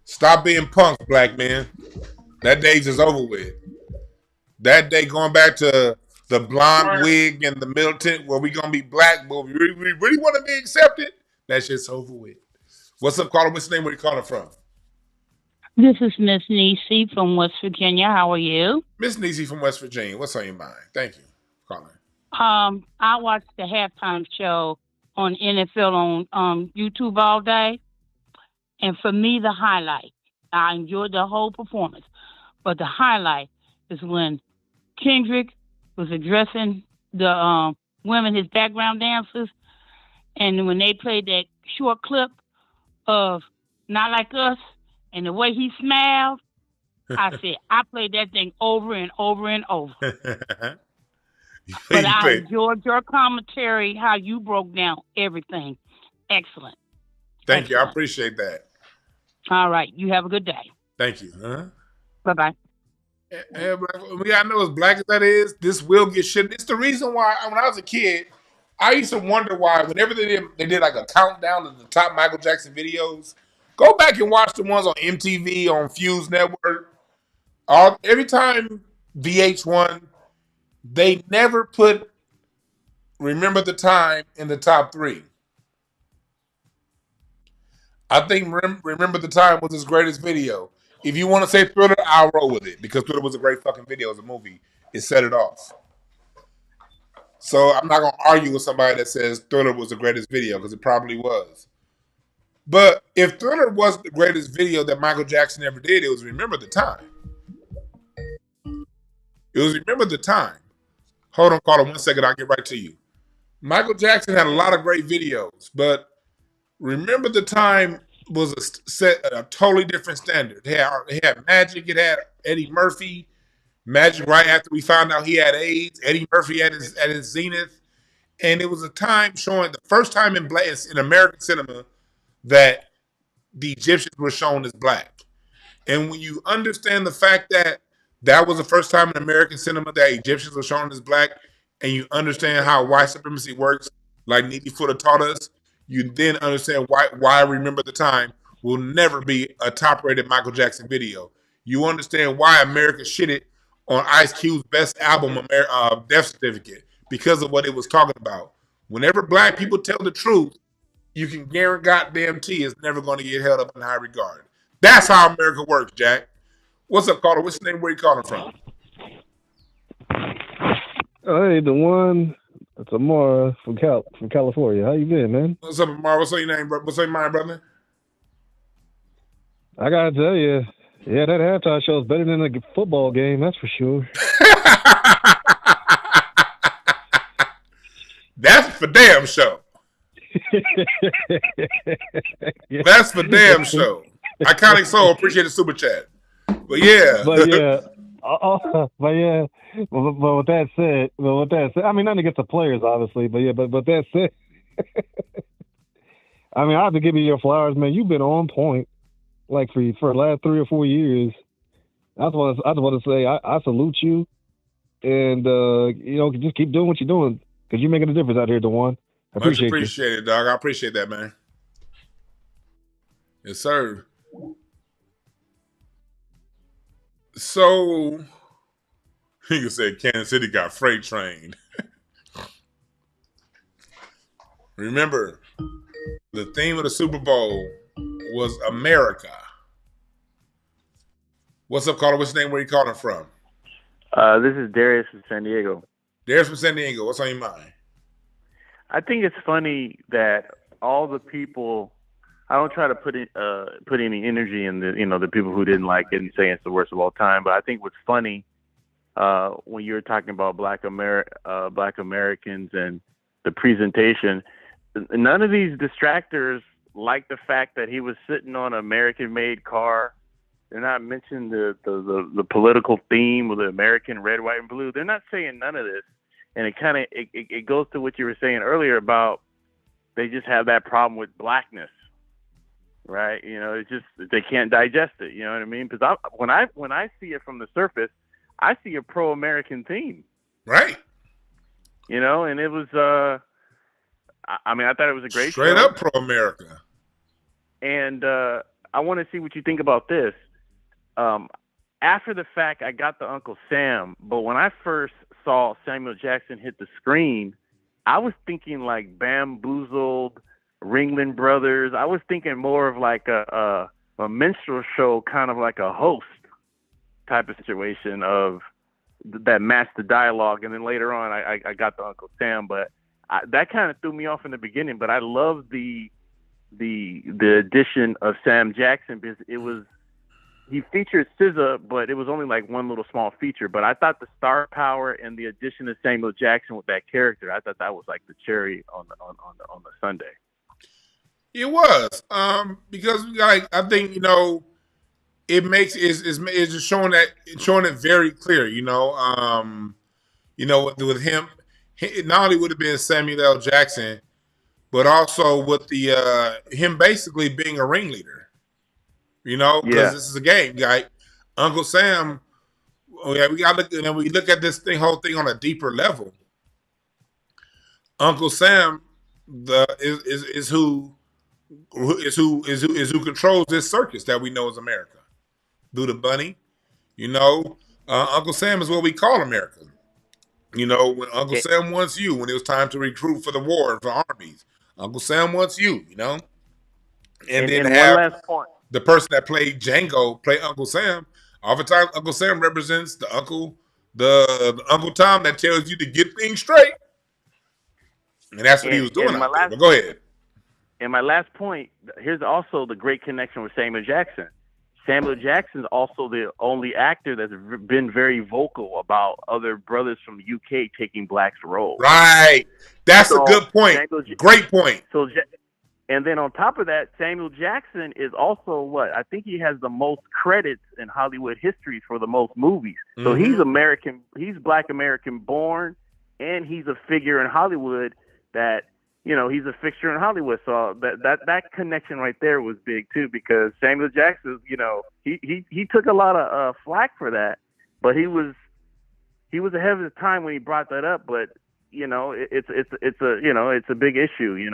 Stop being punks, black men. That day's is over with. That day going back to the blonde wig and the militant where we gonna be black, but we really want to be accepted. That shit's over with. What's up, caller? What's the name? Where you calling from? This is Miss Nisi from West Virginia. How are you? Miss Nisi from West Virginia. What's on your mind? Thank you for calling. I watched the halftime show on NFL on YouTube all day. And for me, the highlight, I enjoyed the whole performance, but the highlight is when Kendrick was addressing the women, his background dancers, and when they played that short clip of Not Like Us, and the way he smiled, I said, I played that thing over and over and over. But I enjoyed your commentary, how you broke down everything. Excellent. Thank you. I appreciate that. All right. You have a good day. Thank you. Bye-bye. I know as black as that is, this will get shit. It's the reason why when I was a kid, I used to wonder why whenever they did like a countdown of the top Michael Jackson videos, go back and watch the ones on MTV, on Fuse Network. Every time VH1, they never put Remember the Time in the top 3. I think Remember the Time was his greatest video. If you want to say Thriller, I'll roll with it because Thriller was a great fucking video as a movie. It set it off. So I'm not going to argue with somebody that says Thriller was the greatest video because it probably was. But if Thriller was the greatest video that Michael Jackson ever did, it was Remember the Time. It was Remember the Time. Hold on, caller, 1 second. I'll get right to you. Michael Jackson had a lot of great videos, but Remember the Time was a totally different standard. It had Magic. It had Eddie Murphy. Magic right after we found out he had AIDS. Eddie Murphy at his zenith. And it was a time showing the first time in American cinema that the Egyptians were shown as black. And when you understand the fact that that was the first time in American cinema that Egyptians were shown as black, and you understand how white supremacy works, like Needy Footer taught us, you then understand why Remember the Time will never be a top-rated Michael Jackson video. You understand why America shitted on Ice Cube's best album, Death Certificate, because of what it was talking about. Whenever black people tell the truth, you can guarantee it's never going to get held up in high regard. That's how America works, Jack. What's up, caller? What's your name? Where you calling from? Hey, the one. It's Amara from California. How you been, man? What's up, Amara? What's on your name, bro? What's on your mind, brother? I gotta tell you, yeah, that halftime show is better than a football game. That's for sure. That's for damn sure. That's for damn sure. I kind of so appreciate the super chat, but yeah, but with that said, I mean, nothing against the players, obviously, but that said, I mean, I have to give you your flowers, man. You've been on point, like for the last 3 or 4 years. I just want to say I salute you, and just keep doing what you're doing because you're making a difference out here, DeJuan. I appreciate it, dog. I appreciate that, man. Yes, sir. So, you said Kansas City got freight trained. Remember, the theme of the Super Bowl was America. What's up, caller? What's your name? Where you calling from? This is Darius from San Diego. Darius from San Diego. What's on your mind? I think it's funny that all the people. I don't try to put any energy in the people who didn't like it and saying it's the worst of all time. But I think what's funny when you're talking about Black Americans and the presentation, none of these distractors like the fact that he was sitting on an American-made car. They're not mentioning the political theme of the American red, white, and blue. They're not saying none of this, and it goes to what you were saying earlier about they just have that problem with blackness, right? You know, it's just they can't digest it. You know what I mean? Because when I see it from the surface, I see a pro-American theme, right? You know, and it was. I mean, I thought it was a great straight show. up pro-America. And I want to see what you think about this. After the fact, I got the Uncle Sam, but when I first saw Samuel Jackson hit the screen, I was thinking like Bamboozled, Ringling Brothers. I was thinking more of like a minstrel show, kind of like a host type of situation of that matched the dialogue. And then later on, I got the Uncle Sam, but that kind of threw me off in the beginning. But I love the addition of Sam Jackson because he featured SZA, but it was only like one little small feature. But I thought the star power and the addition of Samuel Jackson with that character, I thought that was like the cherry on the Sunday. It was because like I think it makes is just showing it very clear. With him, not only would have been Samuel L. Jackson, but also with the him basically being a ringleader. Because this is a game, guy. Uncle Sam. We got to look, and then we look at this whole thing on a deeper level. Uncle Sam, is who controls this circus that we know as America. Do the bunny, Uncle Sam is what we call America. When Uncle Sam wants you, when it was time to recruit for the war for armies, Uncle Sam wants you, and then have one last point. The person that played Django play Uncle Sam. Oftentimes, Uncle Sam represents the Uncle Tom that tells you to get things straight, and that's what he was doing out there. But go ahead. And my last point, here's also the great connection with Samuel Jackson. Samuel Jackson's also the only actor that's been very vocal about other brothers from the UK taking blacks' roles. Right. That's a good point. Great point. And then on top of that, Samuel Jackson is also I think he has the most credits in Hollywood history for the most movies. Mm-hmm. So he's American, he's Black American born, and he's a figure in Hollywood that, he's a fixture in Hollywood. So that connection right there was big too, because Samuel Jackson, he took a lot of flack for that, but he was ahead of his time when he brought that up. But it's a big issue, in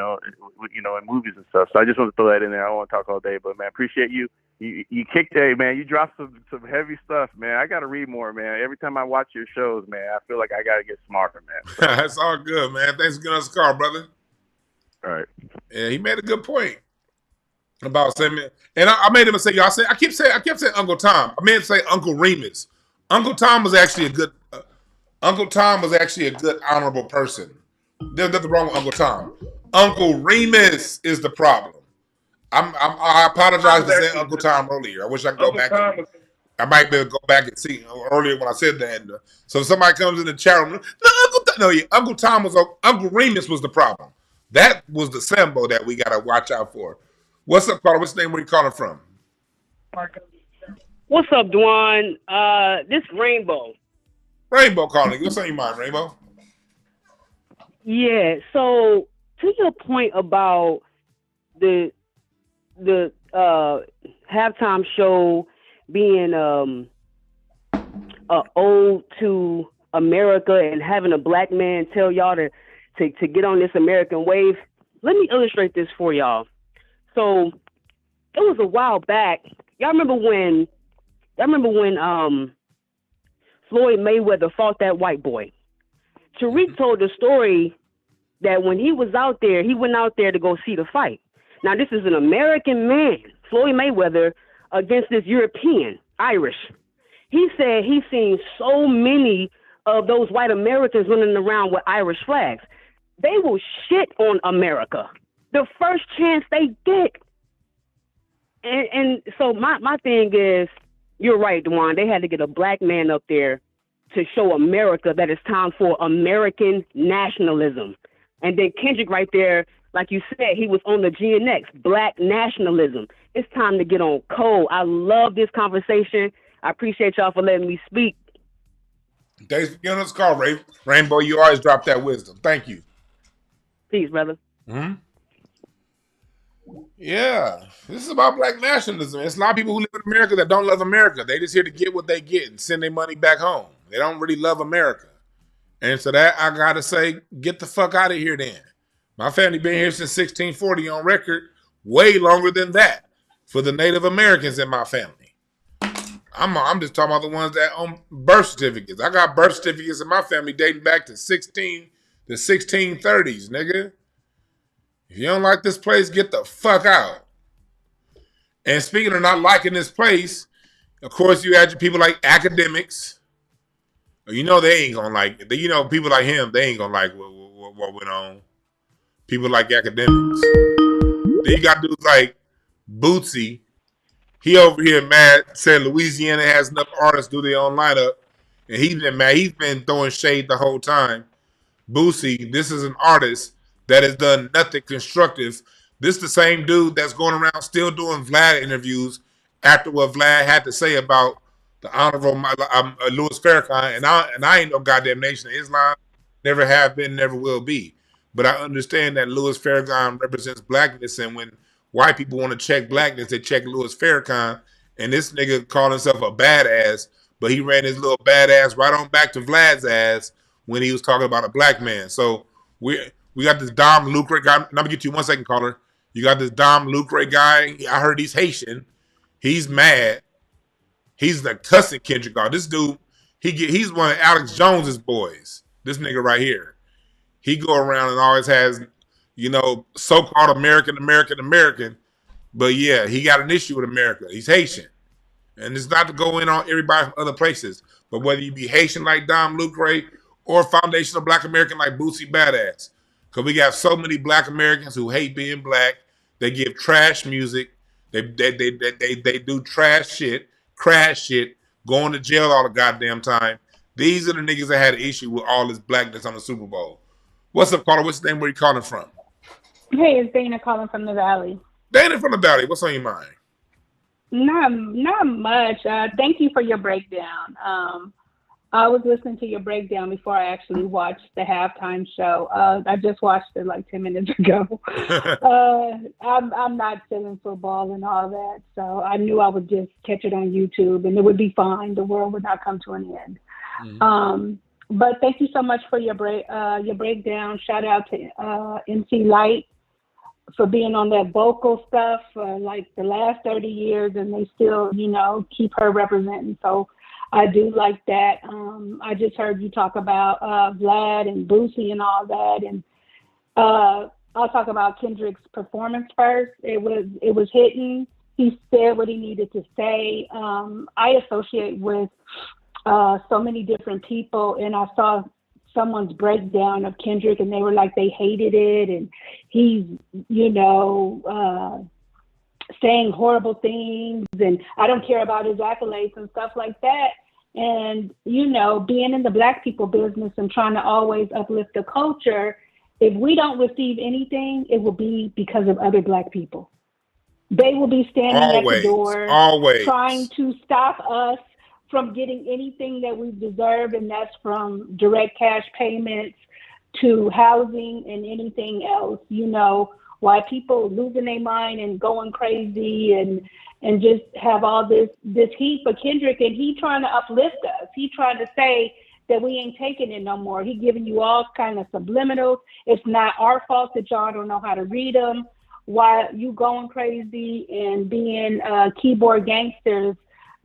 movies and stuff. So I just want to throw that in there. I don't want to talk all day, but man, appreciate you. You kicked it, man. You dropped some heavy stuff, man. I got to read more, man. Every time I watch your shows, man, I feel like I got to get smarter, man. So. That's all good, man. Thanks for giving us a call, brother. All right. Yeah, he made a good point about Samuel. And I made him say, I kept saying Uncle Tom. I meant to say Uncle Remus. Uncle Tom was actually a good honorable person. There's nothing wrong with Uncle Tom. Uncle Remus is the problem. I apologize for saying Uncle Tom earlier. I wish I could go back. I might be able to go back and see earlier when I said that. So if somebody comes in the chat room, Uncle Remus was the problem. That was the symbol that we got to watch out for. What's up, caller? What's the name? Where you calling from? What's up, Dwan? This Rainbow. Rainbow calling. What's on your mind, Rainbow? Yeah. So to your point about the halftime show being a ode to America and having a black man tell y'all to get on this American wave, let me illustrate this for y'all. So it was a while back. Y'all remember when Floyd Mayweather fought that white boy? Tariq told the story that when he was out there, he went out there to go see the fight. Now, this is an American man, Floyd Mayweather, against this European, Irish He said he's seen so many of those white Americans running around with Irish flags. They will shit on America the first chance they get. And so my thing is, you're right, Dwan. They had to get a black man up there to show America that it's time for American nationalism. And then Kendrick right there, like you said, he was on the GNX, Black Nationalism. It's time to get on code. I love this conversation. I appreciate y'all for letting me speak. Thanks for giving us a call, Rainbow. You always drop that wisdom. Thank you. Peace, brother. Mm-hmm. Yeah, this is about black nationalism. It's a lot of people who live in America that don't love America. They just here to get what they get and send their money back home. They don't really love America. And so that I gotta say, get the fuck out of here then. My family been here since 1640 on record, way longer than that for the Native Americans in my family. I'm just talking about the ones that own birth certificates. I got birth certificates in my family dating back to 1630s, nigga. If you don't like this place, get the fuck out. And speaking of not liking this place, of course you had your people like academics. You know they ain't gonna like it. You know people like him, they ain't gonna like what went on. People like academics. Then you got dudes like Bootsy. He over here mad, said Louisiana has enough artists do their own lineup. And he's been mad. He's been throwing shade the whole time. Bootsy, this is an artist that has done nothing constructive. This is the same dude that's going around still doing Vlad interviews after what Vlad had to say about the Honorable Louis Farrakhan. And I ain't no goddamn Nation of Islam. Never have been, never will be. But I understand that Louis Farrakhan represents blackness, and when white people want to check blackness, they check Louis Farrakhan. And this nigga called himself a badass, but he ran his little badass right on back to Vlad's ass when he was talking about a black man. So we got this Dom Lucre guy. Let me get you 1 second, caller. You got this Dom Lucre guy. I heard he's Haitian. He's mad. He's like cussing Kendrick out. This dude, he's one of Alex Jones's boys. This nigga right here. He go around and always has, so-called American. But yeah, he got an issue with America. He's Haitian. And it's not to go in on everybody from other places. But whether you be Haitian like Dom Lucre or foundational black American like Bootsy Badass. Because we got so many black Americans who hate being black. They give trash music. They do trash shit, crash shit, going to jail all the goddamn time. These are the niggas that had an issue with all this blackness on the Super Bowl. What's up, caller? What's the name? Where you calling from? Hey, it's Dana calling from the Valley. Dana from the Valley. What's on your mind? Not much. Thank you for your breakdown. I was listening to your breakdown before I actually watched the halftime show. I just watched it like 10 minutes ago. I'm not feeling football and all that, so I knew I would just catch it on YouTube and it would be fine. The world would not come to an end. Mm-hmm. But thank you so much for your breakdown. Shout out to MC Light for being on that vocal stuff for like the last 30 years, and they still, keep her representing. So I do like that. I just heard you talk about Vlad and Boosie and all that, and I'll talk about Kendrick's performance first. It was hitting. He said what he needed to say. I associate with so many different people, and I saw someone's breakdown of Kendrick, and they were like they hated it, and he's saying horrible things, and I don't care about his accolades and stuff like that. And being in the black people business and trying to always uplift the culture, if we don't receive anything, it will be because of other black people. They will be standing at the door trying to stop us from getting anything that we deserve, and that's from direct cash payments to housing and anything else. Why people losing their mind and going crazy and just have all this heat for Kendrick, and he trying to uplift us. He trying to say that we ain't taking it no more. He giving you all kind of subliminals. It's not our fault that y'all don't know how to read them. Why you going crazy and being keyboard gangsters?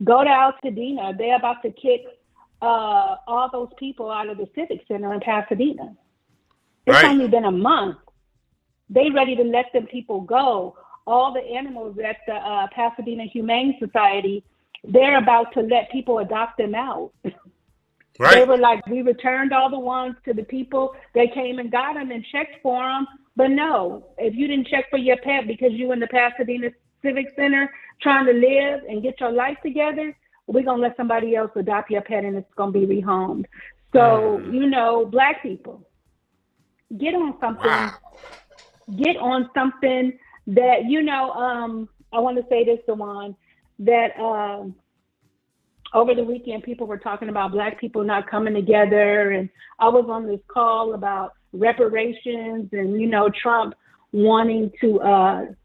Go to Altadena. They're about to kick all those people out of the Civic Center in Pasadena. It's only been a month. They ready to let them people go. All the animals at the Pasadena Humane Society they're about to let people adopt them out. Right. They were like, we returned all the ones to the people. They came and got them and checked for them. But no, if you didn't check for your pet because you in the Pasadena Civic Center trying to live and get your life together, we're going to let somebody else adopt your pet and it's going to be rehomed. So, you know, Black people, get on something. Wow. Get on something that, you know, I want to say this to Juan, that over the weekend, people were talking about Black people not coming together. And I was on this call about reparations and, you know, Trump wanting to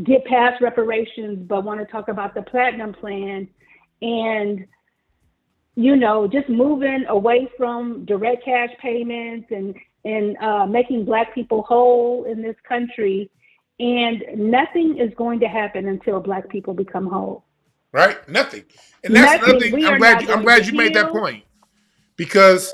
get past reparations, but want to talk about the Platinum Plan and, you know, just moving away from direct cash payments and making Black people whole in this country. And nothing is going to happen until Black people become whole. Right? Nothing. And that's another thing. I'm glad you made that point. Because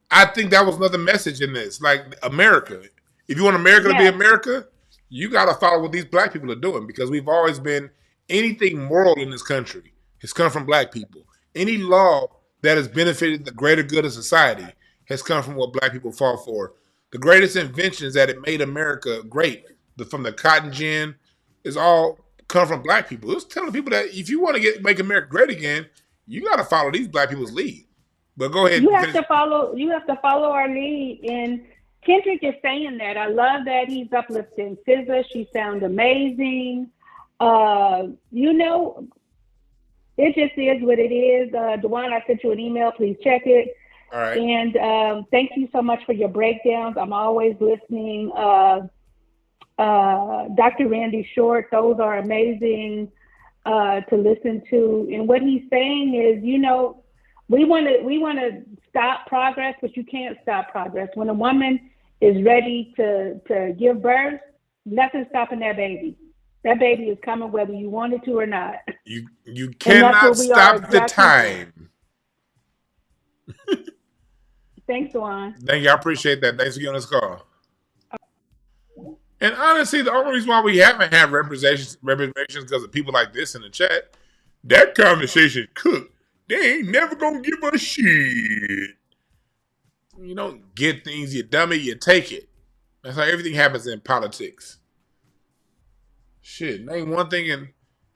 I think that was another message in this. Like America. If you want America to be America, you got to follow what these Black people are doing, because we've always been, anything moral in this country has come from Black people. Any law that has benefited the greater good of society has come from what Black people fought for. The greatest inventions that it made America great, from the cotton gin, is all come from Black people. It's telling people that if you want to make America great again, you got to follow these Black people's lead. But go ahead. You have to follow our lead. And Kendrick is saying that. I love that he's uplifting SZA. She sounds amazing. You know, it just is what it is. Dewan, I sent you an email. Please check it. All right. And thank you so much for your breakdowns. I'm always listening. Dr. Randy Short, those are amazing to listen to. And what he's saying is, you know, we want to stop progress, but you can't stop progress. When a woman is ready to give birth, nothing's stopping that baby. That baby is coming whether you want it to or not. You cannot stop the time. Thanks, Juan. Thank you. I appreciate that. Thanks for getting on this call. And honestly, the only reason why we haven't had representations because of people like this in the chat. That conversation cooked. They ain't never gonna give us shit. You don't get things, you dummy, you take it. That's how everything happens in politics. Shit, name one thing in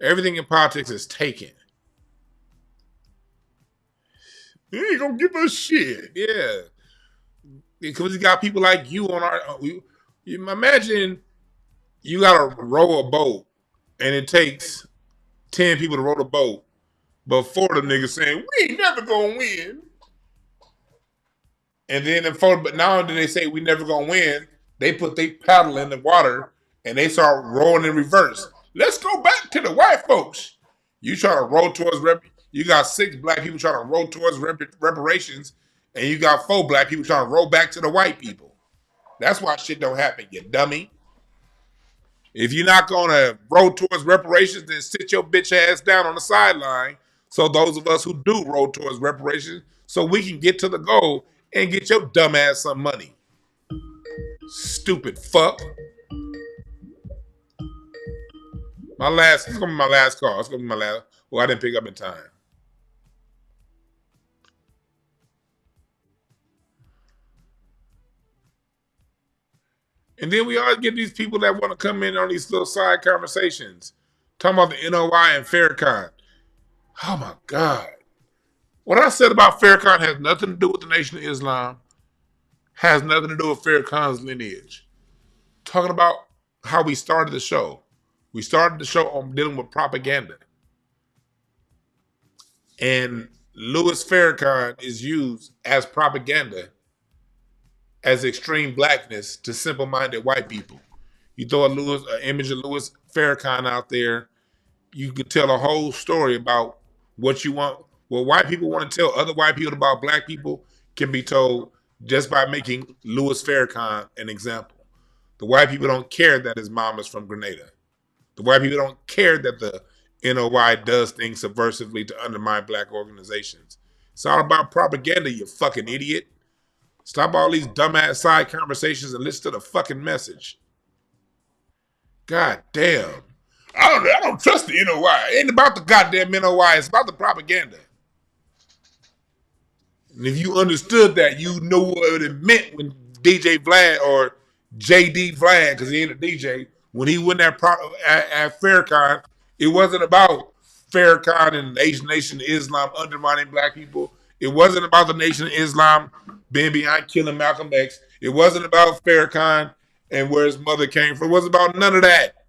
everything in politics is taken. They ain't gonna give us shit. Yeah. Because we got people like you on our. You imagine you gotta row a boat and it takes 10 people to row the boat, but 4 of them niggas saying, we ain't never gonna win. And then but now that they say we never gonna win, they put their paddle in the water and they start rowing in reverse. Let's go back to the white folks. You try to row towards you got 6 Black people trying to row towards reparations, and you got 4 Black people trying to row back to the white people. That's why shit don't happen, you dummy. If you're not gonna row towards reparations, then sit your bitch ass down on the sideline. So those of us who do row towards reparations, so we can get to the goal and get your dumb ass some money. Stupid fuck. It's gonna be my last call. It's gonna be my last. Well, I didn't pick up in time. And then we always get these people that want to come in on these little side conversations. Talking about the NOI and Farrakhan. Oh my God. What I said about Farrakhan has nothing to do with the Nation of Islam. Has nothing to do with Farrakhan's lineage. Talking about how we started the show. We started the show on dealing with propaganda. And Louis Farrakhan is used as propaganda, as extreme blackness to simple-minded white people. You throw an image of Louis Farrakhan out there, you could tell a whole story about what you want. What white people want to tell other white people about Black people can be told just by making Louis Farrakhan an example. The white people don't care that his mom is from Grenada. The white people don't care that the NOI does things subversively to undermine Black organizations. It's all about propaganda, you fucking idiot. Stop all these dumbass side conversations and listen to the fucking message. God damn. I don't trust the NOI. It ain't about the goddamn NOI. It's about the propaganda. And if you understood that, you know what it meant when DJ Vlad or JD Vlad, because he ain't a DJ, when he went at Farrakhan, it wasn't about Farrakhan and the Asian Nation of Islam undermining black people. It wasn't about the Nation of Islam being behind killing Malcolm X. It wasn't about Farrakhan and where his mother came from. It wasn't about none of that.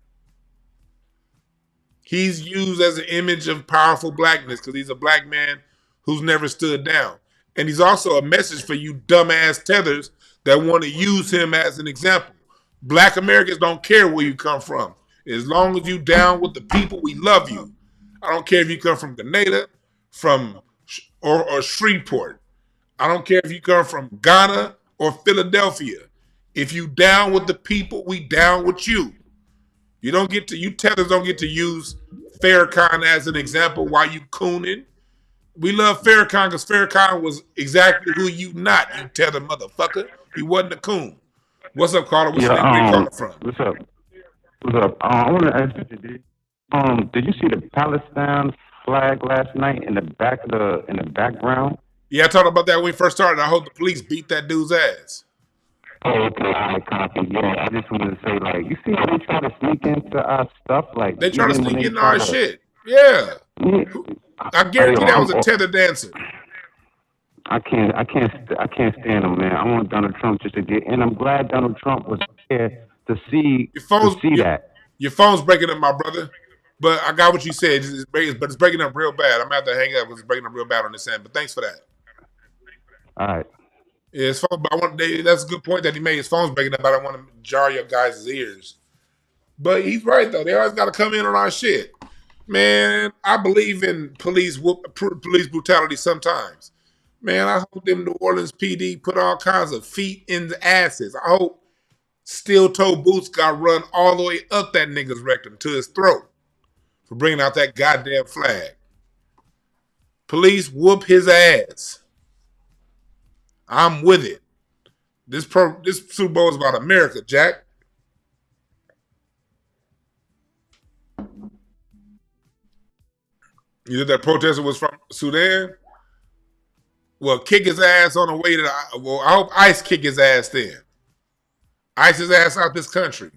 He's used as an image of powerful blackness because he's a black man who's never stood down. And he's also a message for you dumbass tethers that want to use him as an example. Black Americans don't care where you come from. As long as you down with the people, we love you. I don't care if you come from Grenada, or Shreveport. I don't care if you come from Ghana or Philadelphia. If you down with the people, we down with you. You tethers don't get to use Farrakhan as an example while you cooning. We love Farrakhan because Farrakhan was exactly who you not, you tether motherfucker. He wasn't a coon. What's up, Carter? Where you calling from? What's up? I want to ask you, did you see the Palestine flag last night in the background? Yeah, I talked about that when we first started. I hope the police beat that dude's ass. Oh, okay, I copy. Yeah, I just wanted to say, like, you see how they try to sneak into our stuff? Like, they try to sneak into our shit. Yeah. I guarantee that was a tether dancer. I can't stand him, man. I want Donald Trump just to get, and I'm glad Donald Trump was there to see that. Your phone's breaking up, my brother. But I got what you said. But it's breaking up real bad. I'm gonna have to hang up because it's breaking up real bad on this end. But thanks for that. All right. Yeah, his phone, but that's a good point that he made. His phone's breaking up. I don't want to jar your guys' ears. But he's right, though. They always got to come in on our shit. Man, I believe in police brutality sometimes. Man, I hope them New Orleans PD put all kinds of feet in the asses. I hope steel-toe boots got run all the way up that nigga's rectum to his throat for bringing out that goddamn flag. Police whoop his ass. I'm with it. This Super Bowl is about America, Jack. You think that protester was from Sudan? Well, kick his ass on the way to I hope ICE kick his ass then. ICE his ass out this country.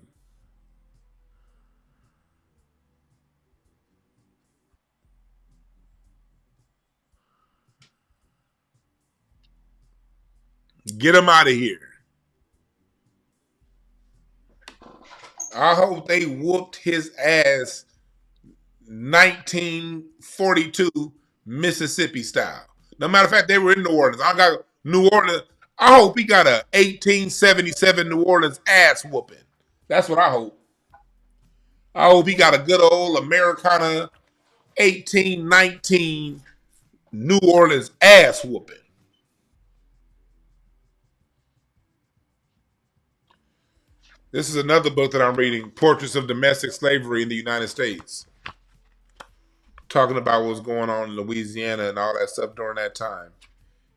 Get him out of here. I hope they whooped his ass 1942 Mississippi style. No matter of fact, they were in New Orleans. I got New Orleans. I hope he got a 1877 New Orleans ass whooping. That's what I hope. I hope he got a good old Americana 1819 New Orleans ass whooping. This is another book that I'm reading, Portraits of Domestic Slavery in the United States. Talking about what was going on in Louisiana and all that stuff during that time.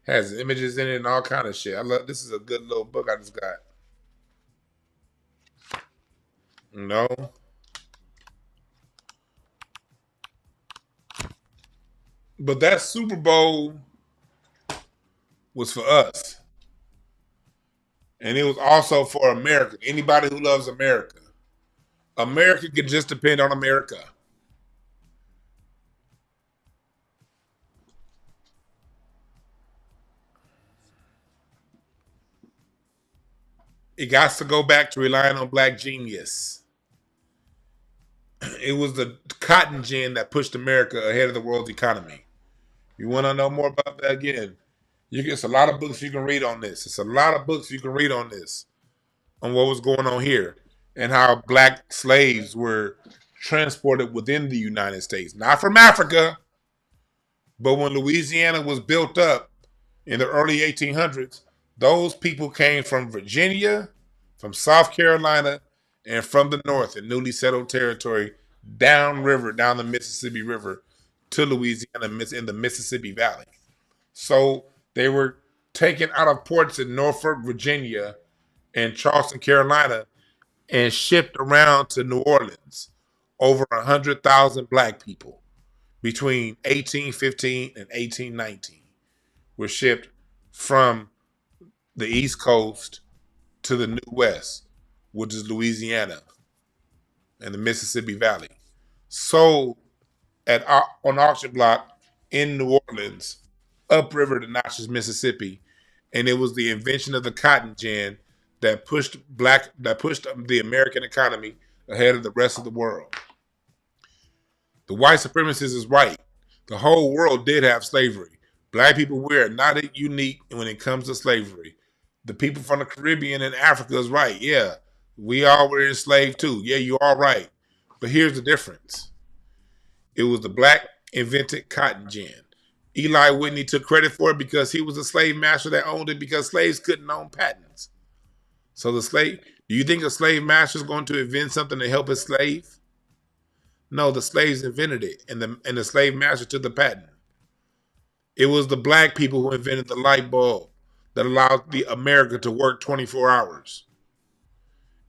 Has images in it and all kind of shit. This is a good little book I just got. No. But that Super Bowl was for us. And it was also for America. Anybody who loves America. America can just depend on America. It got to go back to relying on black genius. It was the cotton gin that pushed America ahead of the world's economy. You want to know more about that again? It's a lot of books you can read on this. It's a lot of books you can read on this, on what was going on here and how black slaves were transported within the United States. Not from Africa, but when Louisiana was built up in the early 1800s, those people came from Virginia, from South Carolina, and from the north in newly settled territory downriver, down the Mississippi River to Louisiana in the Mississippi Valley. So they were taken out of ports in Norfolk, Virginia, and Charleston, Carolina, and shipped around to New Orleans over 100,000 black people between 1815 and 1819 were shipped from the East Coast to the New West, which is Louisiana and the Mississippi Valley, sold on auction block in New Orleans, upriver to Natchez, Mississippi, and it was the invention of the cotton gin that pushed the American economy ahead of the rest of the world. The white supremacist is right. The whole world did have slavery. Black people were not unique when it comes to slavery. The people from the Caribbean and Africa is right. Yeah, we all were enslaved too. Yeah, you are right. But here's the difference. It was the black invented cotton gin. Eli Whitney took credit for it because he was a slave master that owned it because slaves couldn't own patents. So do you think a slave master is going to invent something to help his slave? No, the slaves invented it, and the slave master took the patent. It was the black people who invented the light bulb that allowed America to work 24 hours.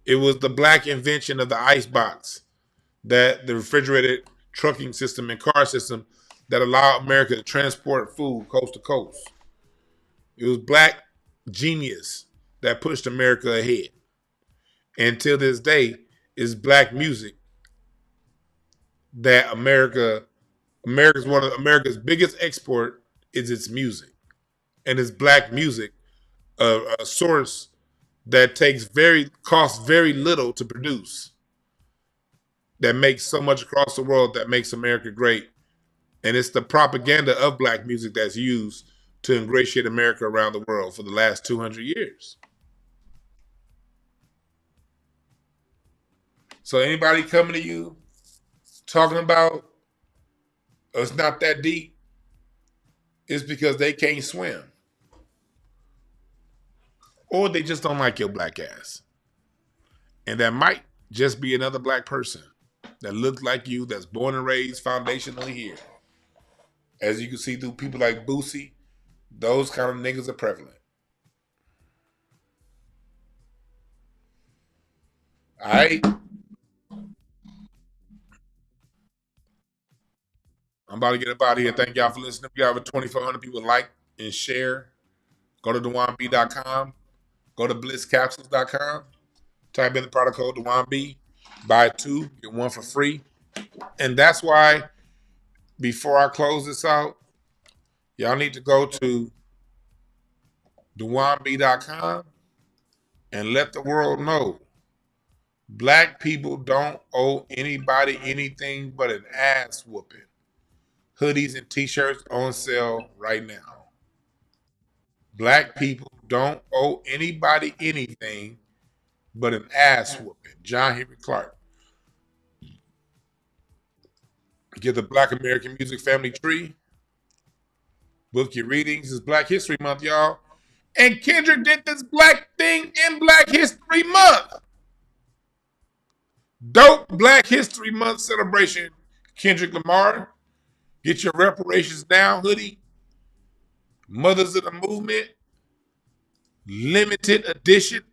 It was the black invention of the ice box, that the refrigerated trucking system and car system that allowed America to transport food coast to coast. It was black genius that pushed America ahead. And till this day, it's black music that America's one of America's biggest export is its music. And it's black music, a source that costs very little to produce, that makes so much across the world, that makes America great. And it's the propaganda of black music that's used to ingratiate America around the world for the last 200 years. So anybody coming to you talking about it's not that deep, it's because they can't swim. Or they just don't like your black ass. And that might just be another black person that looks like you, that's born and raised foundationally here. As you can see through people like Boosie, those kind of niggas are prevalent. All right. I'm about to get up out of here. Thank y'all for listening. We have over 2,400 people like and share. Go to DewanB.com. Go to BlissCapsules.com. Type in the product code DewanB. Buy 2, get 1 for free. And that's why, before I close this out, y'all need to go to DewanB.com and let the world know black people don't owe anybody anything but an ass whooping. Hoodies and t-shirts on sale right now. Black people don't owe anybody anything but an ass whooping. John Henry Clark. Get the Black American Music Family Tree. Book your readings. It's Black History Month, y'all. And Kendrick did this black thing in Black History Month. Dope Black History Month celebration. Kendrick Lamar. Get your reparations down hoodie. Mothers of the Movement. Limited edition,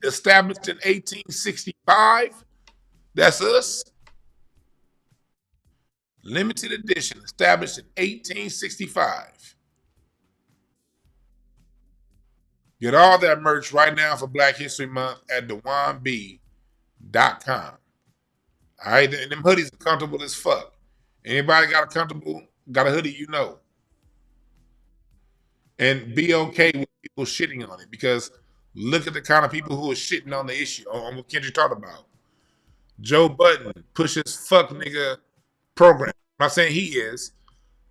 established in 1865. That's us. Limited edition, established in 1865. Get all that merch right now for Black History Month at DewanB.com. All right, and them hoodies are comfortable as fuck. Anybody got a hoodie, you know. And be okay with people shitting on it, because look at the kind of people who are shitting on the issue, on what Kendrick talked about. Joe Budden pushes fuck nigga program. I'm not saying he is.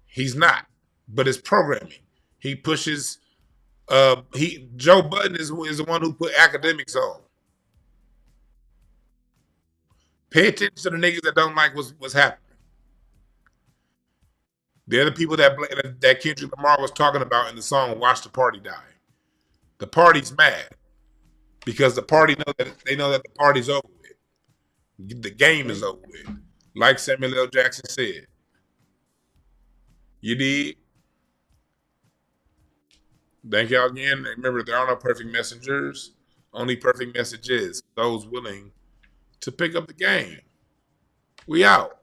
He's not. But it's programming. He pushes. Joe Budden is the one who put academics on. Pay attention to the niggas that don't like what's happening. They're the people that Kendrick Lamar was talking about in the song "Watch the Party Die." The party's mad because the party they know that the party's over with. The game is over with. Like Samuel L. Jackson said. You did. Thank y'all again. Remember, there are no perfect messengers. Only perfect messages. Those willing to pick up the game. We out.